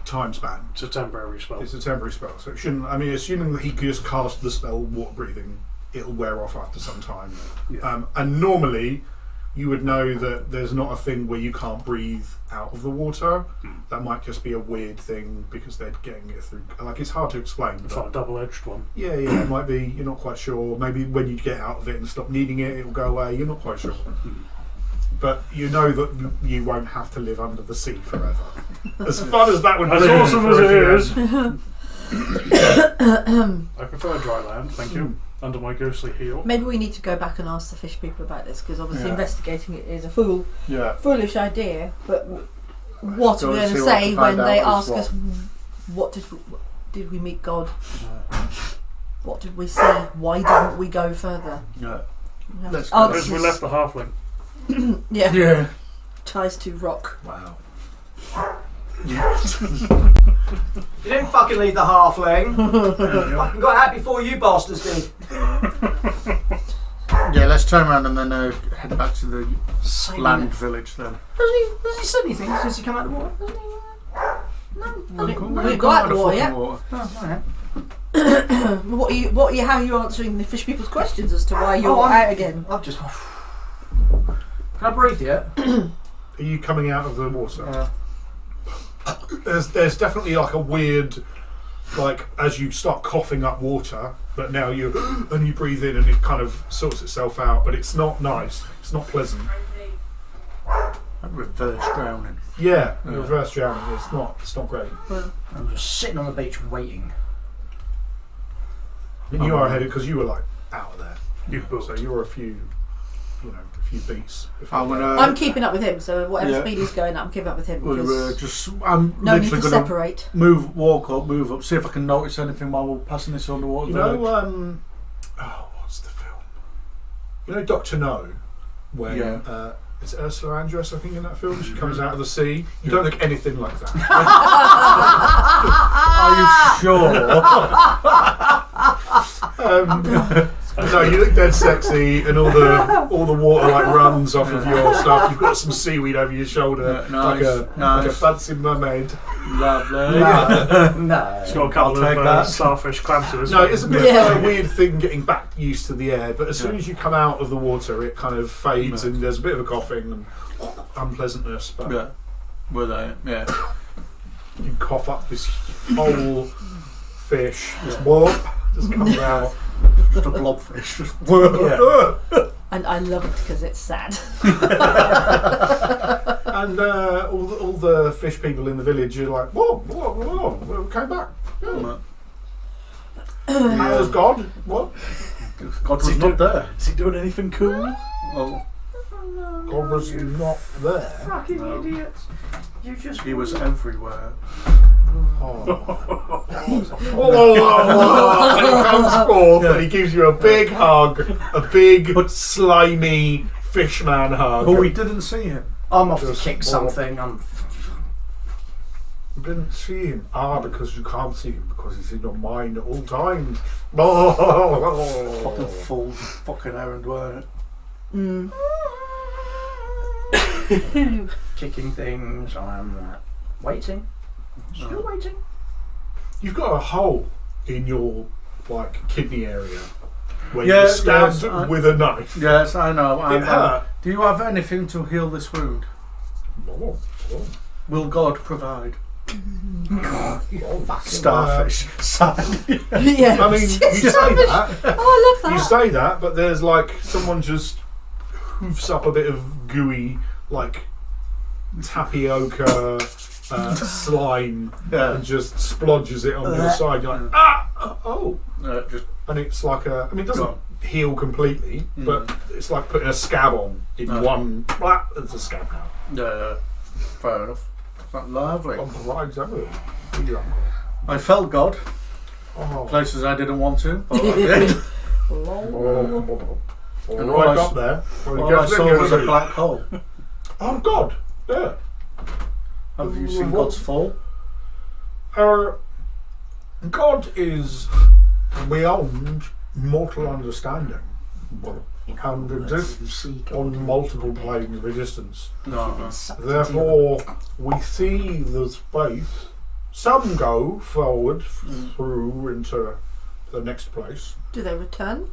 time span. It's a temporary spell. It's a temporary spell, so it shouldn't. I mean, assuming that he could just cast the spell water breathing, it'll wear off after some time. Yeah. And normally, you would know that there's not a thing where you can't breathe out of the water. That might just be a weird thing because they're getting it through. Like, it's hard to explain. It's but like a double-edged one. yeah, it might be. You're not quite sure. Maybe when you get out of it and stop needing it, it'll go away. You're not quite sure. But you know that you won't have to live under the sea forever. As fun as that would be. As awesome as for it a is. GM. I prefer dry land, thank you. Under my ghostly heel. Maybe we need to go back and ask the fish people about this because obviously Yeah. investigating it is a foolish idea. But what are we going to say when they ask us, what did we meet God? What did we see? Why didn't we go further? Yeah. Let's Because we left the halfling. Yeah. Yeah. Ties to rock. Wow. You didn't fucking leave the halfling. Fucking got out before you bastards did. Yeah, let's turn around and then head back to the Same land minute. village then. Has he said anything since he come out of the water? Hasn't he? No. We got out of the water yet. Oh, alright. How are you answering the fish people's questions as to why you're Oh, out again? I've just. Can I breathe yet? Are you coming out of the water? There's definitely like a weird, like as you start coughing up water, but now you breathe in and it kind of sorts itself out, but it's not nice. It's not pleasant. Reverse drowning. Yeah, reverse drowning. It's not great. I'm just sitting on the beach waiting. And you are headed because you were like out of there. You So you were a few beats. I'm keeping up with him, so whatever speed he's going at, I'm keeping up with him. I'm No need literally to going to separate. walk up, see if I can notice anything while we're passing this underwater. You know, what's the film? You know Dr. No? When it's Ursula Andress, I think, in that film. She comes out of the sea. You don't look anything like that. Are you sure? No, you look dead sexy, and all the water like runs off of your stuff. You've got some seaweed over your shoulder, like a fancy mermaid. Lovely. No. It's got a couple of starfish clamped to his No, face. it's a bit of a weird thing getting back used to the air, but as soon as you come out of the water, it kind of fades, and there's a bit of a coughing and unpleasantness. But Were they? Yeah. you cough up this whole fish, just comes out. Just a blobfish. And I love it because it's sad. And all the fish people in the village are like, whoa, we came back. Yeah. How's God? What? God was not there. Is he doing anything cool? Oh, God was not there. Fucking idiots. You just. he was everywhere. Oh. And he comes forth and he gives you a big hug, a big slimy fishman hug. But we didn't see him. I'm off to kick something. You didn't see him. Because you can't see him because he's in your mind at all times. Fucking fool, fucking errand, weren't it? Kicking things. I'm waiting. Still waiting. You've got a hole in your kidney area where you're stabbed with a knife. Yes, I know. It hurt. Do you have anything to heal this wound? Will God provide? Starfish. Yeah. I mean, you say that. Oh, I love You that. say that, but there's someone just hoofs up a bit of gooey, tapioca slime and just splodges it on your side. You're like, and it's like it doesn't heal completely, but it's like putting a scab on in one. It's a scab now. Yeah, fair enough. That's lovely. Exactly. I felt God. Oh. Places I didn't want to, but I did. And right up there. All I saw was a black hole. Oh God! Yeah. Have you seen God's fall? God is beyond mortal understanding and exists on multiple planes of existence. No. Therefore, we see the space. Some go forward through into the next place. Do they return?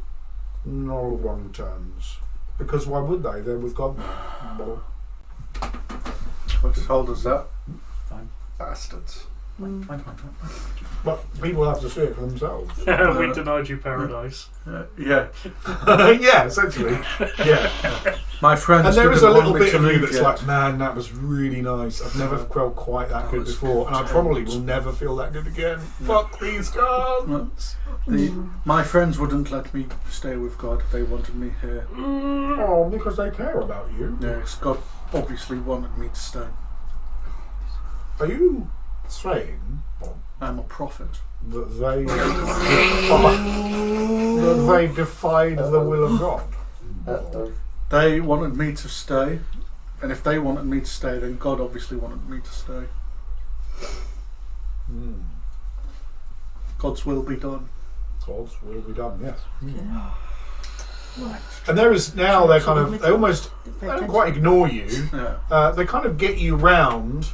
No one returns. Because why would they? They're with God now. What told us that? Fine. Bastards. But people have to see it for themselves. We denied you paradise. Yeah. Yeah, essentially. Yeah. My friends And there is a didn't little want me bit to of you leave that's yet. like, man, that was really nice. I've never felt quite that good before, and I probably will never feel that good again. Fuck these guys. My friends wouldn't let me stay with God. They wanted me here. Oh, because they care about you. Yes, God obviously wanted me to stay. Are you saying I'm a prophet. that they defied the will of God? They wanted me to stay, and if they wanted me to stay, then God obviously wanted me to stay. God's will be done. God's will be done. Yes. And there is now they almost they don't quite ignore you. Yeah. They kind of get you round,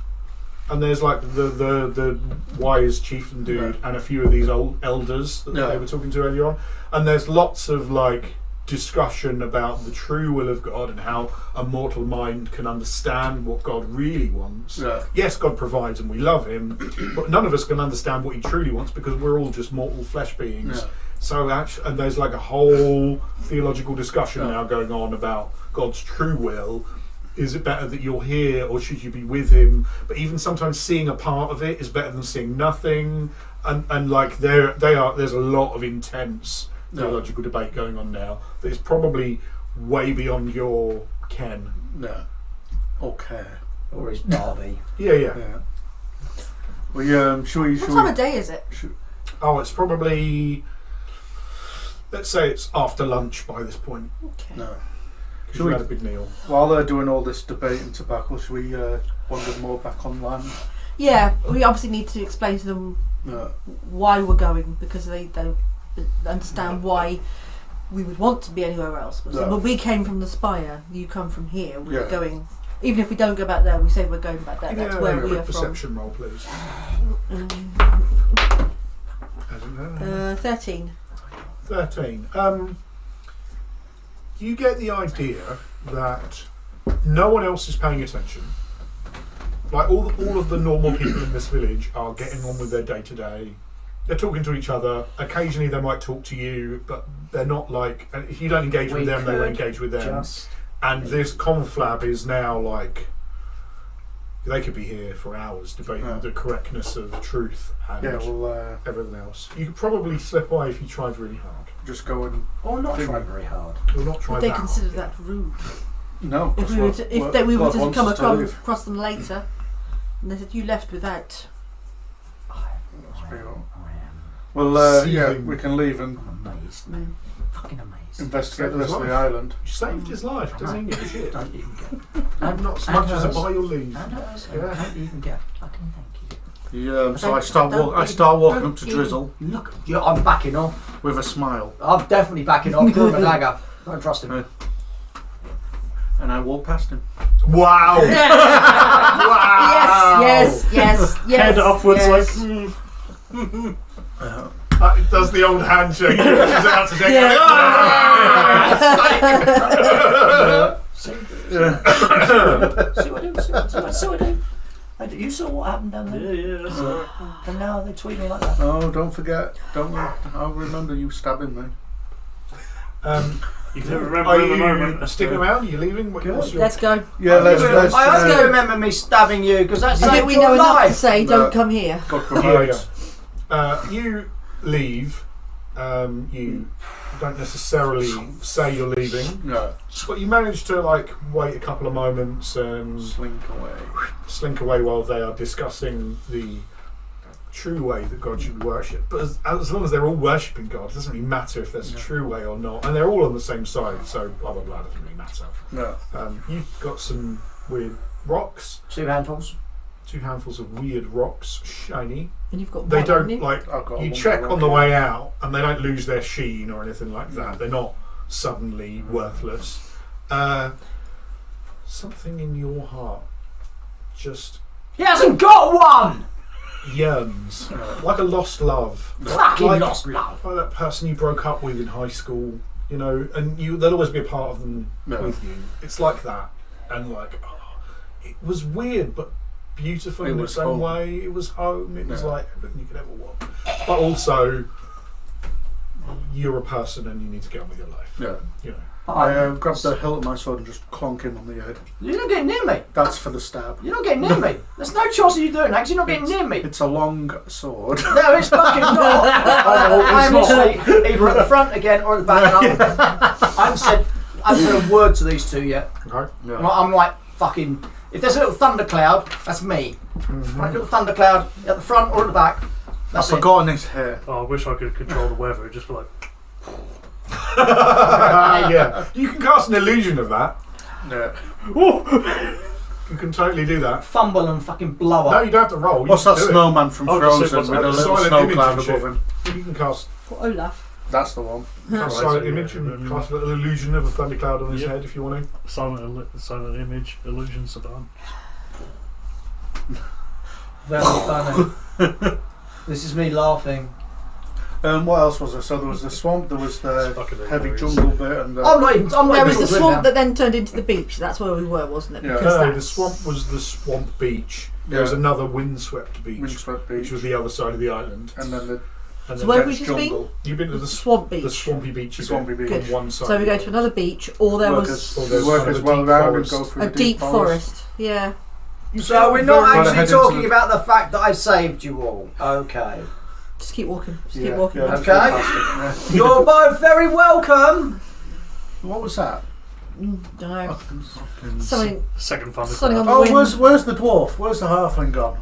and there's like the wise chieftain dude and a few of these old elders that they were talking to earlier on, and there's lots of discussion about the true will of God and how a mortal mind can understand what God really wants. Yeah. Yes, God provides and we love him, but none of us can understand what he truly wants because we're all just mortal flesh beings. Yeah. So actually, and there's like a whole theological discussion now going on about God's true will. Is it better that you're here or should you be with him? But even sometimes seeing a part of it is better than seeing nothing. And like there's a lot of intense theological debate going on now that is probably way beyond your ken. Yeah. Okay. Or his Barbie. Yeah. We should we? What time of day is it? Oh, it's probably, let's say it's after lunch by this point. Okay. No. Because Should we we- had a big meal. While they're doing all this debate and tobacco, should we wander more back on land? Yeah, we obviously need to explain to them Yeah. why we're going because they don't understand why we would want to be anywhere else. But Yeah. when we came from the Spire, you come from here. We're Yeah. going. Even if we don't go back there, we say we're going back there. That's where we are from. Perception roll, please. 13. 13. You get the idea that no one else is paying attention. Like all of the normal people in this village are getting on with their day to day. They're talking to each other. Occasionally they might talk to you, but they're not like. If you don't engage with them, they won't engage with them. And this conflab is now like. They could be here for hours debating the correctness of truth and everything else. You could probably slip away if you tried really hard. Just go and Or not try very hard. You'll not try Would they that consider hard. that rude? no. If we were to, we were to God come wants us to leave. across them later, and they said you left without. I am. Well, yeah, Seething. we can leave and I'm amazed. Fucking amazed. investigate the rest of the island. You saved his life, doesn't he? Shit. Don't even get. I'm not so much as a buy your leave. And hers. Yeah. Don't even get. Fucking thank you. Yeah, so I start walking up to Drizzle Look, I'm backing off. with a smile, I'm definitely backing off. Drawing my dagger. Don't trust him. and I walk past him. Wow! Wow! Yes. Head upwards yes. like. It does the old handshake. She's out to take Yeah. See what I do? See what I do? You saw what happened down there? Yeah, that's alright. And now they tweet me like that. Oh, don't forget. I'll remember you stabbing me. You can remember Are in the moment. you sticking around? Are you leaving? What's your... Let's go. Yeah, let's. I hope go. you remember me stabbing you because that's I think saved we your know enough to life. say No. don't come here. God Yeah, provides. yeah. You leave. You don't necessarily say you're leaving, No, but you manage to like wait a couple of moments and slink away while they are discussing the true way that God should be worshipped. But as long as they're all worshipping God, it doesn't really matter if there's a true way or not, and they're all on the same side. So blah blah blah doesn't really matter. no. You've got some weird rocks, 2 handfuls. 2 handfuls of weird rocks, shiny. And you've got They one, haven't don't you? like. I've got You one check rock on the here. way out, and they don't lose their sheen or anything like that. They're not suddenly worthless. Something in your heart just He hasn't got one! yearns, like a lost love, Fucking like, lost love. like that person you broke up with in high school. You know, and they'll always be a part of them No. with you. It's like that, and like it was weird, but beautiful It in was its own home. way. It was home. It was Yeah. like everything you could ever want. But also, you're a person, and you need to get on with your life. Yeah. You know. I grabbed the hilt of my sword and just clonk him on the head. You're not getting near me. That's for the stab. You're not getting near me. There's no choice of you doing that because you're not getting near me. It's a long sword. No, it's fucking not. I'm literally either at the front again or at the back. I haven't said a word to these two yet. Okay. I'm like fucking. If there's a little thundercloud, that's me. Right, little thundercloud at the front or at the back. I've That's it. forgotten his hair. Oh, I wish I could control the weather. It'd just be like. Yeah. You can cast an illusion of that. Yeah. You can totally do that. Fumble and fucking blow No, up. you don't have to roll. You What's that just do it. snowman from I'll just say Frozen what's with a that little silent snow image cloud and shit. above him? You can cast For Olaf. That's the one. cast Right, silent so, image yeah, and cast a little illusion of a thundercloud on his Yep. head if you want to. Silent image, illusion, Saddam. Very funny. This is me laughing. What else was there? So there was the swamp, there was the Stuck in the heavy areas. jungle bit, and the... I'm not even There was the doing swamp now. that then turned into the beach. That's where we were, wasn't it? Yeah. Because No, the that's- swamp was the swamp beach. There was Yeah. another windswept beach, Windswept which beach, was the other side of the island. and then the And So then where have we dense just been? jungle. you've been to the Swamp beach. the swampy beach. The you swampy bit beach. on one side. So we of go the to another beach, or there Work was Well, as, there's work kind as of a well deep round forest. and go through a the deep forest. Yeah. So we're not Very well actually ahead talking into about the fact that I saved you all. Okay. Just keep walking. Just Yeah, keep walking. yeah, that's Okay. fantastic, You're both very welcome. yeah. What was that? Don't know. Fucking Something. Second thunder. Something on the Oh, wind. where's the dwarf? Where's the halfling gone?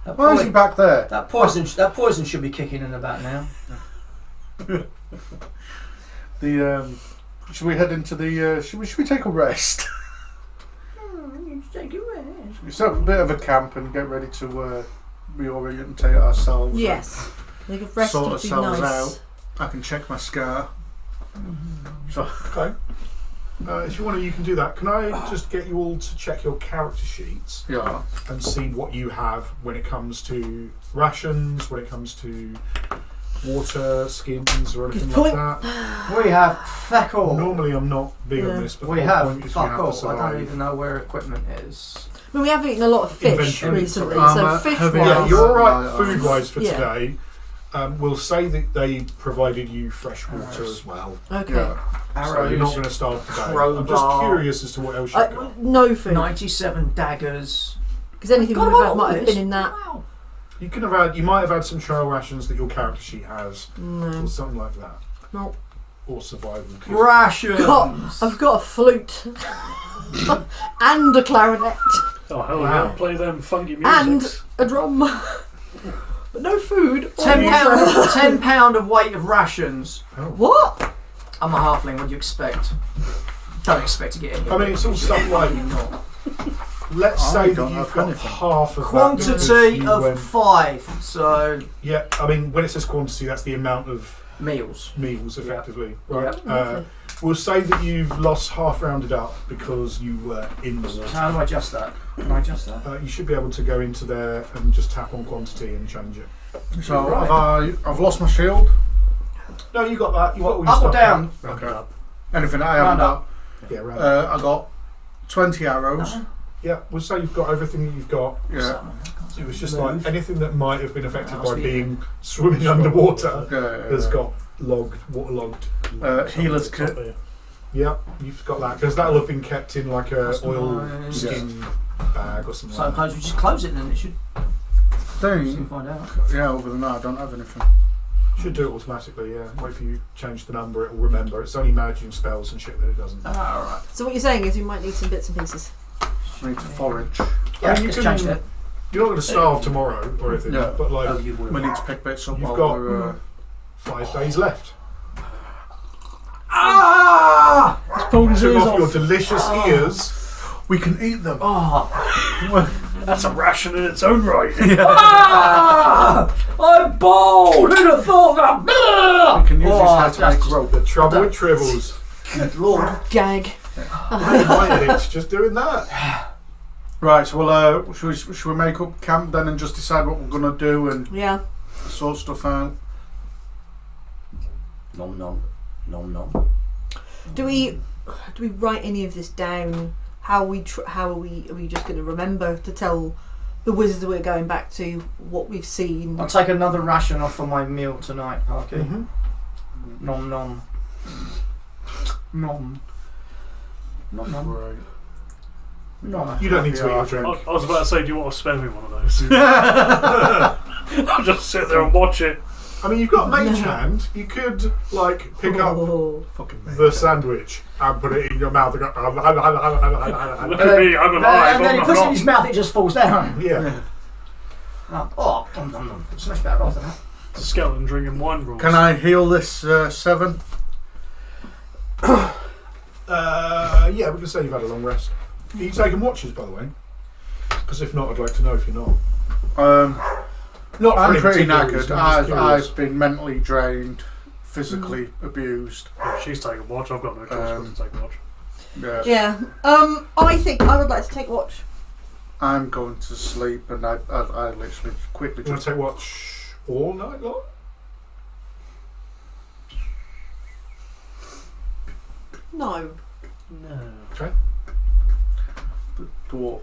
That, Why is he back there? that poison should be kicking in about now. Should we head into the? Should we take a rest? Take it away. We set up a bit of a camp and get ready to reorientate ourselves. Yes. I think a rest Sort would be ourselves nice. out. I can check my scar. So Okay. If you want to, you can do that. Can I just get you all to check your character sheets yeah, and see what you have when it comes to rations, when it comes to water, skins, or anything Good like point. that? We have fuck all. Normally, I'm not big Yeah. on this, but We the whole have point is you fuck have to all. I survive. don't even know where equipment is. I mean, we have eaten a lot of fish Inventory. recently, Armour, so fish heavy Yeah, wise. you're all right Right, food-wise for Yeah. today. We'll say that they provided you fresh water as well. Okay. yeah. So you're not Arrows, going to starve today. I'm crowbar. just curious as to what else you've got. No food. 97 daggers. Because anything we Got would all have might have this? been in that. Wow. You might have had some trail rations that your character sheet has, No. or something like that, No. or survival kit. Rations. I've got a flute. And a clarinet. Oh hell Wow. yeah! Play them funky And music. a drum. But no food. or £10, water. £10 of weight of rations. What? I'm a halfling. What do you expect? Don't expect to get any. I mean, it's all stuff like. Let's I say that don't you've have got anything. half of that. Quantity because you of went- 5. So Yeah, I mean, when it says quantity, that's the amount of meals. meals, effectively. Yeah. Right. We'll say that you've lost half rounded up because you were in the So water. how do I adjust that? Can I adjust that? You should be able to go into there and just tap on quantity and change it. So Right. I've lost my shield. No, you got that. You got all your Up or stuff down? back. Okay. Anything I haven't Round got. up. Yeah, right. I got 20 arrows. Yeah, we'll say you've got everything that you've got. Yeah. It was just Move. like anything that might have been affected Must by be- being swimming underwater Yeah, has got waterlogged. healer's Top kit. here. Yeah, you've got that because that'll have been kept in like a oil Customised. skin bag or something. So like that. close. We just close it and then it should. Soon Thing. find out. Yeah, other than that, I don't have anything. Should do it automatically. Yeah, wait for you change the number, it will remember. It's only managing spells and shit that it doesn't. All right. So what you're saying is we might need some bits and pieces. I need to forage. Yeah, you just can- change it. You're not going to starve tomorrow or anything, Yeah. but like We need to pick bits up You've while got- we're, 5 days left. Ah! He's pulled his Took ears off your off. delicious ears. we can eat them. Oh! That's a ration in its own right. Ah! I'm bald! Who'd have thought that? We can use Oh, this head to that's make rope. The trouble with tribbles. Good lord. Gag. It's just doing that. Right, so we'll, should we make up camp then and just decide what we're going to do and Yeah. sort stuff out? Nom nom. Nom nom. Do we write any of this down? How are we just going to remember to tell the wizards we're going back to what we've seen? I'll take another ration off for my meal tonight, Harky. Mm-hmm. Nom nom. Nom. Nom nom. Right. Nom. You don't need to eat or I drink. I was about to say, do you want to spare me one of those? I'll just sit there and watch it. I mean, you've got mage hand. You could like pick up Oh. Fucking the sandwich and put it in your mouth and go. Look at me, I'm alive. And then he I'm puts it in not. his mouth, it just falls down. Yeah. Oh, nom nom nom. It's much better after that. It's a skeleton drinking wine rules. Can I heal this 7? Yeah, we can say you've had a long rest. Are you taking watches, by the way? Because if not, I'd like to know if you're not. Not for I'm any pretty particular knackered. reason, I'm just curious. I've been mentally drained, physically abused. If she's taking watch, I've got no choice but to take watch. Yeah. Yeah. I think I would like to take watch. I'm going to sleep and I literally quickly You want just... to take watch all night long? No. No. Okay. The dwarf.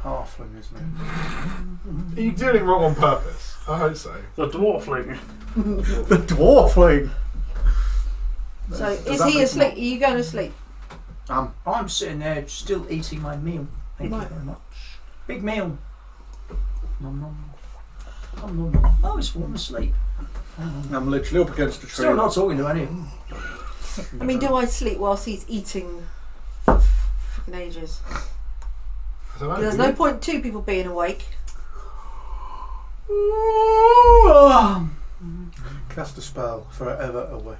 Halfling, isn't it? Are you doing it wrong on purpose? I hope so. The dwarfling. The dwarfling! So Does is that he make asleep? Are you going to sleep? I'm sitting there still eating my meal. Thank you Right. very much. Big meal. Nom nom. Nom nom nom. I was falling asleep. I'm literally up against a tree. Still not talking to any of them. I mean, do I sleep whilst he's eating for fucking ages? I don't know, There's do no you? point to people being awake. Cast a spell, forever awake.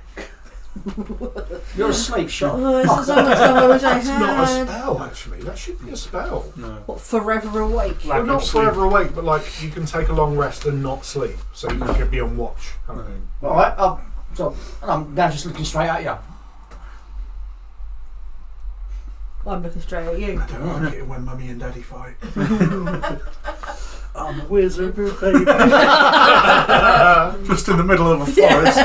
You're asleep, shot. Oh, this is so much time I wish I That's not a had. spell, actually. That should be a spell. No. What, forever awake? Lack Well, not of sleep. forever awake, but like you can take a long rest and not sleep, so you can be on watch. Kind of thing. Alright, so I'm now just looking straight at you. I'm looking straight at you. I don't like it when Mummy and Daddy fight. I'm a wizard, baby. Just in the middle of a forest.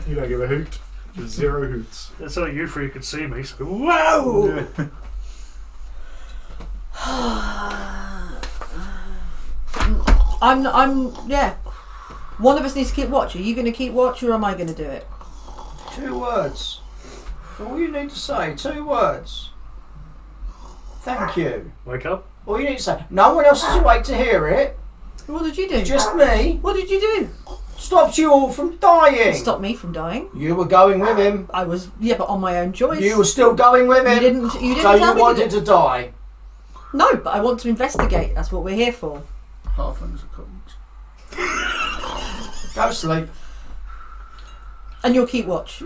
You don't give a hoot. Just zero hoots. It's so you three could see me. So, wow! Yeah. One of us needs to keep watch. Are you going to keep watch or am I going to do it? 2 words. All you need to say, 2 words. Thank you. Wake up. All you need to say. No one else is awake to hear it. What did you do? Just me. What did you do? Stopped you all from dying. Stop me from dying. You were going with him. I was, yeah, but on my own choice. You were still going with him. You didn't So tell you me wanted to die. No, but I want to investigate. That's what we're here for. Halflings are cunts. Go sleep. And you'll keep watch.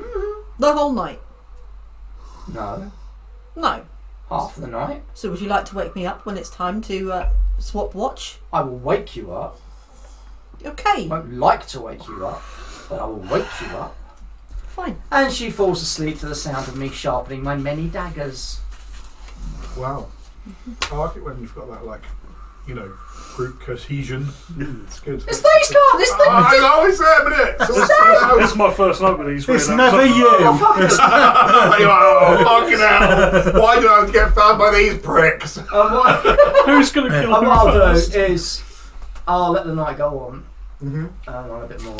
The whole night. No. No. Half the night. So would you like to wake me up when it's time to swap watch? I will wake you up. Okay. I won't like to wake you up, but I will wake you up. Fine. And she falls asleep to the sound of me sharpening my many daggers. Wow. I like it when you've got that, like, you know, group cohesion. It's good. It's these guys! It's Oh, hang on, it's there a minute. This is my first night with these. It's weird never accents. you! You're like, oh, fucking hell. Why do I have to get found by these pricks? Who's going to kill And who what I'll first? do is, I'll let the night go on, Mm-hmm. on a bit more,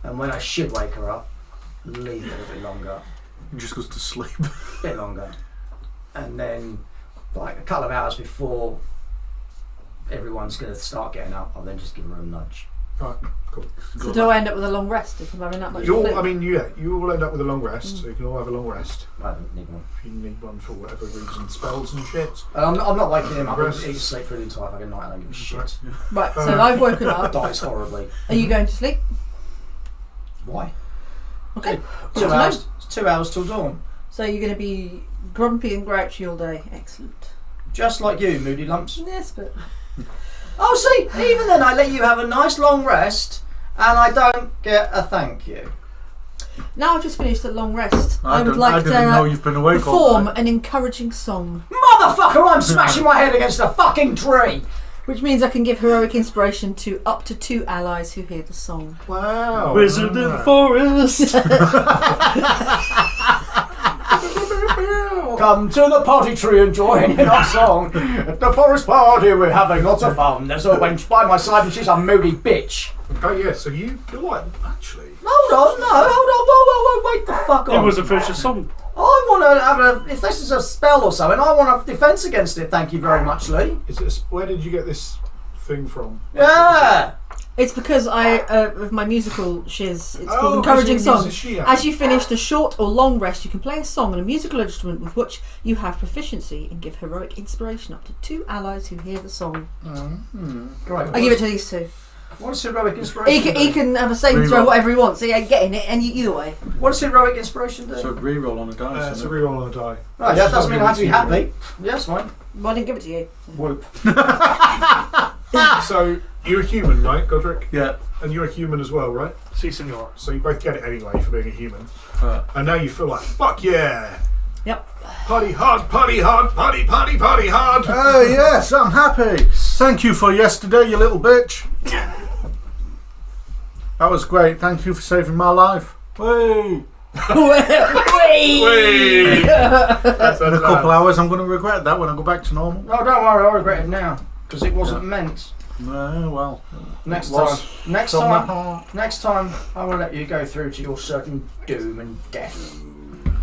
and when I should wake her up, leave it a bit longer, He just goes to sleep. and then, like a couple of hours before everyone's going to start getting up, I'll then just give her a nudge. Right, cool. So do I end up with a long rest if I'm having that much You all, sleep? I mean, yeah, you all end up with a long rest, so you can all have a long rest. I don't need one. If you need one for whatever reason, spells and shit. I'm not waking him up. Rest. He's asleep for the entire fucking night. I don't give a shit. Right, so I've woken up. Dies horribly. Are you going to sleep? Why? Okay. 2 Good to hours. know. It's 2 hours till dawn. So you're going to be grumpy and grouchy all day. Excellent. Just like you, Moody Lumps. Yes, but Oh, see, even then I let you have a nice long rest, and I don't get a thank you. now I've just finished a long rest. I would I like didn't know to you've been awake all perform night. an encouraging song, Motherfucker, I'm smashing my head against a fucking tree. which means I can give heroic inspiration to up to 2 allies who hear the song. Wow. Wizard in the forest. Come to the party tree and join in our song. At the forest party we're having lots of fun. There's a wench by my side and she's a moody bitch. Okay, yeah, so you're like, actually. Hold on, no, hold on, whoa, wait the fuck It on. was a Fisher song. I want to have if this is a spell or something, I want a defence against it, thank you very much, Lee. Is it where did you get this thing from? Yeah. It's because of my musical shiz. It's called Oh, Encouraging because Song. it's a shiz. As you finished a short or long rest, you can play a song on a musical instrument with which you have proficiency and give heroic inspiration up to 2 allies who hear the song. Great. I give it to these 2. What does heroic inspiration He can have a saving Reroll. throw whatever he wants. So yeah, get in it, and either way. What does heroic inspiration do? So reroll on a dice. It's a isn't it? reroll on a die. Right, that doesn't mean I have to be happy. Yes, fine. Well, I didn't give it to you. Whoop. So you're a human, right, Godric? Yeah. And you're a human as well, right? Si, senor. So you both get it anyway for being a human. Uh, And now you feel like, fuck yeah! Yep. Party hard, party hard, party hard! oh yes, I'm happy. Thank you for yesterday, you little bitch. That was great. Thank you for saving my life. Woo! Wait, Whee! That's In a couple hours, I'm going to regret that when I go back to normal. Oh, don't worry, I regret it now because it wasn't meant. Well, Next it was time, next from the time, heart. next time, I will let you go through to your certain doom and death.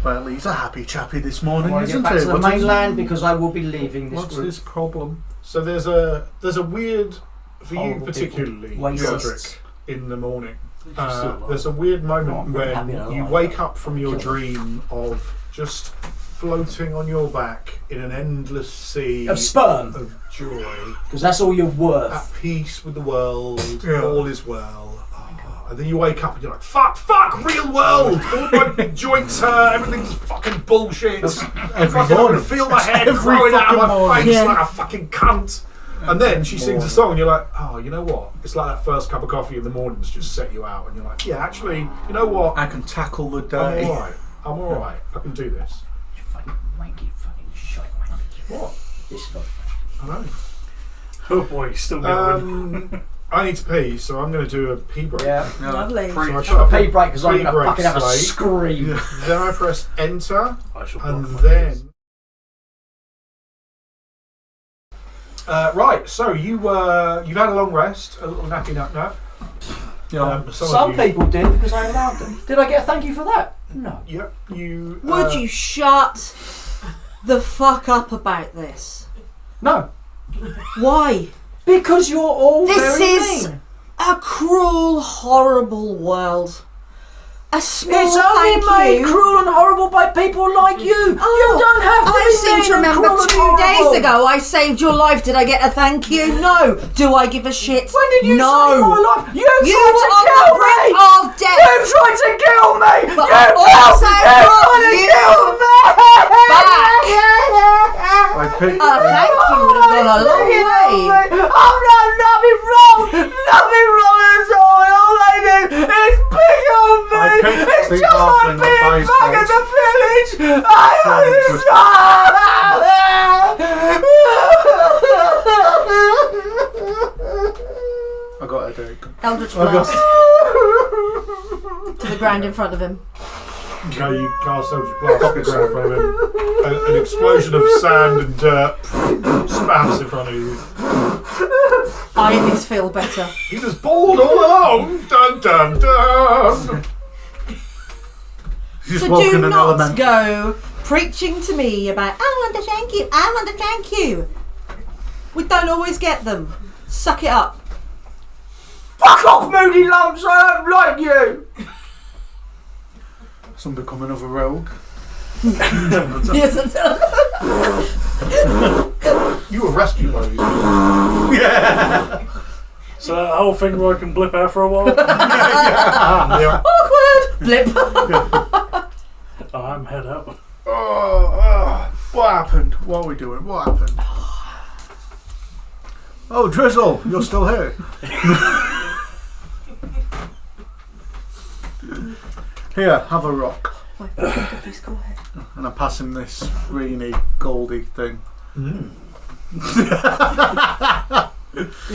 Well, he's a happy chappy this I morning, want to isn't get back he? to the mainland because I will be leaving this What's group. his problem? So there's a weird, for you Horrible particularly, people. Godric, in the morning. Still alive. There's a weird moment Oh, I'm very happy when I'm you alive. wake up from your dream of just floating on your back in an endless sea Of sperm, of joy, because that's all you're at worth. peace with the world, Yeah. all is well. Oh, and then you wake up and you're like, fuck, real world! All my joints hurt, everything's fucking bullshit. Every Fucking, I can morning. feel my head Every growing out of my fucking morning. face Yeah. like a fucking cunt. And then she sings a song and you're like, oh, you know what? It's like that first cup of coffee in the mornings just set you out. And you're like, yeah, actually, you know what? I can tackle the I'm day. alright. I'm alright. I can do this. You fucking wanky, fucking shite wanky. What? This guy. I know. Oh boy, he's still going. I need to pee, so I'm going to do a pee break. Yeah. Lovely. So I Have a shut pee break because I'm going to break fucking have a slate. scream. Then I press enter, I shall and block my ears. then. Right, so you've had a long rest, a little nappy nap. Some of you, people did because I allowed them. Did I get a thank you for that? No. Yep, you. Would you shut the fuck up about this? No. Why? Because you're all This very is mean. a cruel, horrible world. A small It's only thank made you. cruel and horrible by people like you. You don't have to I be seem mean to and remember cruel and 2 horrible. days ago I saved your life. Did I get a thank you? No. Do I give a shit? When did you no. save my life? You You tried to were on kill the brink me. of death. You tried to kill me. But you I also brought to you kill me. I picked A thank you would have gone a long way. I've done nothing wrong. Nothing wrong at all. All I did is pick on me. I picked It's the just halfling like being advice back at notes. the village. I got a headache. Eldritch blast to the ground in front of him. No, you cast Eldritch Blast off the ground in front of him. An explosion of sand and dirt spams in front of you. I at least feel better. He was bald all along. Dun dun dun. He's So woken do an not element. go preaching to me about I want to thank you, I want to thank you. We don't always get them. Suck it up. Fuck off, Moody Lumps. I don't like you. Some becoming of a rogue. Yes. You were rescued by these people. Yeah. So that whole thing where I can blip out for a while. Yeah. Awkward. Blip. Oh, I'm head up. What happened? What are we doing? What happened? Oh, Drizzle, you're still here. Here, have a rock. My fucking goodness, go ahead. And I pass him this greeny, goldy thing. Good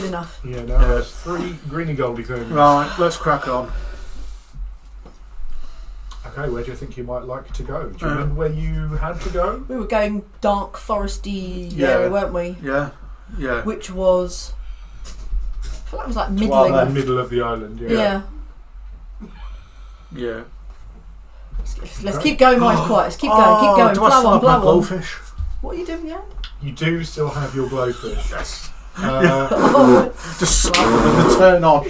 enough. Yeah, no, there's 3 greeny goldy things. Right, let's crack on. Okay, where do you think you might like to go? Do you remember where you had to go? We were going dark foresty Yeah. area, weren't we? Yeah, yeah. Which was, I feel like it was like In middling. the middle of the island, yeah. Yeah. Yeah. Let's keep going while it's quiet. Let's keep going. Keep going. Do I Blow still on. have my Blow on. blowfish? What are you doing, yeah? You do still have your glowfish. Yes. Uh, Just slap them and turn on.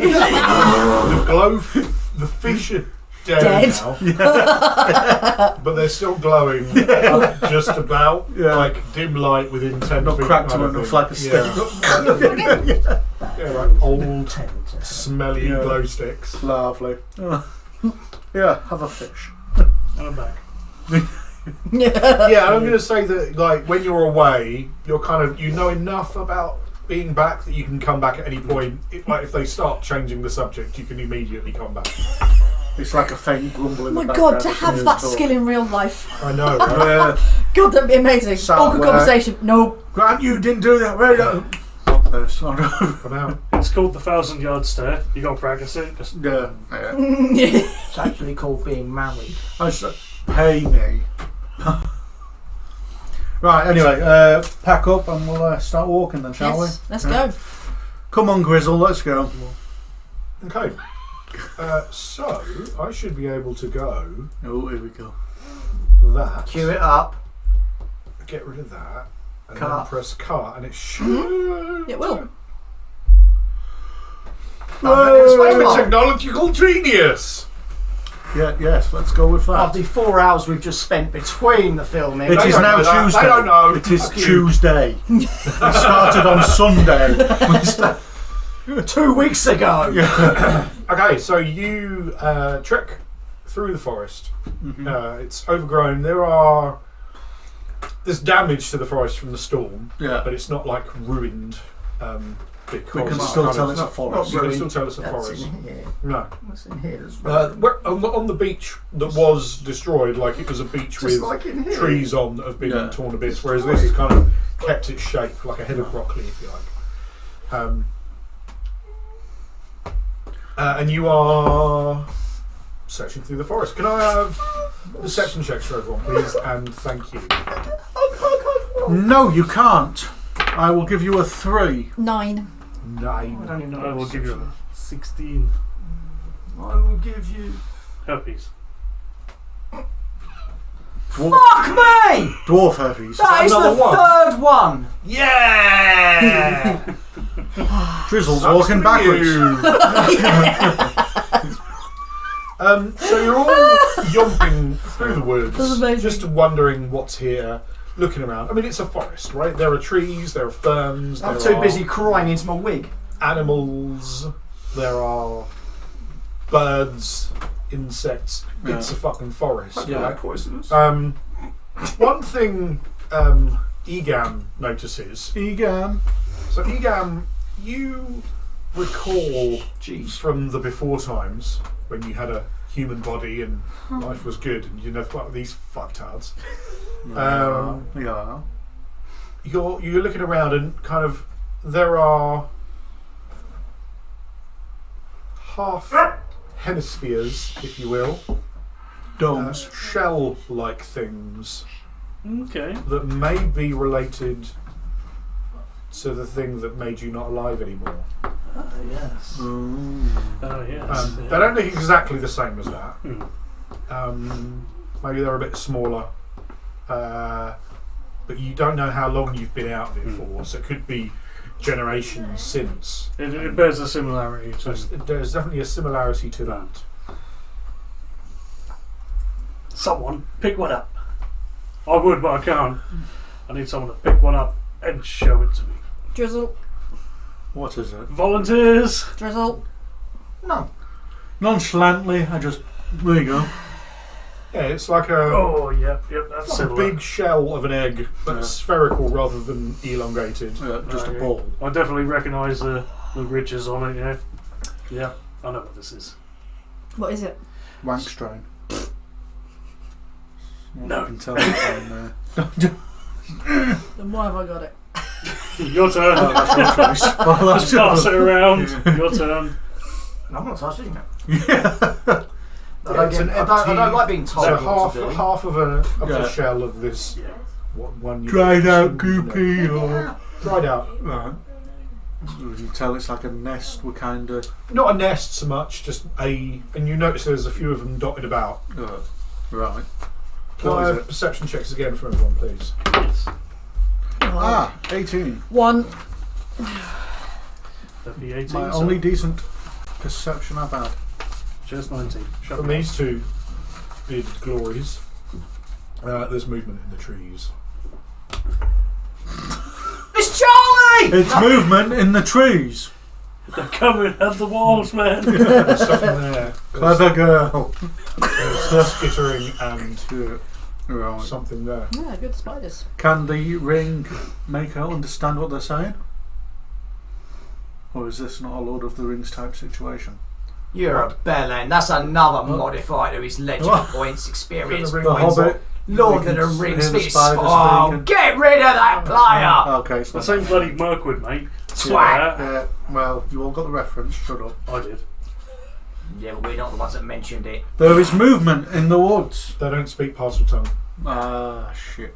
the fish are dead, Dead. now. But they're still glowing just about, Yeah. like dim light within 10 Not feet. cracked kind to of enough thing. like a stick. Yeah, like old, smelly Yeah. glow sticks. Lovely. Yeah, have a fish. And I'm back. Yeah, and I'm going to say that, like, when you're away, you're kind of, you know enough about being back that you can come back at any point. Like, if they start changing the subject, you can immediately come back. It's like a faint grumble in Oh the my background. god, to as have soon that as it's skill in real life. I know, right? God, that'd be amazing. Sound Awkward like- conversation. Nope. Grant, you didn't do that. Where Not this. Oh, no. Come out. It's called the 1,000-yard stare. You got to practice it. Just Yeah. It's actually called being married. I s- Pay me. Right, anyway, pack up and we'll start walking then, shall Yes, let's Yeah. go. we? Come on, Grizzle, let's go. Okay. So I should be able to go Oh, here we go. that. Cue it up. Get rid of that. And Cut. then press cut, and it should. It will. I'm a technological genius. Yeah, yes, let's go with that. Of the 4 hours we've just spent between the filming. It They is don't now know that. Tuesday. They don't know. It is Fuck you. Tuesday. We started on Sunday. 2 weeks ago. Okay, so you trek through the forest. It's overgrown. There's damage to the forest from the storm, Yeah. but it's not like ruined. Because We can it's still kind tell of- it's a forest. You can still tell it's a That's forest. in here. No. What's in here as well? On the beach that was destroyed, like it was a beach Just with like in here. trees on that have been Yeah. torn to bits, whereas this has kind of kept its shape, like a head of broccoli, if you like. And you are searching through the forest. Can I have perception checks for everyone, please? And thank you. No, you can't. I will give you a 3. 9. I 9. don't even know. I will give you a 16 I will give you. herpes. Fuck me! Dwarf herpes. That is the Another one. third one. Yeah! Drizzle's Sucks walking to be backwards. you. So you're all yomping through the woods, That's amazing. just wondering what's here, looking around. I mean, it's a forest, right? There are trees, there are ferns, I'm there too are busy crying into my wig. animals, there are birds, insects. It's a fucking forest. Yeah. right? Poisonous. One thing Egam notices. Egan. So Egam, you recall from the before times when you had a human body and life was good and you never like these fucktards. Yeah. You're looking around and kind of there are half hemispheres, if you will, Domes. shell-like things Okay. that may be related to the thing that made you not alive anymore. Yes. Oh, yes. They don't look exactly the same as that. Hmm. Maybe they're a bit smaller, but you don't know how long you've been out of it for, so it could be generations since. It bears a similarity So to. there's definitely a similarity to that. Someone pick one up. I would, but I can't. I need someone to pick one up and show it to me. Drizzle. What is it? Volunteers. Drizzle. No. Nonchalantly, I just. There you go. Yeah, it's like a, Oh, yep, that's like a similar. big shell of an egg, but Yeah. spherical rather than elongated. Just a Okay. ball. I definitely recognise the ridges on it. Yeah. Yeah, I know what this is. What is it? Wank strain. No. You can tell that on Then why have I got it? Your turn. that's your choice. Well, that's Just pass it around. Your turn. I'm not touching it. Yeah. Yeah, it's an I don't empty- like being told So what to do. half of a Yeah. the shell of this Yeah. one you Dried out you know. goopy or. Dried out. Right. You can tell it's like a nest. We're kind of. Not a nest so much, just and you notice there's a few of them dotted about. Right. Can What I is have it? perception checks again for everyone, please? Ah, 18. 1. That'd be 18. My so only decent perception I've had. just 19. Shut From up. these two bearded glories, there's movement in the trees. It's Charlie! It's movement in the trees. They're coming at the walls, man. There's something there. Clever girl. There's skittering and Right. something there. Yeah, good spiders. Can the ring make her understand what they're saying? Or is this not a Lord of the Rings type situation? You're a bellend. That's another modifier to his legend What? points, experience The The points. Hobbit. Lord You of the can Rings. hear the This. spiders Oh, speaking. get rid of that player! Okay, The so same bloody Mirkwood, mate. Swag. Yeah, well, you all got the reference. Shut up. I did. Yeah, but we're not the ones that mentioned it. There is movement in the woods. They don't speak parcel tongue. Ah, shit.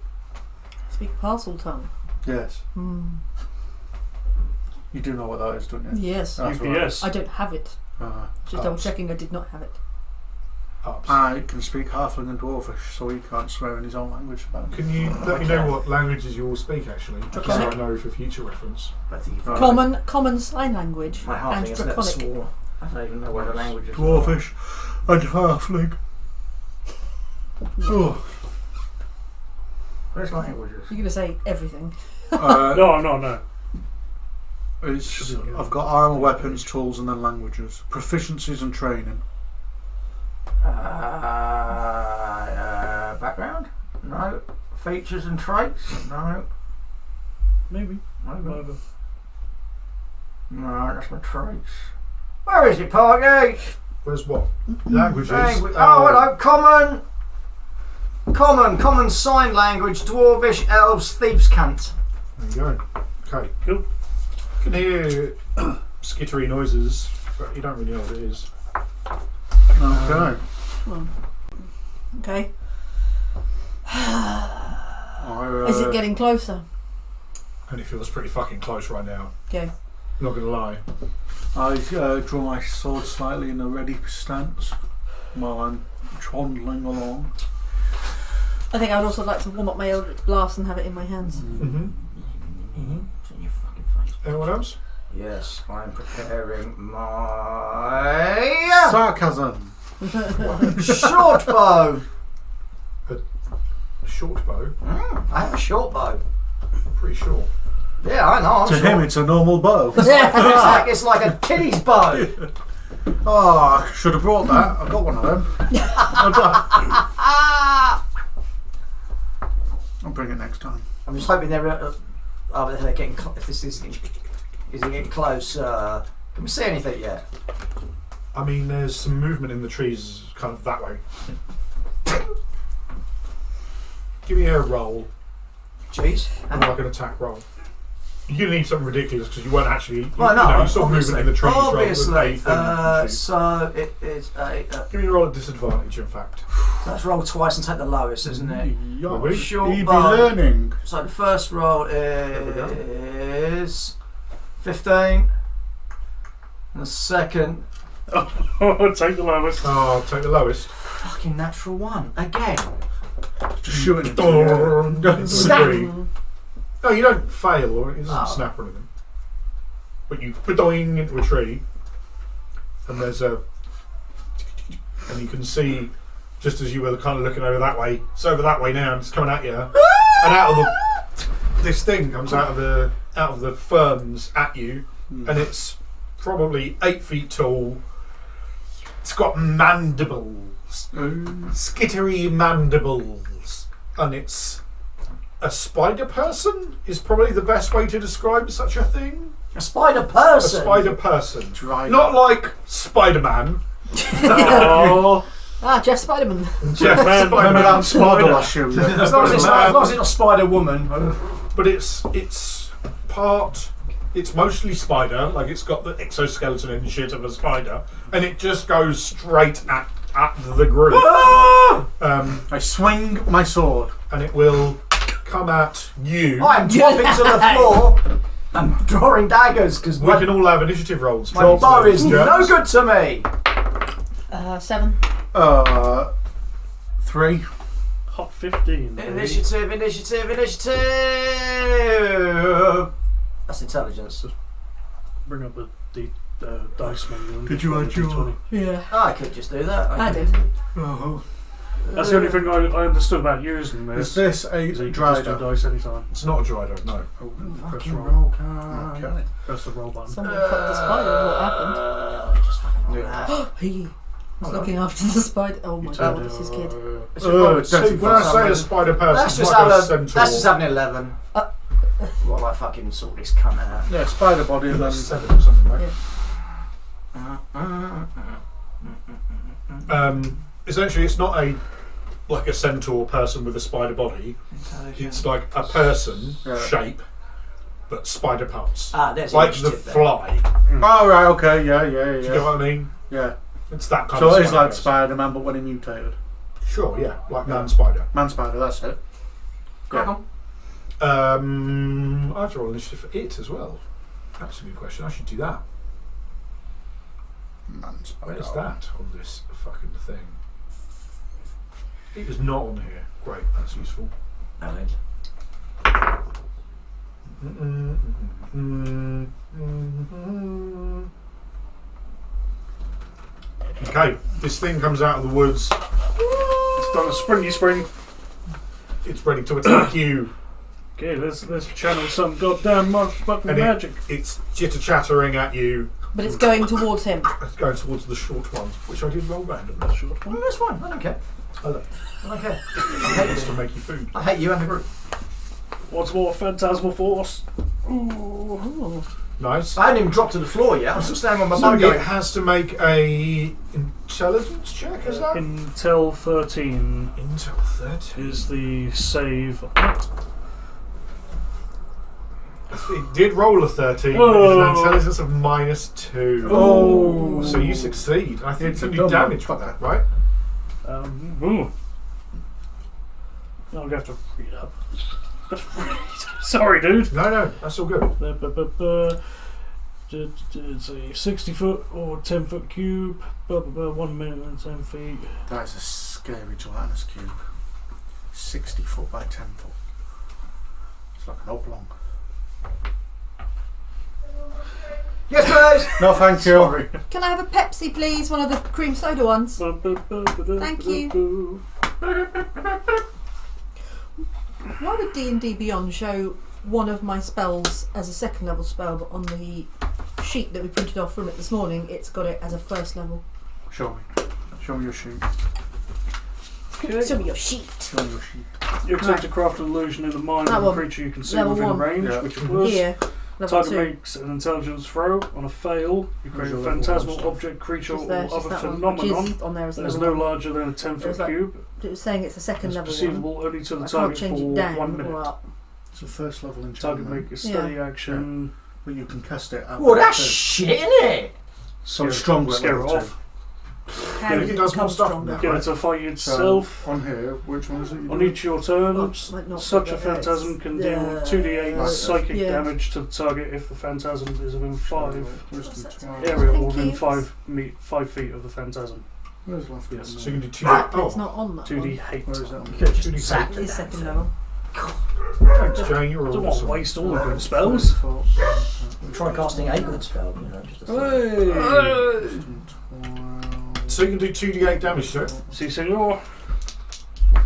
Speak parcel tongue. Yes. You do know what that is, don't you? Yes. That's UPS. I don't have it. right. Just double checking I did not have it. Ups. I can speak halfling and dwarfish, so he can't swear in his own language. Can you let me know what languages you all speak, actually? Just so I know for future reference. I think you've Right. Common sign language my and half thing is that draconic. swore. I don't even know what the language is. Dwarfish and halfling. Oh. Where's languages? You're going to say everything. No. It's, I've got armour, weapons, tools, and then languages. Proficiencies and training. Background? No. Features and traits? No. Maybe. No, Whatever. no, that's my traits. Where is it, Parky? Where's what? Languages. Oh, hello. Common sign language, dwarvish, elves, thieves' cant. There you go. Okay. Cool. You can hear skittery noises, but you don't really know what it is. Okay. Okay. I, Is it getting closer? And it feels pretty fucking close right now. Okay. Not gonna lie. I draw my sword slightly in a ready stance while I'm trundling along. I think I would also like to warm up my Eldritch Blast and have it in my hands. Mm-hmm. It's in your fucking face. Anyone else? Yes, I'm preparing my Sarcasm. short bow. Short bow. I have a short bow. Pretty short. Yeah, I know. I'm To short. him, it's a normal bow. it's like a kiddie's bow. Oh, I should have brought that. I've got one of them. I'll bring it next time. I'm just hoping they're getting. If this is it getting close? Can we see anything yet? I mean, there's some movement in the trees, kind of that way. Give me a roll, Jeez. and like an attack roll. You're gonna need something ridiculous because you weren't actually. Well, no, you saw movement in the trees rather than a thing in the trees. So it is a. Give me a roll at disadvantage, in fact. Let's roll twice and take the lowest, isn't it? Yosh, Short he be bow. learning. So the first roll is 15. And the second, Take the lowest. Oh, I'll take the lowest. fucking natural one again. Just shoot it. Yeah. Snap. No, you don't fail, or it doesn't Oh. snap or anything. But you padoing into a tree, and there's a, and you can see, just as you were kind of looking over that way, it's over that way now, and it's coming at you, and out of the, this thing comes out of the ferns at you, and it's probably 8 feet tall. It's got mandibles, skittery mandibles, and it's a spider person is probably the best way to describe such a thing. A spider A person. spider person. Dry. Not like Spider-Man. Oh, Jeff Spiderman. Jeff Man, Spider-Man. Remember that spider last year? As long as it's not Spider Woman. But it's mostly spider, like it's got the exoskeleton and shit of a spider, and it just goes straight at the group. I swing my sword. And it will come at you. I am dropping to the floor and drawing daggers because We can all have initiative rolls. my please, bow ladies is and no gents. good to me. 7. 3. hot 15. baby. Initiative. That's intelligence. Bring up the dice menu. and Did just you roll add a your- D20. Yeah. I could just do that. I did. Oh. That's the only thing I understood about using Is this. this a Is that you can just do drider? dice anytime. It's not a Drydo, no. Press Fucking roll. roll card. Okay. Press the roll button. Someone fucked the spider. What happened? Just fucking roll Yeah. that. He was looking after the spider. Oh my You god, turn it's his kid. It's just roll a that's- two When I for some say a reason. spider person, Let's it's just like have a a. centaur. Let's just have an 11. While I fucking sort this cunt out. Yeah, spider body and then. 7 or something, right? Yeah. Essentially, it's not like a centaur person with a spider body. It's like a person shape, but spider parts. Ah, there's Like the initiative there. fly. Oh, right, okay, yeah. Do you know what I mean? Yeah. It's that kind So of it is spider. like Spider-Man, but when he mutated. Sure, yeah, like Man Spider. Man Spider, that's it. Crack Yeah. on. I have to roll initiative for it as well. That's a good question. I should do that. Man Spider. Where's that on this fucking thing? It was not on here. Great, that's useful. Alan. Okay, this thing comes out of the woods. It's done a springy spring. It's ready to attack you. Okay, let's channel some goddamn fucking And magic. it's chitter chattering at you. But it's going towards him. It's going towards the short one, which I did roll randomly. Short Oh, one. that's fine. I don't care. I don't I don't care. it's to make you food. I hate you and the group. What's more, phantasmal force? Ooh. Nice. I haven't even dropped to the floor yet. I'm still standing on my So bow it going. has to make a intelligence check, is that? Intel 13 Intel 13. is the save. It did roll a 13, but Oh. it's an intelligence of -2. Oh. So you succeed. I think It's you a do dumb damage with fucker. that, right? Ooh. I'm gonna have to read up. Sorry, dude. No, that's all good. It's a 60 foot or 10 foot cube. 1 minute and 10 feet. That is a scary gelatinous cube. 60 foot by 10 foot. It's like an oblong. Yes, please. No, thank you. Sorry. Can I have a Pepsi, please? One of the cream soda ones. Thank you. Why would D&D Beyond show one of my spells as a second level spell, but on the sheet that we printed off from it this morning, it's got it as a first level? Show me. Show me your sheet. Okay. Show me your sheet. Show me your sheet. You attempt to craft an illusion in the mind That of a one. creature you can see Level within one. range, Yeah. which it was. Here, level Target 2. makes an intelligence throw. On a fail, you create a Visual level phantasmal one. object, creature, Just or there, it's just other that one, which phenomenon is on there as that is level no 1. larger than a 10 It foot was like- cube. It was saying it's a second It's level one. perceivable only to the I can't target change for it down 1 minute. or up. It's a first level Target enchantment. make a steady action. But you can cast it out. Oh, that's shit, isn't it? So Scare- strong with Scare it level off. How Yeah, does it it does become more stuff stronger? now. Get it to fight itself. On here, which one is it? On each of your turns, Might not such be a that phantasm can deal it's- 2d8 yeah. psychic Yeah. damage to the target if the phantasm is within 5 Wisdom What's that? 12. area or Thank within you. 5 feet of the phantasm. Where's left one? Yes. So you can do 2. It's not on that 2d one. hate. Where is that? You could have Two D just sacked eight. the It is damn second thing. level. Thanks, Jane. You're I don't want to awesome. waste all the good spells. Try casting a good spell, you know, just a Hey! Wisdom 12. So you can do 2d8 damage, sir. Si, senor.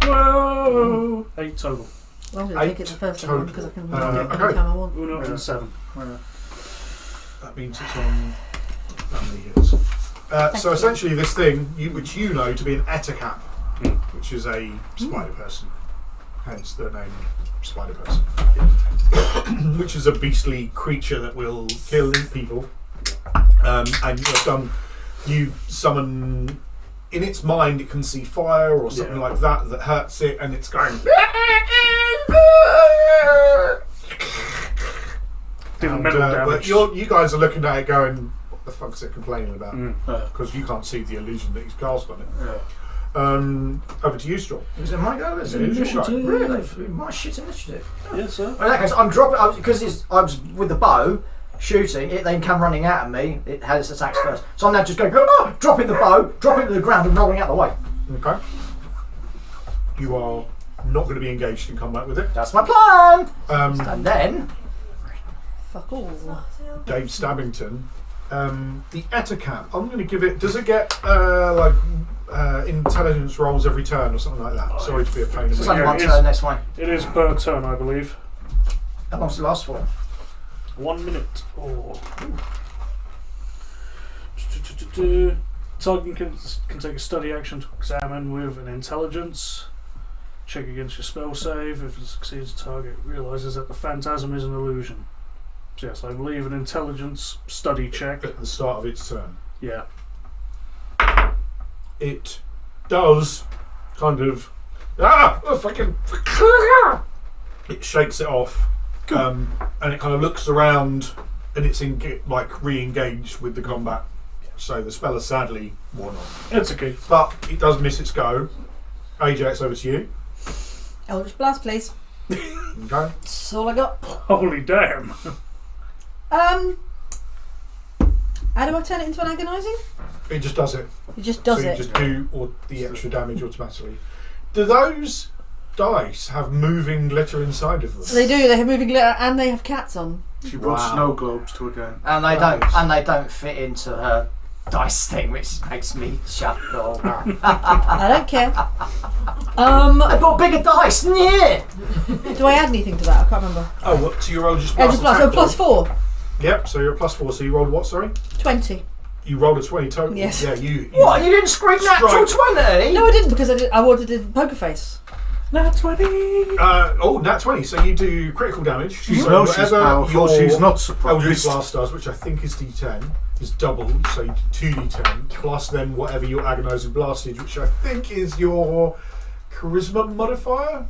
Whoa! 8 total. Well, I'm going to take it 8 the first level total. because I can Uh, do it okay. anytime I want. Uno Yeah. and 7. Where? That means it's on that many hits. So you. essentially, this thing, which you know to be an etacap, Hmm. which is a spider person, hence the name spider person, which is a beastly creature that will kill people. And you summon. In its mind, it can see fire or something Yeah. like that hurts it, and it's going. Do the And, metal but damage. you guys are looking at it going, what the fuck's it complaining about? Mm. Because you can't see the illusion that he's cast on it. Yeah. Over to you, Straw. Is it my go? Is it? Initiative. Really? My shit initiative. Yes, sir. Well, in that case, I'm dropping because I was with the bow shooting. It then come running at me. It had its attacks first, so I'm now just going, dropping the bow, dropping it to the ground, and rolling out the way. Okay. You are not going to be engaged in combat with it. That's my plan. Um, And then Fuck all. Dave Stabbington. The Etacap, I'm going to give it. Does it get intelligence rolls every turn or something like that? Sorry to be a pain in it's the only Yeah, one it is. turn. Next one. It is per turn, I believe. How long does it last for? 1 minute. Oh. Target can take a study action to examine with an intelligence. Check against your spell save. If it succeeds, the target realizes that the phantasm is an illusion. So yes, I believe an intelligence study check. at the start of its turn. Yeah. It does kind of fucking it shakes it off, and it kind of looks around, and it's re-engaged with the combat. so the spell has sadly worn off. It's okay. But it does miss its go. AJ, it's over to you. Eldritch Blast, please. Okay. That's all I got. Holy damn. How do I turn it into an agonising? It just does it. It just does so you it. just do the extra damage automatically. Do those dice have moving glitter inside of them? They do. They have moving glitter and they have cats on. She brought Wow. snow globes to a game. And they Nice. don't fit into her dice thing, which makes me chuckle. I don't care. I got bigger dice. Yeah. Do I add anything to that? I can't remember. Oh, what? So you rolled just Eldritch Blast. So attack roll? +4. Yep. So you're at +4. So you rolled what? Sorry. 20. You rolled a 20 total. Yes. Yeah. You. What? You didn't scream natural 20? No, I didn't because I wanted to poker face. Nat 20. Nat 20. So you do critical damage. She so knows she's whatever powerful. your She's not Eldritch surprised. Blast does, which I think is D10, is doubled. So you do 2D10 plus then whatever your agonising blastage, which I think is your charisma modifier.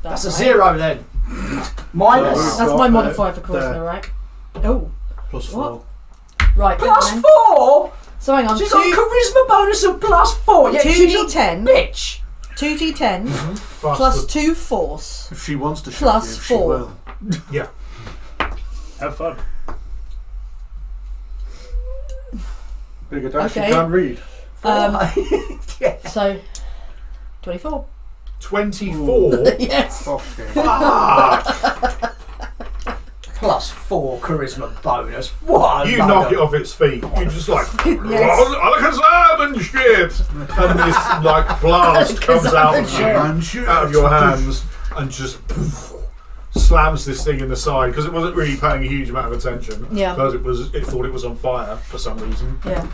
That's a right. 0 then. Minus. So- That's Got my it modifier for charisma, there. right? Oh, +4. What? right. Plus then. 4? So hang on. She's got a charisma bonus of +4. Yeah, she's a 2d10. bitch. 2d10 Plus plus the- 2 force. If she wants to shoot Plus you, she 4. will. Yeah. Have fun. Bigger dice Okay. you can't read. Yeah. So 24. 24. Yes. Okay. Fuck! +4 charisma bonus. What? a You load knock of- it off its feet. You're just like, Yes. Alakazam and shit! And this like blast comes out of your hands and just poof, slams this thing in the side because it wasn't really paying a huge amount of attention. Yeah. Because it thought it was on fire for some reason. Yeah.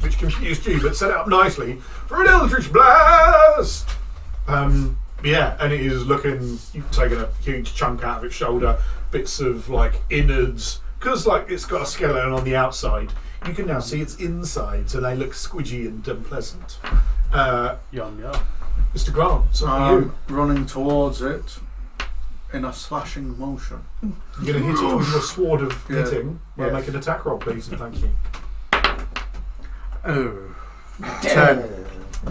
Which confused you, but set it up nicely for an Eldritch Blast! Yeah, and it is looking, you've taken a huge chunk out of its shoulder, bits of like innards, because like it's got a skeleton on the outside. You can now see its inside, so they look squidgy and unpleasant. Yum yum. Mr. Grant, it's up to you. Running towards it in a slashing motion. You're going to hit it with your sword of Yeah. hitting. Well, Yes. make an attack roll, please, and thank you. Oh. 10.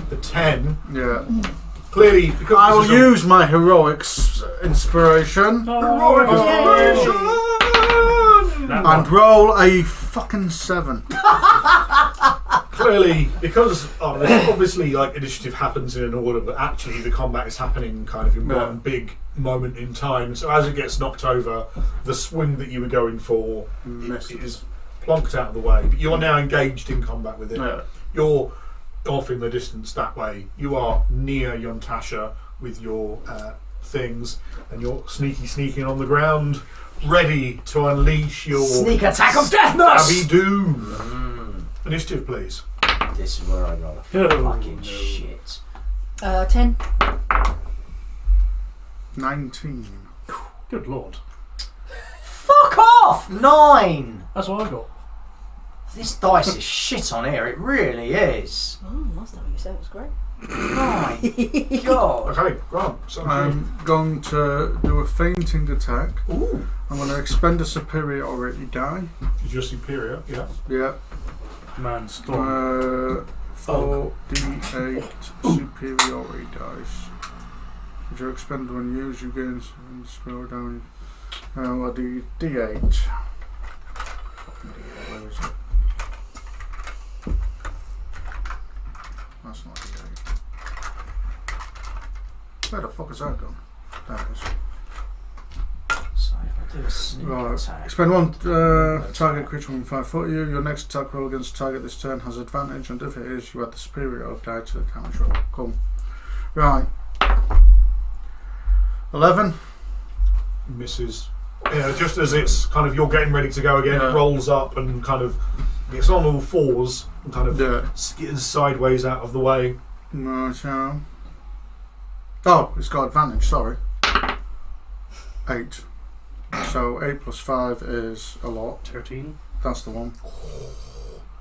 The 10, Yeah. clearly, because I this will is your use my heroics inspiration heroic Yay. inspiration! and roll a fucking 7. Clearly, because obviously, like initiative happens in an order, but actually the combat is happening kind of in Yeah. one big moment in time. So as it gets knocked over, the swing that you were going for Misses. it is plonked out of the way. But you are now engaged in combat with it. Yeah. You're off in the distance that way. You are near Yontasha with your things, and you're sneaking on the ground, ready to unleash your Sneak attack of deafness! stabby doom. Initiative, please. This is where I roll a Oh, fucking no. shit. 10. 19. Good lord. Fuck off! 9! That's what I got. This dice is shit on here, it really is. Oh, last time you said it was great. My God. Okay, Grant. So I'm going to do a fainting attack. ooh, I'm going to expend a superiority die. is your superior? Yeah. Yeah. Man, storm. 4d8 superiority dice. Which are expended when used, you gain some spell damage. Well, the d8. Where is it? That's not d8. Where the fuck has that gone? There it is. So if I do a sneak Right. attack. Expend one target creature within 5 foot of you. Your next attack roll against the target this turn has advantage, and if it is, you add the superior die to the damage roll. Cool. Right. 11. Misses. Yeah, just as it's kind of you're getting ready to go again, Yeah. it rolls up and kind of gets on all fours and kind of Yeah. skids sideways out of the way. No, so. Oh, it's got advantage, sorry. 8. So 8 plus 5 is a lot. 13. That's the one.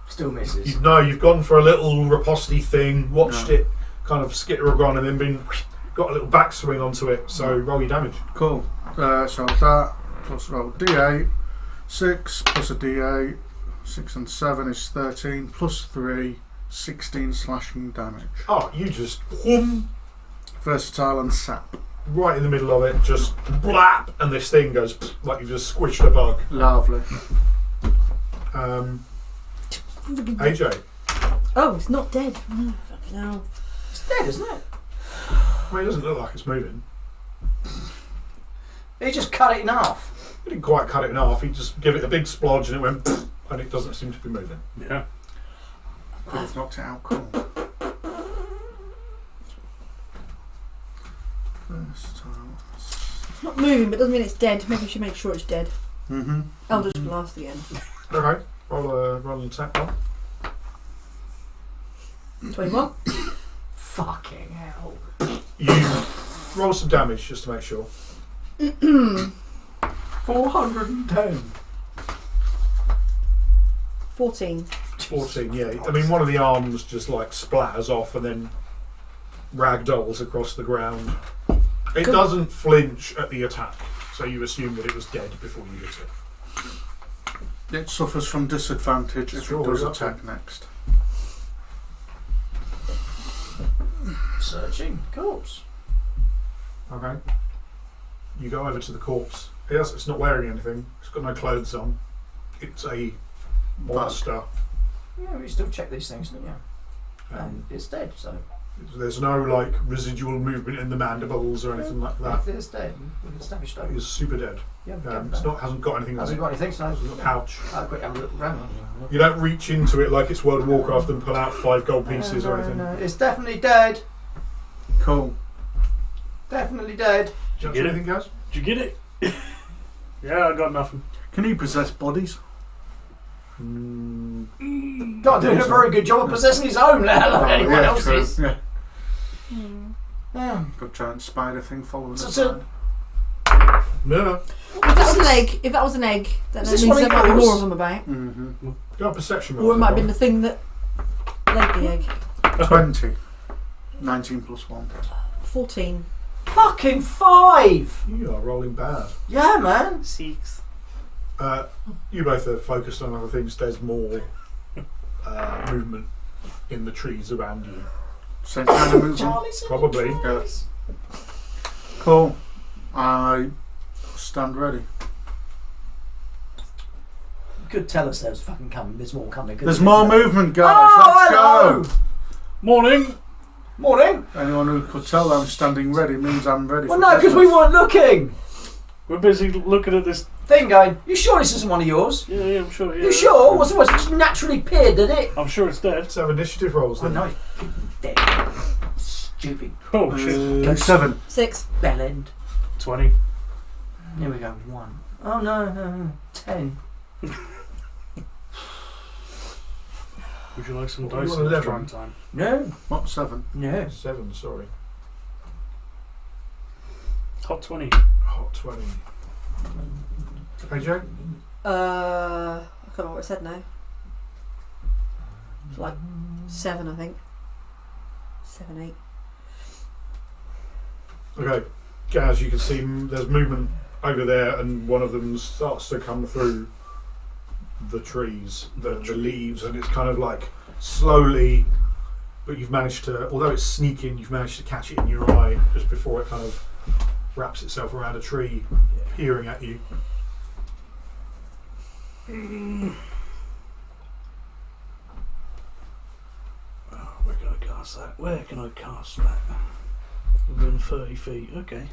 Still misses. You've gone for a little riposte thing, watched Yeah. it kind of skitter around and then got a little backswing onto it, so roll your damage. Cool. So that plus roll d8. 6 plus a d8. 6 and 7 is 13 plus 3, 16 slashing damage. Oh, you just whoom, Versatile and sap. right in the middle of it, just blap, and this thing goes like you just squished a bug. Lovely. AJ, Oh, it's not dead. No, fucking hell. It's dead, isn't it? I mean, it doesn't look like it's moving. He just cut it in half. He didn't quite cut it in half. He just gave it a big splodge and it went, and it doesn't seem to be moving. Yeah. I've knocked it out cool. Versatile. It's not moving, but doesn't mean it's dead. Maybe we should make sure it's dead. Mm-hmm. Eldritch Blast again. Okay, roll an attack roll. 21. Fucking hell. You roll some damage just to make sure. 410. 14. 14, yeah. I mean, one of the arms just like splatters off and then ragdolls across the ground. It Cool. doesn't flinch at the attack, so you assume that it was dead before you hit it. It suffers from disadvantage if Sure, it does yeah. attack next. Searching corpse. Okay. You go over to the corpse. Yes, it's not wearing anything. It's got no clothes on. It's a monster. Yeah, we still check these things, don't you? And Um, it's dead, so. there's no like residual movement in the mandibles or anything like that. If it's dead, we've established that. It is super dead. Yeah, It's not hasn't got anything on Hasn't it. got anything, so. It's a pouch. I'll quick have a look around. You don't reach into it like it's World of Warcraft and pull out 5 gold pieces or anything. No, it's definitely dead. Cool. Definitely dead. Do you Get have it? anything, guys? Did you get it? Yeah, I got nothing. Can he possess bodies? Not doing a very good job of possessing his own, let alone anyone yeah, else's. true. Yeah. Yeah. Got a giant spider thing following us. So- No. If that was an egg, then Is that this means one there of might be yours? more of them about. Mm-hmm. Go on, perception roll. Or it might have been the thing that laid the egg. 20. 19 plus 1. 14. Fucking 5! You are rolling bad. Yeah, man. 6. You both are focused on other things. There's more movement in the trees around you. Same kind of movement. Charlie's in Probably. the trees. Cool. I stand ready. You could tell us there's fucking coming. There's more coming. couldn't There's you? more movement, guys. Oh, Let's hello. go. Morning! Morning. Anyone who could tell I'm standing ready means I'm ready. Well, for no, because we business. weren't looking. We're busy looking at this. Thing going. You sure this isn't one of yours? Yeah, I'm sure. Yeah. You sure? What's it just naturally appeared, did it? I'm sure it's dead. Let's have initiative rolls Oh then. no. Dead. Stupid. Oh shit. 7. 6. Bellend. 20. Here we go. 1. Oh no. 10. Would you like some What, you dice want at 11? trying time? No. What, 7? No. 7, sorry. Hot 20. Hot 20. AJ? I can't remember what I said now. It's like 7, I think. 7, 8. Okay. Gaz, you can see there's movement over there and one of them starts to come through the trees, the leaves, and it's kind of like slowly, but you've managed to, although it's sneaking, you've managed to catch it in your eye just before it kind of wraps itself around a tree, peering at you. Oh, where can I cast that? Where can I cast that? Within 30 feet. Okay.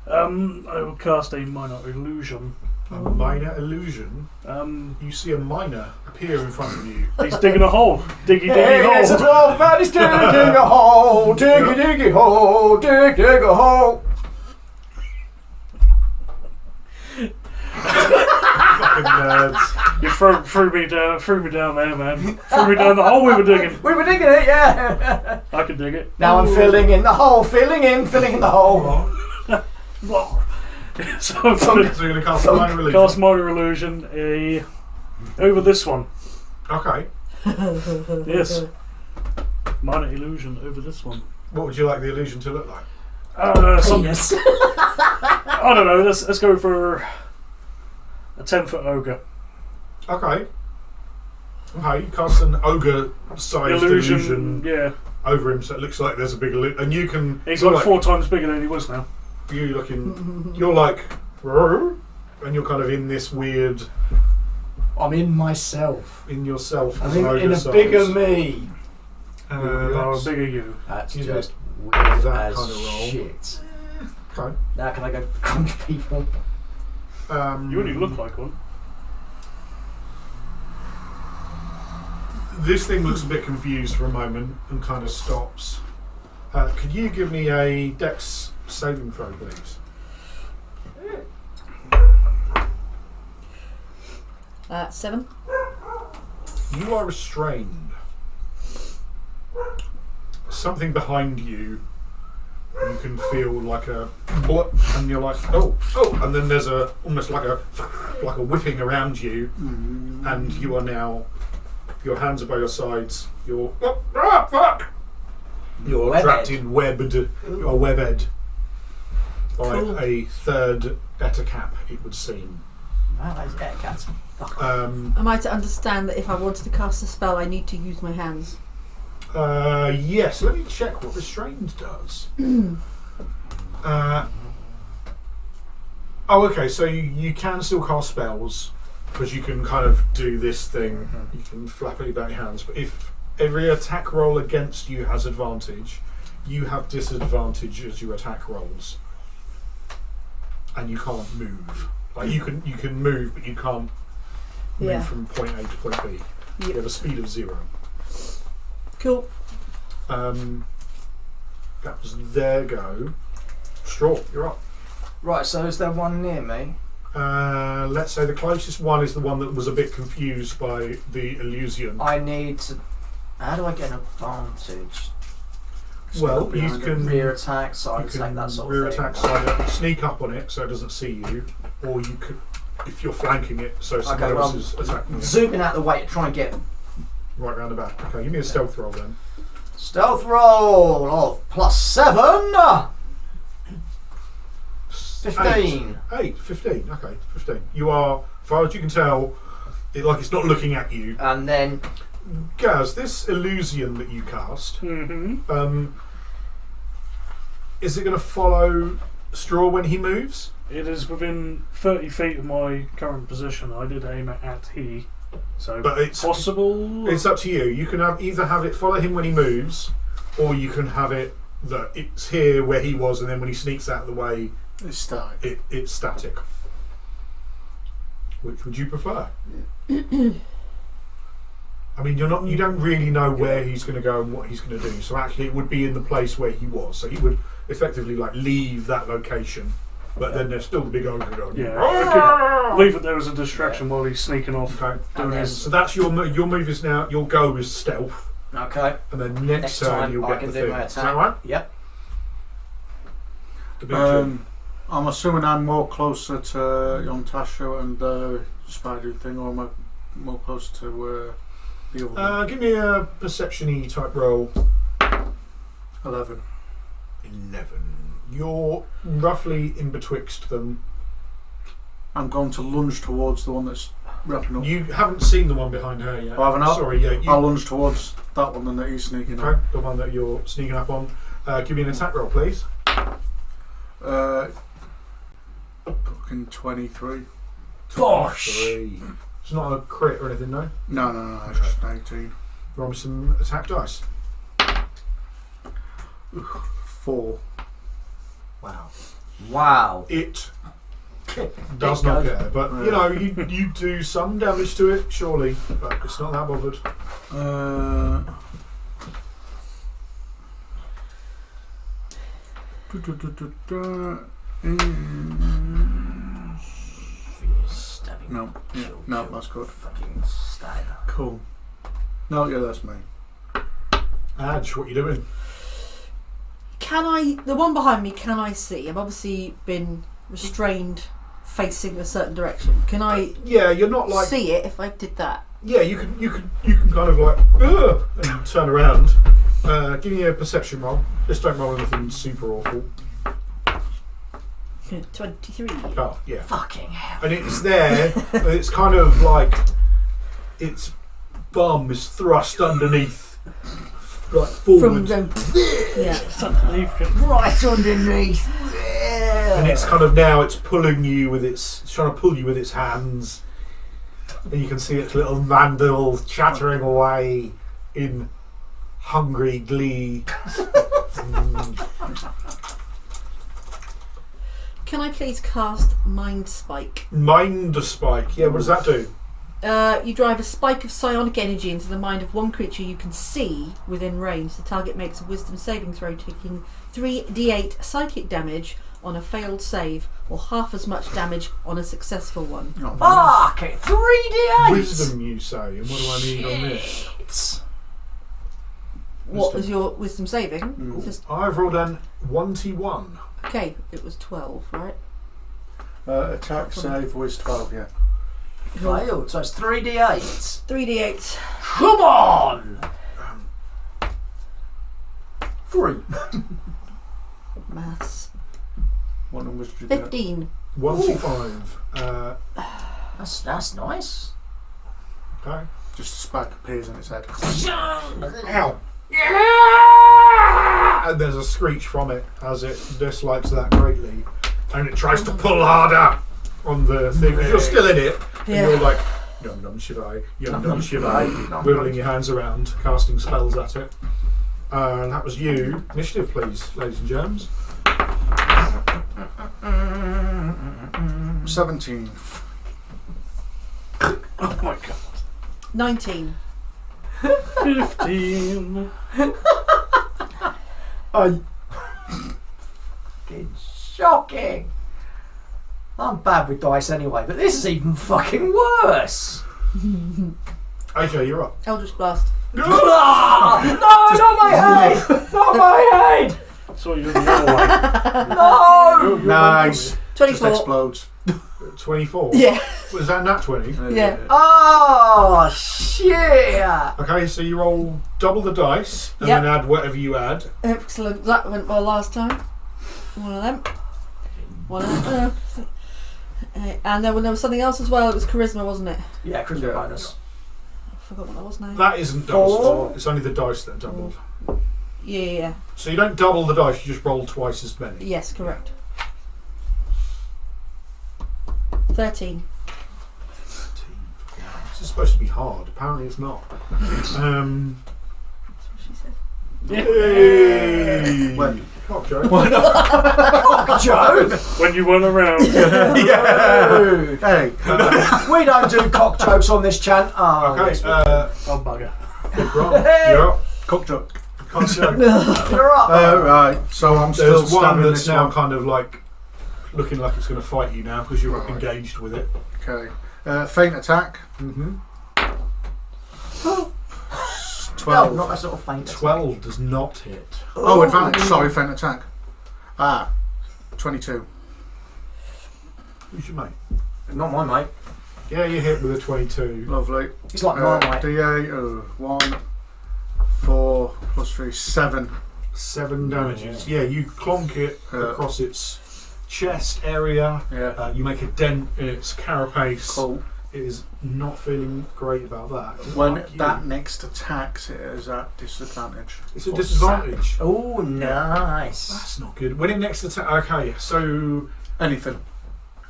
I will cast a minor illusion. A minor illusion. Um, You see a miner appear in front of you. he's digging a hole. Diggy diggy Hey, it's a hole. 12 man, he's digging a hole, diggy hole, dig a hole. Fucking nerds. You threw me down there, man. Threw me down the hole we were digging. We were digging it, yeah. I could dig it. Now I'm filling in the hole, filling in the hole. So I'm So going you're going to cast a minor to illusion. cast minor illusion over this one. Okay. Yes. Minor illusion over this one. What would you like the illusion to look like? Yes. I don't know. Let's go for a 10-foot ogre. Okay. Okay, you cast an ogre-sized illusion Yeah. over him, so it looks like there's a big illusion. And you can... He's you're like 4 times bigger than he was now. You're like... And you're kind of in this weird... I'm in myself. In yourself. I'm as an ogre in a size. bigger me. You are a bigger you. That's Excuse me. just weird That as kind of roll. shit. Okay. Now can I go crunch people? You only look like one. This thing looks a bit confused for a moment and kind of stops. Could you give me a dex saving throw, please? 7. You are restrained. Something behind you, you can feel like a blip, and you're like, oh, and then there's almost like a whipping around you, and you are now, your hands are by your sides. You're fuck. You're Webbed. trapped in webbed. You are webbed by Cool. a third etacap, it would seem. Wow, those cats. Am I to understand that if I wanted to cast a spell, I need to use my hands? Yes, let me check what restrained does. Okay, so you can still cast spells, because you can kind of do this thing. You can flap it about your hands, but if every attack roll against you has advantage, you have disadvantage as your attack rolls. And you can't move. Like you can move, but you can't move from point A to point B. You have a speed of 0. Cool. That was their go. Straw, you're up. Right, so is there one near me? Let's say the closest one is the one that was a bit confused by the illusion. I need to... How do I get an advantage? Well, you can Rear attack, side you attack, can that sort rear of thing. attack side, sneak up on it so it doesn't see you, or you could, if you're flanking it, so someone else is attacking it. Zooming out the way to try and get Right round the back. Okay, give me a stealth roll then. stealth roll of +7. 15. 15. Okay, 15. You are, as far as you can tell, it's not looking at you. And then Gaz, this illusion that you cast, is it going to follow Straw when he moves? It is within 30 feet of my current position. I did aim at he. So, But it's possible. It's up to you. You can either have it follow him when he moves, or you can have it that it's here where he was, and then when he sneaks out of the way, It's static. it's static. Which would you prefer? I mean, you don't really know where he's going to go and what he's going to do. So actually, it would be in the place where he was. So he would effectively leave that location, but then there's still the big ogre going. Yeah. Okay. Leave it there as a distraction while he's sneaking off. Okay. Doing his. So that's your move is now. Your go is stealth, okay, and then next next turn time you'll I get can the do thing. my Is that attack. right? Yep. The big two. I'm assuming I'm more closer to young Tasha and the spider thing, or am I more close to the other one? Give me a perception-y type roll. 11. 11. You're roughly in betwixt them. I'm going to lunge towards the one that's wrapping up. You haven't seen the one behind her yet. Oh, haven't I? Sorry, yeah. I'll lunge towards that one then that he's sneaking Okay, the one that you're sneaking up on. Give me an attack roll, please. Fucking 23. Bosh! 3. It's not a crit or anything, no? No, it's just 18. Roll me some attack dice. 4. Wow. Wow. It does not care, but you do some damage to it, surely, but it's not that bothered. Stabbing. No, that's good. Fucking stab. Cool. No, yeah, that's me. Adge, what are you doing? The one behind me, can I see? I've obviously been restrained facing a certain direction. Can I Yeah, you're not like. see it if I did that? Yeah, you can kind of like "Ugh," and turn around. Give me a perception roll. Just don't roll anything super awful. 23. Oh, yeah. Fucking hell. And it's there. And it's kind of like its bum is thrust underneath, like From forward, yeah. Right underneath. and it's kind of now it's pulling you with it's trying to pull you with its hands, and you can see its little mandibles chattering away in hungry glee. Can I please cast Mind Spike? Mind spike. Yeah, what does that do? You drive a spike of psionic energy into the mind of one creature you can see within range. The target makes a wisdom saving throw, taking 3d8 psychic damage on a failed save, or half as much damage on a successful one. Fuck it. 3d8. Wisdom, you say, and what do I need on this? Shit. What was your wisdom saving? Cool. Just, I've rolled an 1t1. okay, it was 12, right? Attack save was 12, yeah. Failed. So it's 3d8. 3d8. Come on. 3. Maths. What numbers did you get? 15. 1t5. That's nice. Okay. Just a spike appears in its head. Ow! Yeah! And there's a screech from it as it dislikes that greatly, and it tries to pull harder on the thing. You're still in it, and Yeah. you're like, yum yum shivai, yum yum shivai, wiggling your hands around, casting spells at it. And that was you. Initiative, please, ladies and germs. 17. Oh my god. 19. 15. It's shocking. I'm bad with dice anyway, but this is even fucking worse. AJ, you're up. Eldritch Blast. Ah! No, not my head! Not my head! So you're the other way. No! Nice. Just 24. explodes. 24. Yeah. Was that nat 20? Yeah. Oh, shit! Okay, so you roll double the dice and Yep. then add whatever you add. Excellent. That went well last time. One of them. One of them. And then when there was something else as well, it was charisma, wasn't it? Yeah, charisma bonus. I forgot what that was now. That isn't doubled. It's only the dice that are doubled. Yeah. So you don't double the dice, you just roll twice as many. Yes, correct. 13. This is supposed to be hard. Apparently it's not. That's what she said. Yay! When? Cock joke. Joke! When you weren't around. Dude. Hey. We don't do cock jokes on this chant. Oh, Okay, yes, Oh bugger. Big Rob, you're up. Cock joke. Cock joke. you're up. Right, so I'm still There's one stabbing that's this now one. kind of like looking like it's going to fight you now because you're engaged with it. Okay. Feint attack. Mm-hmm. 12. No, not that sort of faint. 12 does not hit. Oh, advantage. Sorry, feint attack. 22. Who's your mate? Not my mate. Yeah, you hit with a 22. Lovely. He's like my mate. D8. 1, 4, plus 3, 7. 7 damages. Yeah, you clonk it across its chest area. Yeah. You make a dent in its carapace. Cool. It is not feeling great about that. When Like you. that next attacks, it is at disadvantage. It's a disadvantage. Oh, nice. That's not good. When it next attack. Okay, so Anything.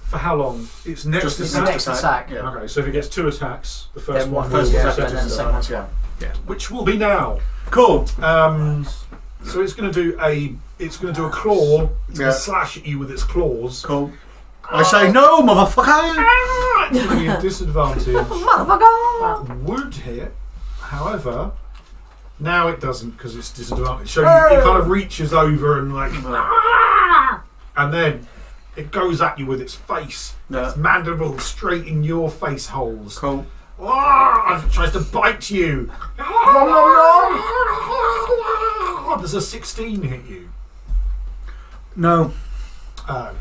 for how long? It's next Just It's the the attack. next attack. Yeah. Okay, so if it gets 2 attacks, the first Then one one will first be attack, set and then to second one's Yeah. Yeah. which will be now. Cool. So it's going to do a claw. It's going Yeah. to slash at you with its claws. Cool. I say no, motherfucker. It's going to be a disadvantage. Motherfucker! That would hit. However, now it doesn't because it's disadvantage. So it kind of reaches over and like, and then it goes at you with its face. Yeah. Its mandible straight in your face holes. Cool. And it tries to bite you. Does a 16 hit you? No.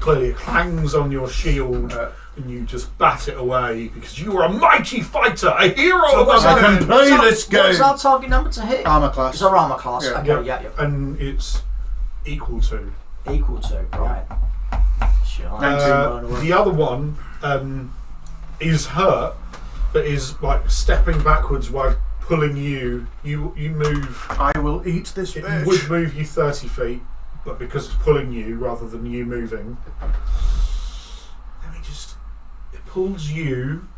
Clearly it clangs on your shield and you just bat it away because you are a mighty fighter, a hero So of what's the I can land. play this game. What's our target number to hit? Armor class. It's our armor class. Yeah. Okay, yeah. And it's equal to. Equal to, right. Sure. The other one is hurt, but is like stepping backwards while pulling you. You move. I will eat this It bitch. would move you 30 feet, but because it's pulling you rather than you moving, it pulls you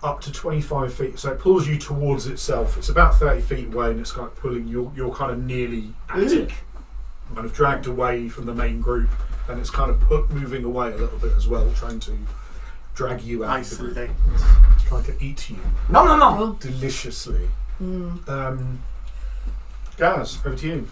up to 25 feet. So it pulls you towards itself. It's about 30 feet away, and it's like pulling you. You're kind of nearly at it, kind of dragged away from the main group, and it's kind of moving away a little bit as well, trying to drag you out of the group, Isolate. trying to eat you No. deliciously. Gaz, over to you.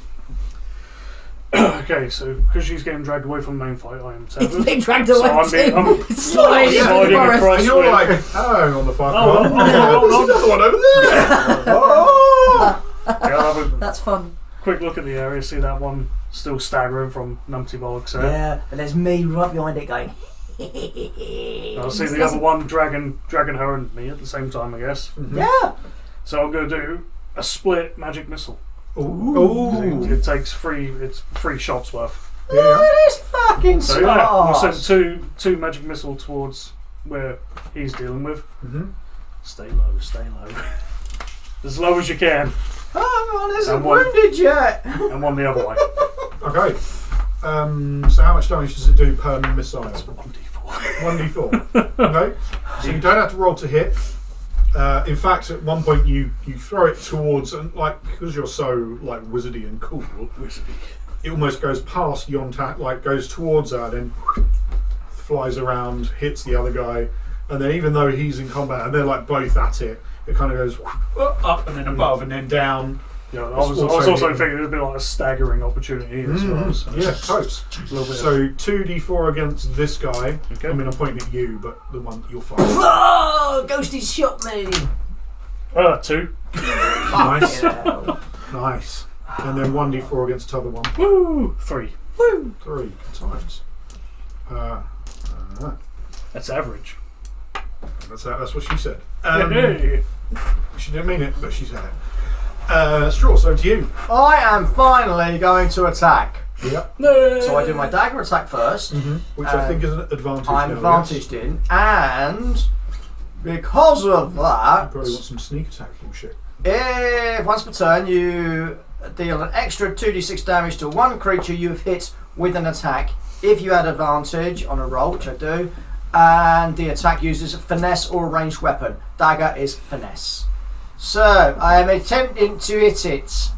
Okay, so because she's getting dragged away from the main fight, I am It's tethered. being dragged So away I'm too. being- It's sliding through the sliding forest. across. And you're like, oh, on the far Oh, corner. oh, There's another one over there. Oh! Yeah, I'll have a That's fun. quick look at the area, see that one still staggering from numpty bollocks there. Yeah, but there's me right behind it going. I'll see the other one dragging her and me at the same time, I guess. Yeah. So I'm going to do a split magic missile. Ooh. It takes it's 3 shots worth. Look at this fucking So yeah, I'll sauce. send two magic missile towards where he's dealing with. Stay low. As low as you can, Oh, man, isn't And one- wounded yet. and one the other way. Okay. So how much damage does it do per missile? 1d4. 1d4. Okay. So you don't have to roll to hit. In fact, at one point you throw it towards, and like because you're so like wizardy and cool, it almost goes past Yontak, like goes towards her, then flies around, hits the other guy, and then even though he's in combat and they're like both at it, it kind of goes up and then above and then down. Yeah, I was also thinking it would be like a staggering opportunity as well. So Yeah, close. a little bit. So 2d4 against this guy. Okay. I mean, I'm pointing at you, but the one you're fighting. Oh, Ghosty shot me. 2. Nice, Yeah. nice. And then 1d4 against the other one. Woo! 3. 3 times. That's average. That's what she said. Hey. She didn't mean it, but she said it. Straw, so to you. I am finally going to attack. Yep. So I do my dagger attack first. Which I think is an advantage. I'm now, advantaged in, and because of that, You probably want some sneak attack bullshit. if once per turn you deal an extra 2d6 damage to one creature you have hit with an attack, if you had advantage on a roll, which I do, and the attack uses finesse or a ranged weapon. Dagger is finesse. So I am attempting to hit it.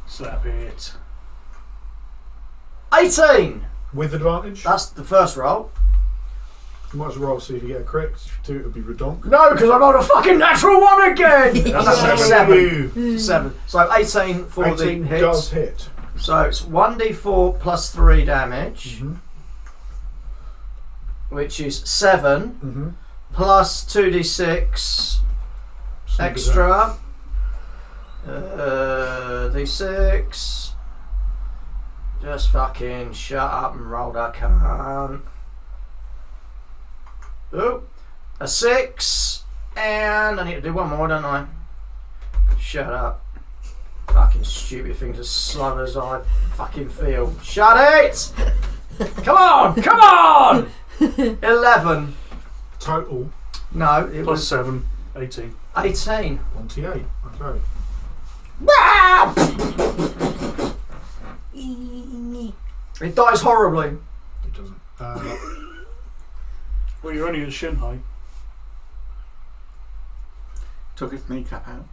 Slap it. 18. With advantage? That's the first roll. You might as well roll, see if you get a crit. If you do, it would be redonk. No, because I rolled a fucking natural one again. And that's a Seven. 7. 7. So 18 for 18 the hit. does hit. So it's 1d4 plus 3 damage, which is 7, plus 2d6 extra, d6. Just fucking shut up and roll that cunt. Oh, a 6, and I need to do one more, don't I? Shut up. Fucking stupid things as slow as I fucking feel. Shut it! Come on! Come on! 11. Total No, it Plus was 7. 18. 18. 28. Okay. It dies horribly. It doesn't. Well, you're only at shin height. Took its kneecap out.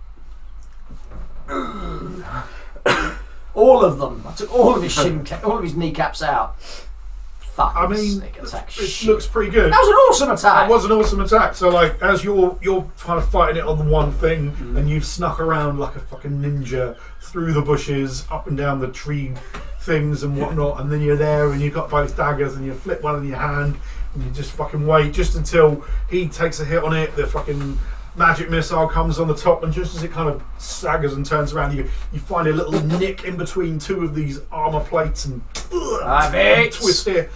All of them. I took all of his all of his kneecaps out. Fucking I mean, sneak attack it shit. looks pretty good. That was an awesome attack. That was an awesome attack. So, like, as you're kind of fighting it on the one thing, and you've snuck around like a fucking ninja through the bushes, up and down the tree things and whatnot, and then you're there and you've got both daggers and you flip one in your hand and you just fucking wait just until he takes a hit on it. The fucking magic missile comes on the top, and just as it kind of staggers and turns around, you find a little nick in between two of these armor plates and twist it.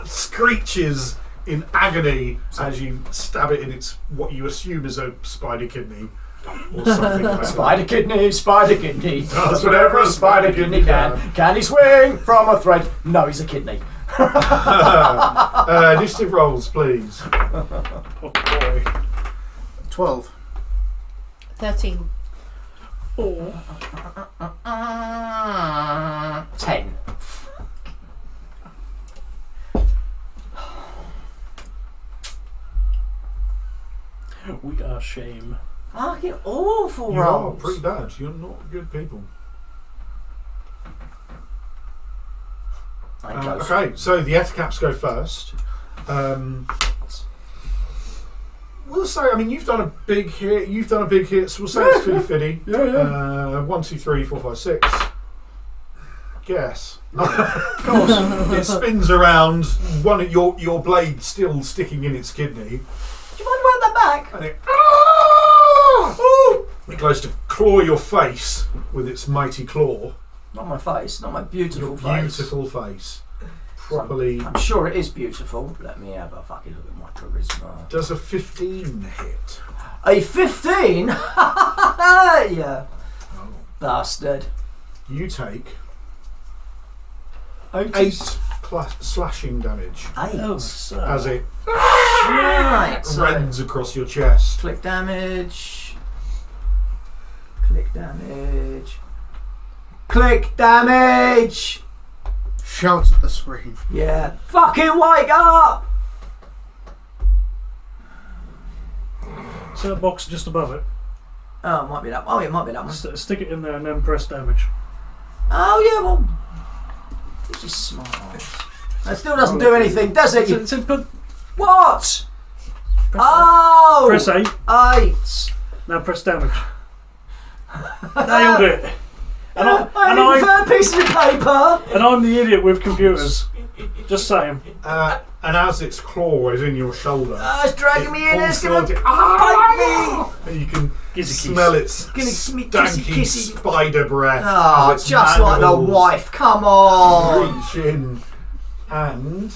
Screeches in agony as you stab it in its what you assume is a spider kidney or something like that. Spider kidney, spider kidney. Does whatever a spider kidney can. Can he swing from a thread? No, he's a kidney. Initiative rolls, please. Oh boy. 12. 13. 4. 10. We are shame. Fucking awful You are rolls. pretty bad. You're not good people. Okay, so the Etacaps go first. We'll say, I mean, you've done a big hit. You've done a big hit, so we'll say it's fitty fitty. Yeah. 1, 2, 3, 4, 5, 6. Guess. Of course, it spins around. One of your blade still sticking in its kidney, Do you mind about that back? and it goes to claw your face with its mighty claw. Not my face, not my beautiful Your face. beautiful face, properly. I'm sure it is beautiful. Let me have a fucking look at my charisma. Does a 15 hit? A 15? Yeah. Oh. Bastard. You take 8. 8 slashing damage Oh, so. as it Right. So, rends across your chest. click damage. Click damage. Click damage! Shouts at the screen. Yeah. Fucking wake up! See that box just above it? Oh, it might be that. Oh, it might be that one. Stick it in there and then press damage. Oh, yeah, well. This is smart. That still doesn't do anything, does it? You... Put, What? press Oh! Press A. 8. Now press damage. Nailed it. And I prefer pieces of paper. I'm the idiot with computers. Just saying. And as its claw is in your shoulder, It's dragging me in. It's gonna also- bite me. and you can Gizzy smell its Gonna give me stanky kissy. spider breath. Oh, as its just like the mandibles wife. Come on. reach in, and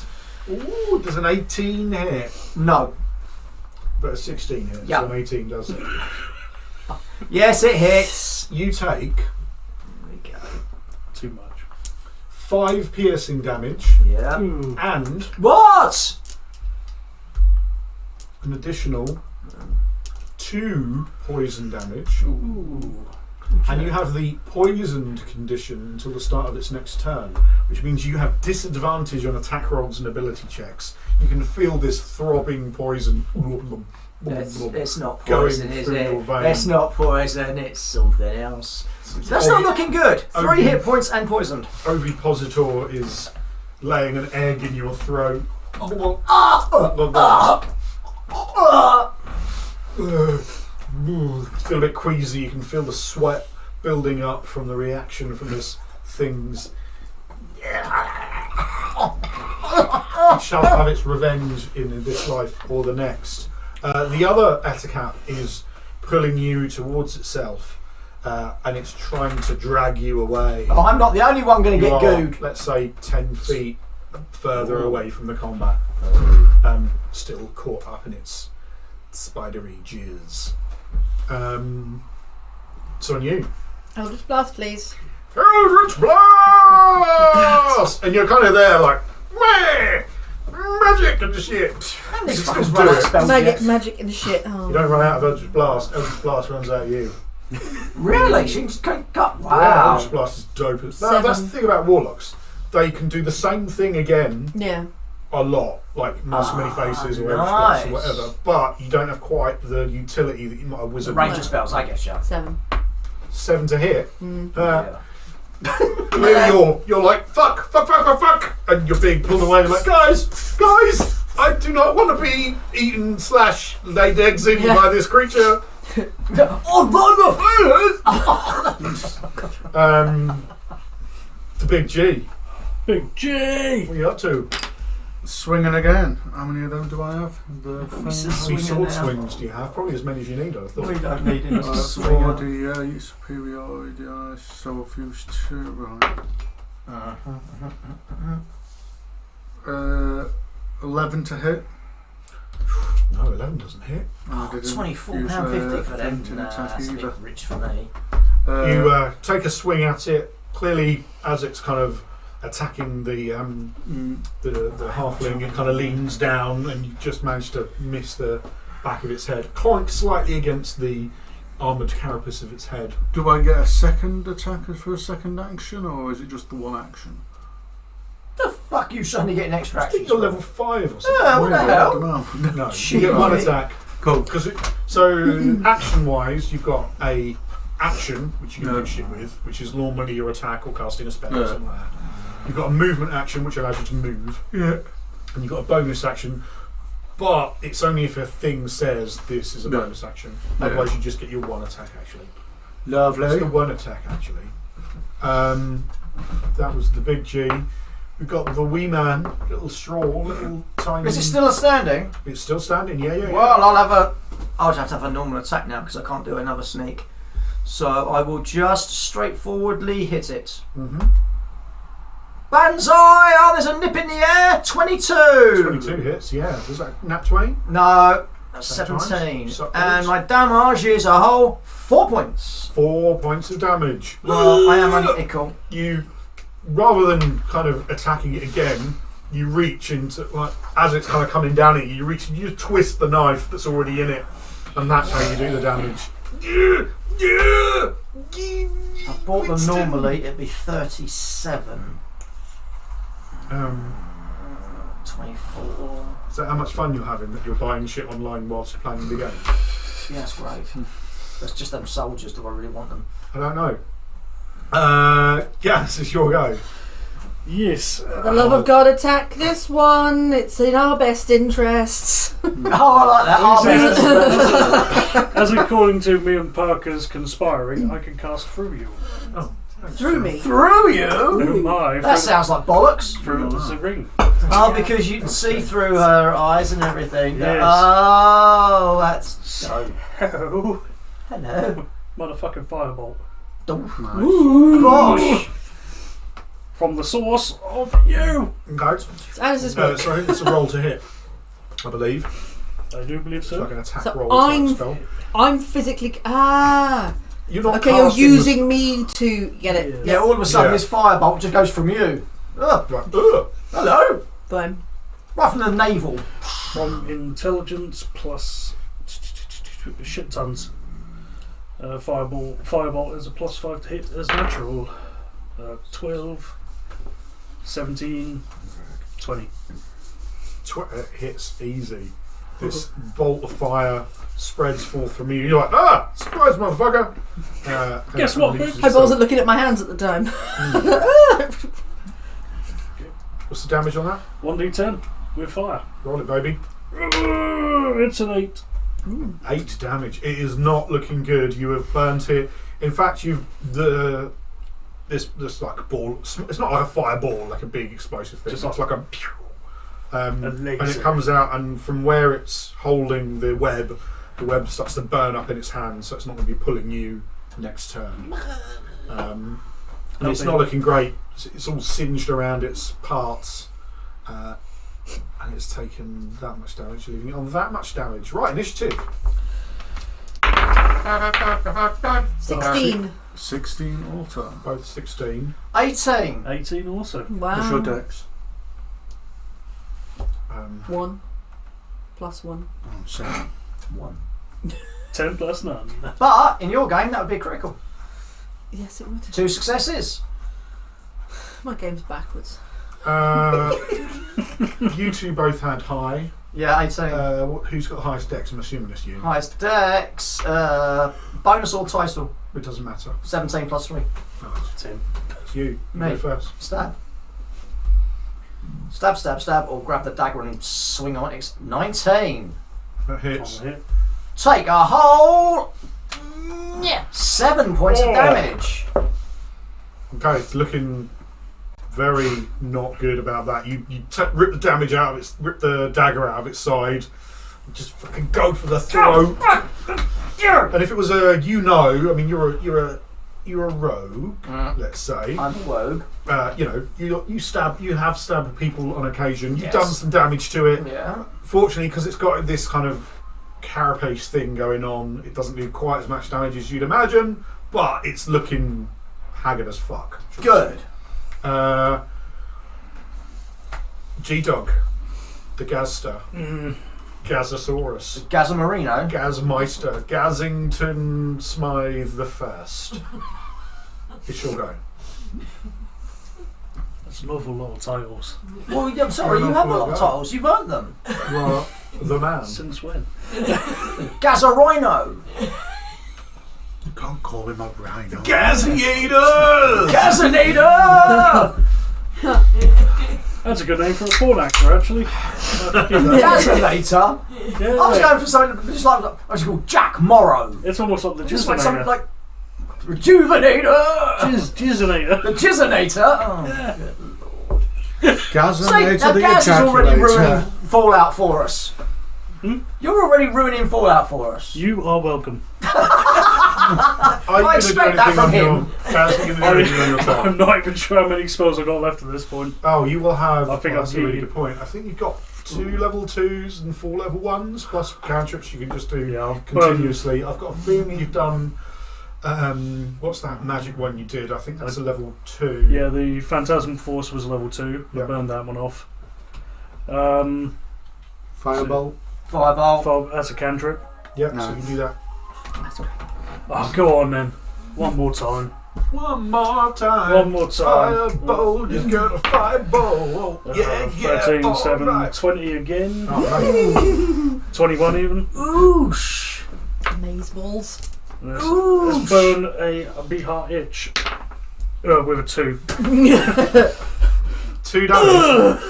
does an 18 hit? No. But a 16 hits. Yeah. So an 18 does it. Yes, it hits. You take There we go. Too much. 5 piercing damage Yeah. Ooh. and What? an additional 2 poison damage. Ooh. And you have the poisoned condition until the start of its next turn, which means you have disadvantage on attack rolls and ability checks. You can feel this throbbing poison It's not going poison, is through it? your veins. It's not poison, it's something else. That's not looking good. 3 hit points and poisoned. Ovipositor is laying an egg in your throat. Feel a bit queasy. You can feel the sweat building up from the reaction from this thing's. It shall have its revenge in this life or the next. The other Etacap is pulling you towards itself, and it's trying to drag you away. Oh, I'm not the only one going to You get are, gooed. let's say, 10 feet further away from the combat. Still caught up in its spidery jizz. It's on you. Eldritch Blast, please. Eldritch Blast! And you're kind of there like, meh, magic and shit. How many You fucking still run do out it. spells Magic, yet? magic and shit. Oh. You don't run out of Eldritch Blast. Eldritch Blast runs out of you. Really? She can just cut. Yeah, Wow. Eldritch Blast is dope. No, 7. that's the thing about Warlocks. They can do the same thing again Yeah. a lot, like Mask of Many Faces or Eldritch nice. Blast or whatever, but you don't have quite the utility that you might have The wizard. range of spells, I guess, yeah. 7. 7 to hit. Yeah. Clearly you're like, fuck, and you're being pulled away. You're like, guys, I do not want to be eaten / laid eggs in by this creature. The big G. Big G! What are you up to? Swinging again. How many of them do I have? The We thing? said How many swinging sword now. swings do you have? Probably as many as you need, I thought. We don't need him to swing. 4d8 superiority dice, so I've used 2, right. 11 to hit. No, 11 doesn't hit. I didn't use, £24.50 for them. fainting Nah, attack that's a either. bit rich for me. You take a swing at it. Clearly, as it's kind of attacking the halfling. It kind of leans down, and you just manage to miss the back of its head. Clunk slightly against the armoured carapace of its head. Do I get a second attack for a second action, or is it just the one action? The fuck you suddenly get an extra I action? think you're level 5 or something. Yeah, what the I hell? don't know. No, you Shit. get one attack. Cool. So action-wise, you've got a action which you can Yeah. do shit with, which is normally your attack or casting a spell Yeah. or something like that. You've got a movement action which allows you to move, Yeah. and you've got a bonus action, but it's only if a thing says this is a Yeah. bonus action. Yeah. Otherwise, you just get your one attack. Actually, it's the Lovely. one attack. Actually, that was the big G. We've got the wee man, little straw, little tiny. Is it still standing? It's still standing. Yeah. Well, I'll just have to have a normal attack now because I can't do another sneak. So I will just straightforwardly hit it. Mm-hmm. Banzai! Oh, there's a nip in the air. 22. 22 hits. Yeah. Was that nat 20? No, that's Sometimes. 17. Sometimes. And my damage is a whole 4 points. 4 points of damage. Well, I am only ickle. You, rather than kind of attacking it again, you reach into, like, as it's kind of coming down at you, you reach and you twist the knife that's already in it, and that's how you do the damage. I bought them normally, it'd be 37. 24. Is that how much fun you're having, that you're buying shit online whilst playing the game? Yeah, that's great. That's just them soldiers. Do I really want them? I don't know. Yes, it's your go. Yes. For the love of God, attack this one. It's in our best interests. Oh, I like that. Oh, As according to me and Parker's conspiring, I can cast through you. Oh, thanks. Through me. through you? Oh my! That sounds like bollocks. through the ring. Oh, because you can see through her eyes and everything. Yes. Oh, that's dope. Oh, Hello. motherfucking firebolt Ooh, gosh. from the source of you. Okay. How does this work? So I think it's a roll to hit, I believe. I do believe So like so. an attack So roll I'm- type spell. I'm physically. You're not Okay, you're casting using me to get it. Yeah, all of a sudden Yeah. this firebolt just goes from you. Ugh. Like, ugh. Hello. Fine. Right from the navel. From intelligence plus shit tons. Firebolt is a +5 to hit as natural. 12, 17, 20. Hits easy. This bolt of fire spreads forth from you. You're like, ah, surprise, motherfucker! Guess and what, releases bitch? I itself. wasn't looking at my hands at the time. What's the damage on that? 1d10 with fire. Roll it, baby. It's an 8. 8 damage. It is not looking good. You have burnt it. In fact, this like ball. It's not like a fireball, like a big explosive thing. Just It's like a. And laser. it comes out, and from where it's holding the web starts to burn up in its hand, so it's not going to be pulling you next turn. And it's not looking great. It's all singed around its parts, and it's taken that much damage, leaving it on that much damage. Right, initiative. 16. 16 alter. Both 16. 18. 18 also. What's your Wow. dex? 1 plus 1. Oh, 7. 1. 10 plus none. But in your game, that would be critical. Yes, it would. 2 successes. My game's backwards. You two both had high. Yeah, 18. Who's got the highest dex? I'm assuming it's you. Highest dex. Bonus or title. It doesn't matter. 17 plus 3. No, 10. it's you. You Me. go first. Stab. Stab, stab, stab. Or grab the dagger and swing on it. It's 19. That hits. On the hit. Take a whole 7 points of Oh. damage. Okay, it's looking very not good about that. You rip the damage out of its, rip the dagger out of its side, and just fucking go for the throat. And if it was I mean, you're a rogue, let's say. I'm a rogue. You have stabbed people on occasion. You've Yes. done some damage to it. Yeah. Fortunately, because it's got this kind of carapace thing going on, it doesn't do quite as much damage as you'd imagine, but it's looking haggard as fuck. Good. G-Dog, the Gazster, Gazosaurus, Gazamarino. Gazmeister, Gazington Smythe the First. It's your go. That's an awful lot of titles. Well, I'm sorry, you have a lot of titles. You've earned them. You are the man. Since when? Gazarino. You can't call him a rhino. Gaziator! Gazinator. That's a good name for a porn actor, actually. Gazinator. Yeah. I was going for something just like I was called Jack Morrow. It's almost like the Just like something Jizzinator. like Rejuvenator. Jizzinator. The Jizzinator. Oh. Yeah. See, Gazinator now the Gaz is already ruining ejaculator. Fallout for us. Hmm? You're already ruining Fallout for us. You are welcome. Are you I going to do expect that anything from on your... him. Gaz, are you going to do anything on your turn? I'm not even sure how many spells I've got left at this point. Oh, you will have... I think that's I've a really seen- good point. I think you've got 2 level 2s and 4 level 1s, plus cantrips you can just do Yeah, I've continuously. I've got a feeling you've done... what's that magic one you did? I think that's a level 2. Yeah, the Phantasm Force was level 2. Yeah. I burned that one off. Fireball. Fireball. That's a cantrip. Yeah, so No. you can do that. Oh, go on then. One more time. One more time. One more time. Fireball, just get a fireball. Yeah, 13, all 7, right. 20 again. Oh, 21 even. Oosh. Maze balls. Let's burn a beeheart itch. With a 2. no. 2 damage.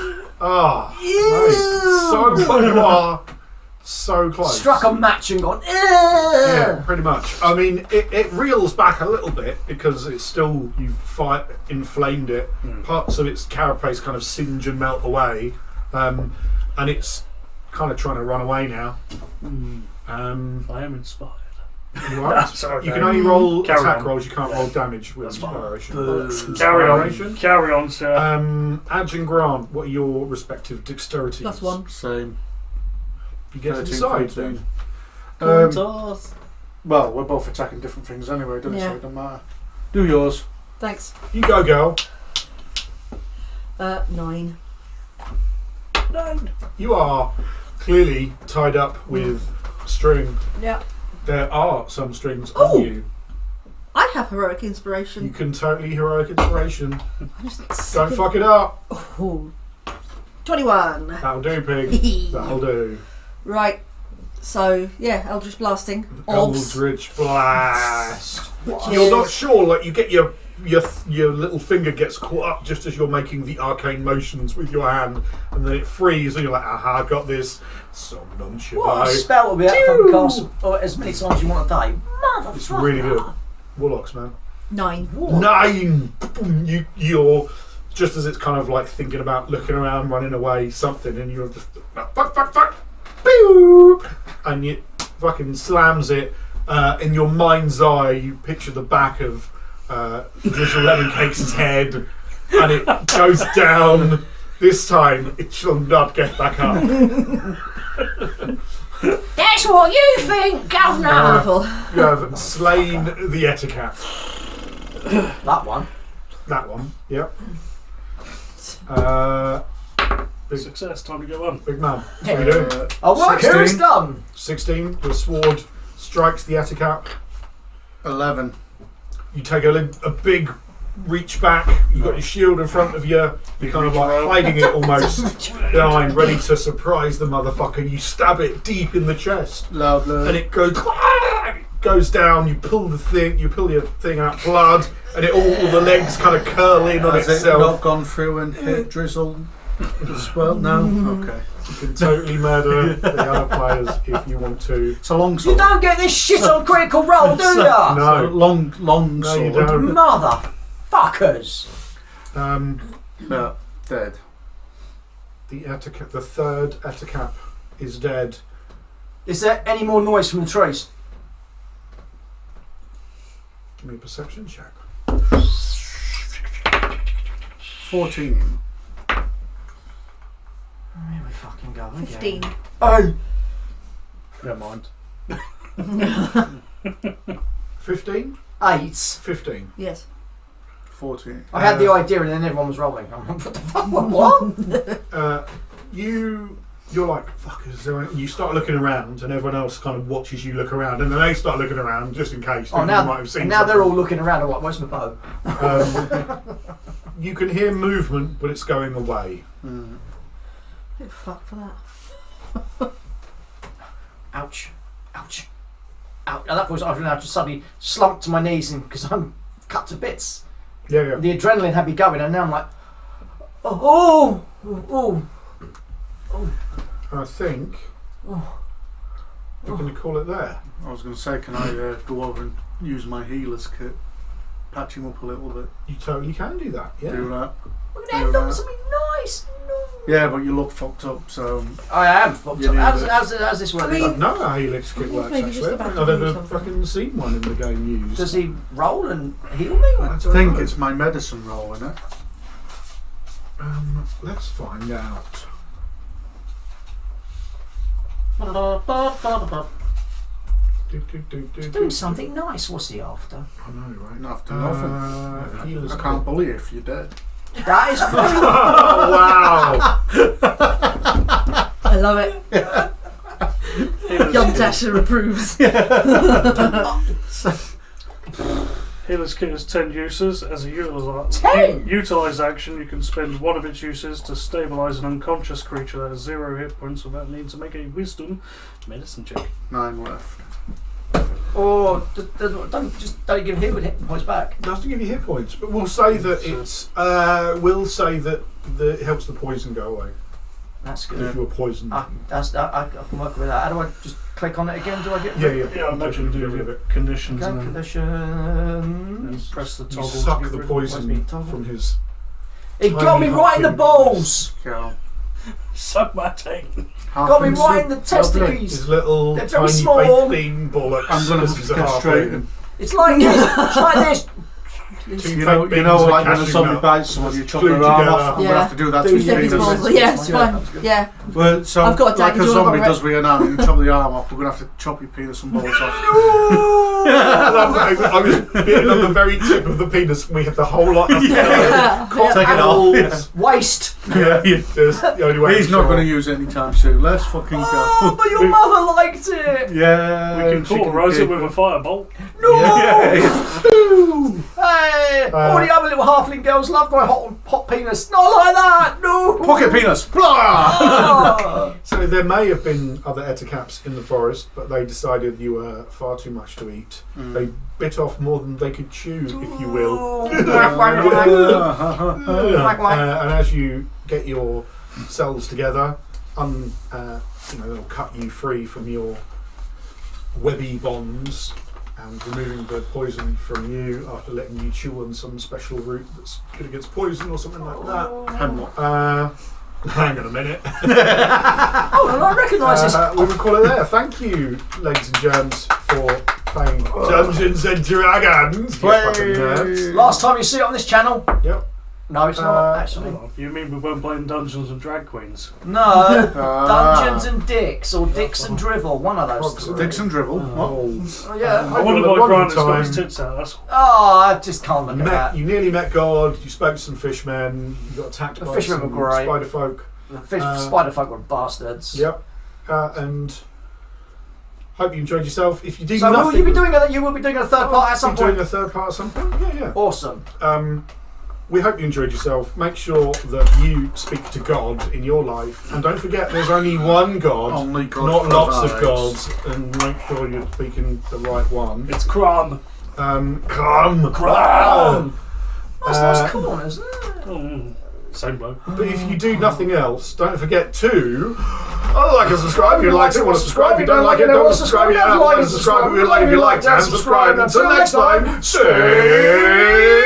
Oh, mate. So close you are. So close. Struck a match and gone. Yeah, pretty much. I mean, it reels back a little bit because it's still, you've inflamed it. Parts of its carapace kind of singe and melt away. And it's kind of trying to run away now. I am inspired. You are? Sorry, You can Barry. only roll Carry attack on. rolls, you can't roll damage with That's fine. inspiration. Carry on, sir. Adge and Grant, what are your respective dexterities? +1. Same. You get to 13, decide 14. then. Toss. Well, we're both attacking different things anyway, doesn't it? Yeah. So it doesn't matter. Do yours. Thanks. You go, girl. 9. 9. You are clearly tied up with string. Yeah. There are some strings Oh. on you. I have heroic You inspiration. can totally heroic inspiration. I just Don't fuck it up. Ooh. 21. That'll do, pig. That'll do. Right. So yeah, Eldritch blasting. Obs. Eldritch blast. Which You're is- not sure, like you get your little finger gets caught up just as you're making the arcane motions with your hand, and then it frees, and you're like, aha, got this. Somnum What a Shibai. spell will be out from cast as many times you want a day. Motherfucker. It's really good. Warlocks, man. 9. 9! You're just as it's kind of like thinking about looking around, running away, something, and you're just fuck, boop, and you fucking slams it. In your mind's eye, you picture the back of Drizzle Lemon Cake's head, and it goes down. This time, it shall not get back up. That's what you think, Governor. Wonderful. You have slain the Etiquette. That one. That one, yep. Big, Success, time to go on. big man. What are you doing? Our work here is 16. done. 16, the sword strikes the Etiquette. 11. You take a big reach back. You've got your shield in front of you. You're kind of like hiding it almost behind, ready to surprise the motherfucker. You stab it deep in the chest, and Loudly. it goes down. You pull your thing out, blood, and all the legs kind of curl in on Has it itself. not gone through and hit Drizzle as well? No? Okay. You can totally murder the other players if you want to. It's a long You sword. don't get this shit on Critical Role, do ya? No. It's a long No, you sword. don't. Motherfuckers. No, dead. The Etiquette, the third Etiquette is dead. Is there any more noise from the trees? Give me a perception check. 14. Here we fucking go again. 15. Oh, Never mind. 15? 8. 15. Yes. 14. I had the idea, and then everyone was rolling. I'm like, what the fuck? What? You're like, fuck, is there any-" you start looking around, and everyone else kind of watches you look around, and then they start looking around just in case. Oh, You now, might have seen and now they're something. all looking around. I'm like, where's my bow? You can hear movement, but it's going away. Mm. Oh, fuck for that. Ouch. Ouch. Ouch. At that point, I just suddenly slumped to my knees because I'm cut to bits. Yeah. The adrenaline had me going, and now I'm like, oh. I think we're going to call it there. I was going to say, can I go over and use my healer's kit? Patch him up a little bit. You totally can do that. Yeah. Do that. We're going to end on something nice. No. Yeah, but you look fucked up, so... I am fucked You up. need How's this work? I mean- I don't know how Helix kit He's works maybe just actually. I about don't to think do I've ever something. fucking seen one in the game used. Does he roll and heal me? I I don't think know. it's my medicine roll, isn't it? Let's find out. He's doing something nice. What's he after? I know, right? Not after nothing. Healer's I kit. can't believe if you're dead. That is very Oh wow! I love it. Young Tasha approves. Healer's kit has 10 uses. As a 10? utilise action, you can spend one of its uses to stabilise an unconscious creature that has 0 hit points without needing to make a wisdom medicine check. 9 left. Or don't give him hit points back. Doesn't give you hit points, but we'll say that it's. We'll say that it helps the poison go away. That's Because good. you're poisoned. I can work with that. How do I just click on it again? Do I get? Yeah. Yeah, I imagine you do the conditions Okay, and then conditions. press the You toggle. suck to the get rid of poison Toggle. from his. It got me tiny right in the half-inch balls. Cow. Suck my taint. Got me right in the His testicles. little They're very tiny small. baked bean bollocks. I'm going This to is a get half straight wing. in. It's like this. It's like this. Two You fake beans know, like and when cashew somebody nut. bites someone, you chop Glued their arm together. off. I'm going to Yeah. have to do that Do to you his think His it's penis. balls. Yeah, it's Yeah, fine. that's good. Yeah. Well, so, I've got a like tag, if do you wanna somebody go does with an arm, you chop the arm off, we're going to have to chop your penis and balls off. I was being on the very tip of the penis and we had the whole lot of Take it off. Waste. Yeah, that's the only way. He's not going to use it anytime soon. Let's fucking Oh, go. but your mother liked it. Yeah. We can cauterise it with a firebolt. No. Yeah. Hey, all the other little halfling girls love my hot penis. Not like that. No. Pocket penis. Blah! Oh. So there may have been other etacaps in the forest, but they decided you were far too much to eat. They bit off more than they could chew, if you will. And as you get your cells together, they'll cut you free from your webby bonds and removing the poison from you after letting you chew on some special root that's good against poison or something like that. Hemlock. Hang on a minute. Oh, I recognise this. We will call it there. Thank you, ladies and germs, for playing Dungeons and Dragons. You fucking nerds. Last time you see it on this channel. Yep. No, it's not actually. Oh, you mean we weren't playing Dungeons and Drag Queens? No, Dungeons and Dicks or Dicks and Drivel. One of those. Probably. Dicks and dribble. What? Oh, yeah. I wonder had a why wonderful Grant has got his time. tits out. That's Oh, I just can't look at that. You nearly met God. You spoke to some fishmen. You got attacked The by fishmen some were great. spider folk. The spider folk were bastards. Yep. And hope you enjoyed yourself. If you do So nothing, will you be doing a? You will be doing a third part at some doing point. a third part at some point. Yeah. Awesome. We hope you enjoyed yourself. Make sure that you speak to God in your life, and don't forget there's only one God, Only God not lots of provides. gods, and make sure you're speaking the right one. it's Crumb. Crumb. That's nice corn, isn't it? Oh, same bloke. But if you do nothing else, don't forget to like and subscribe if you like it. Want to subscribe if you don't like it. Don't subscribe if you don't like it. Subscribe if you like it. If you like it, and subscribe. Until next time, stay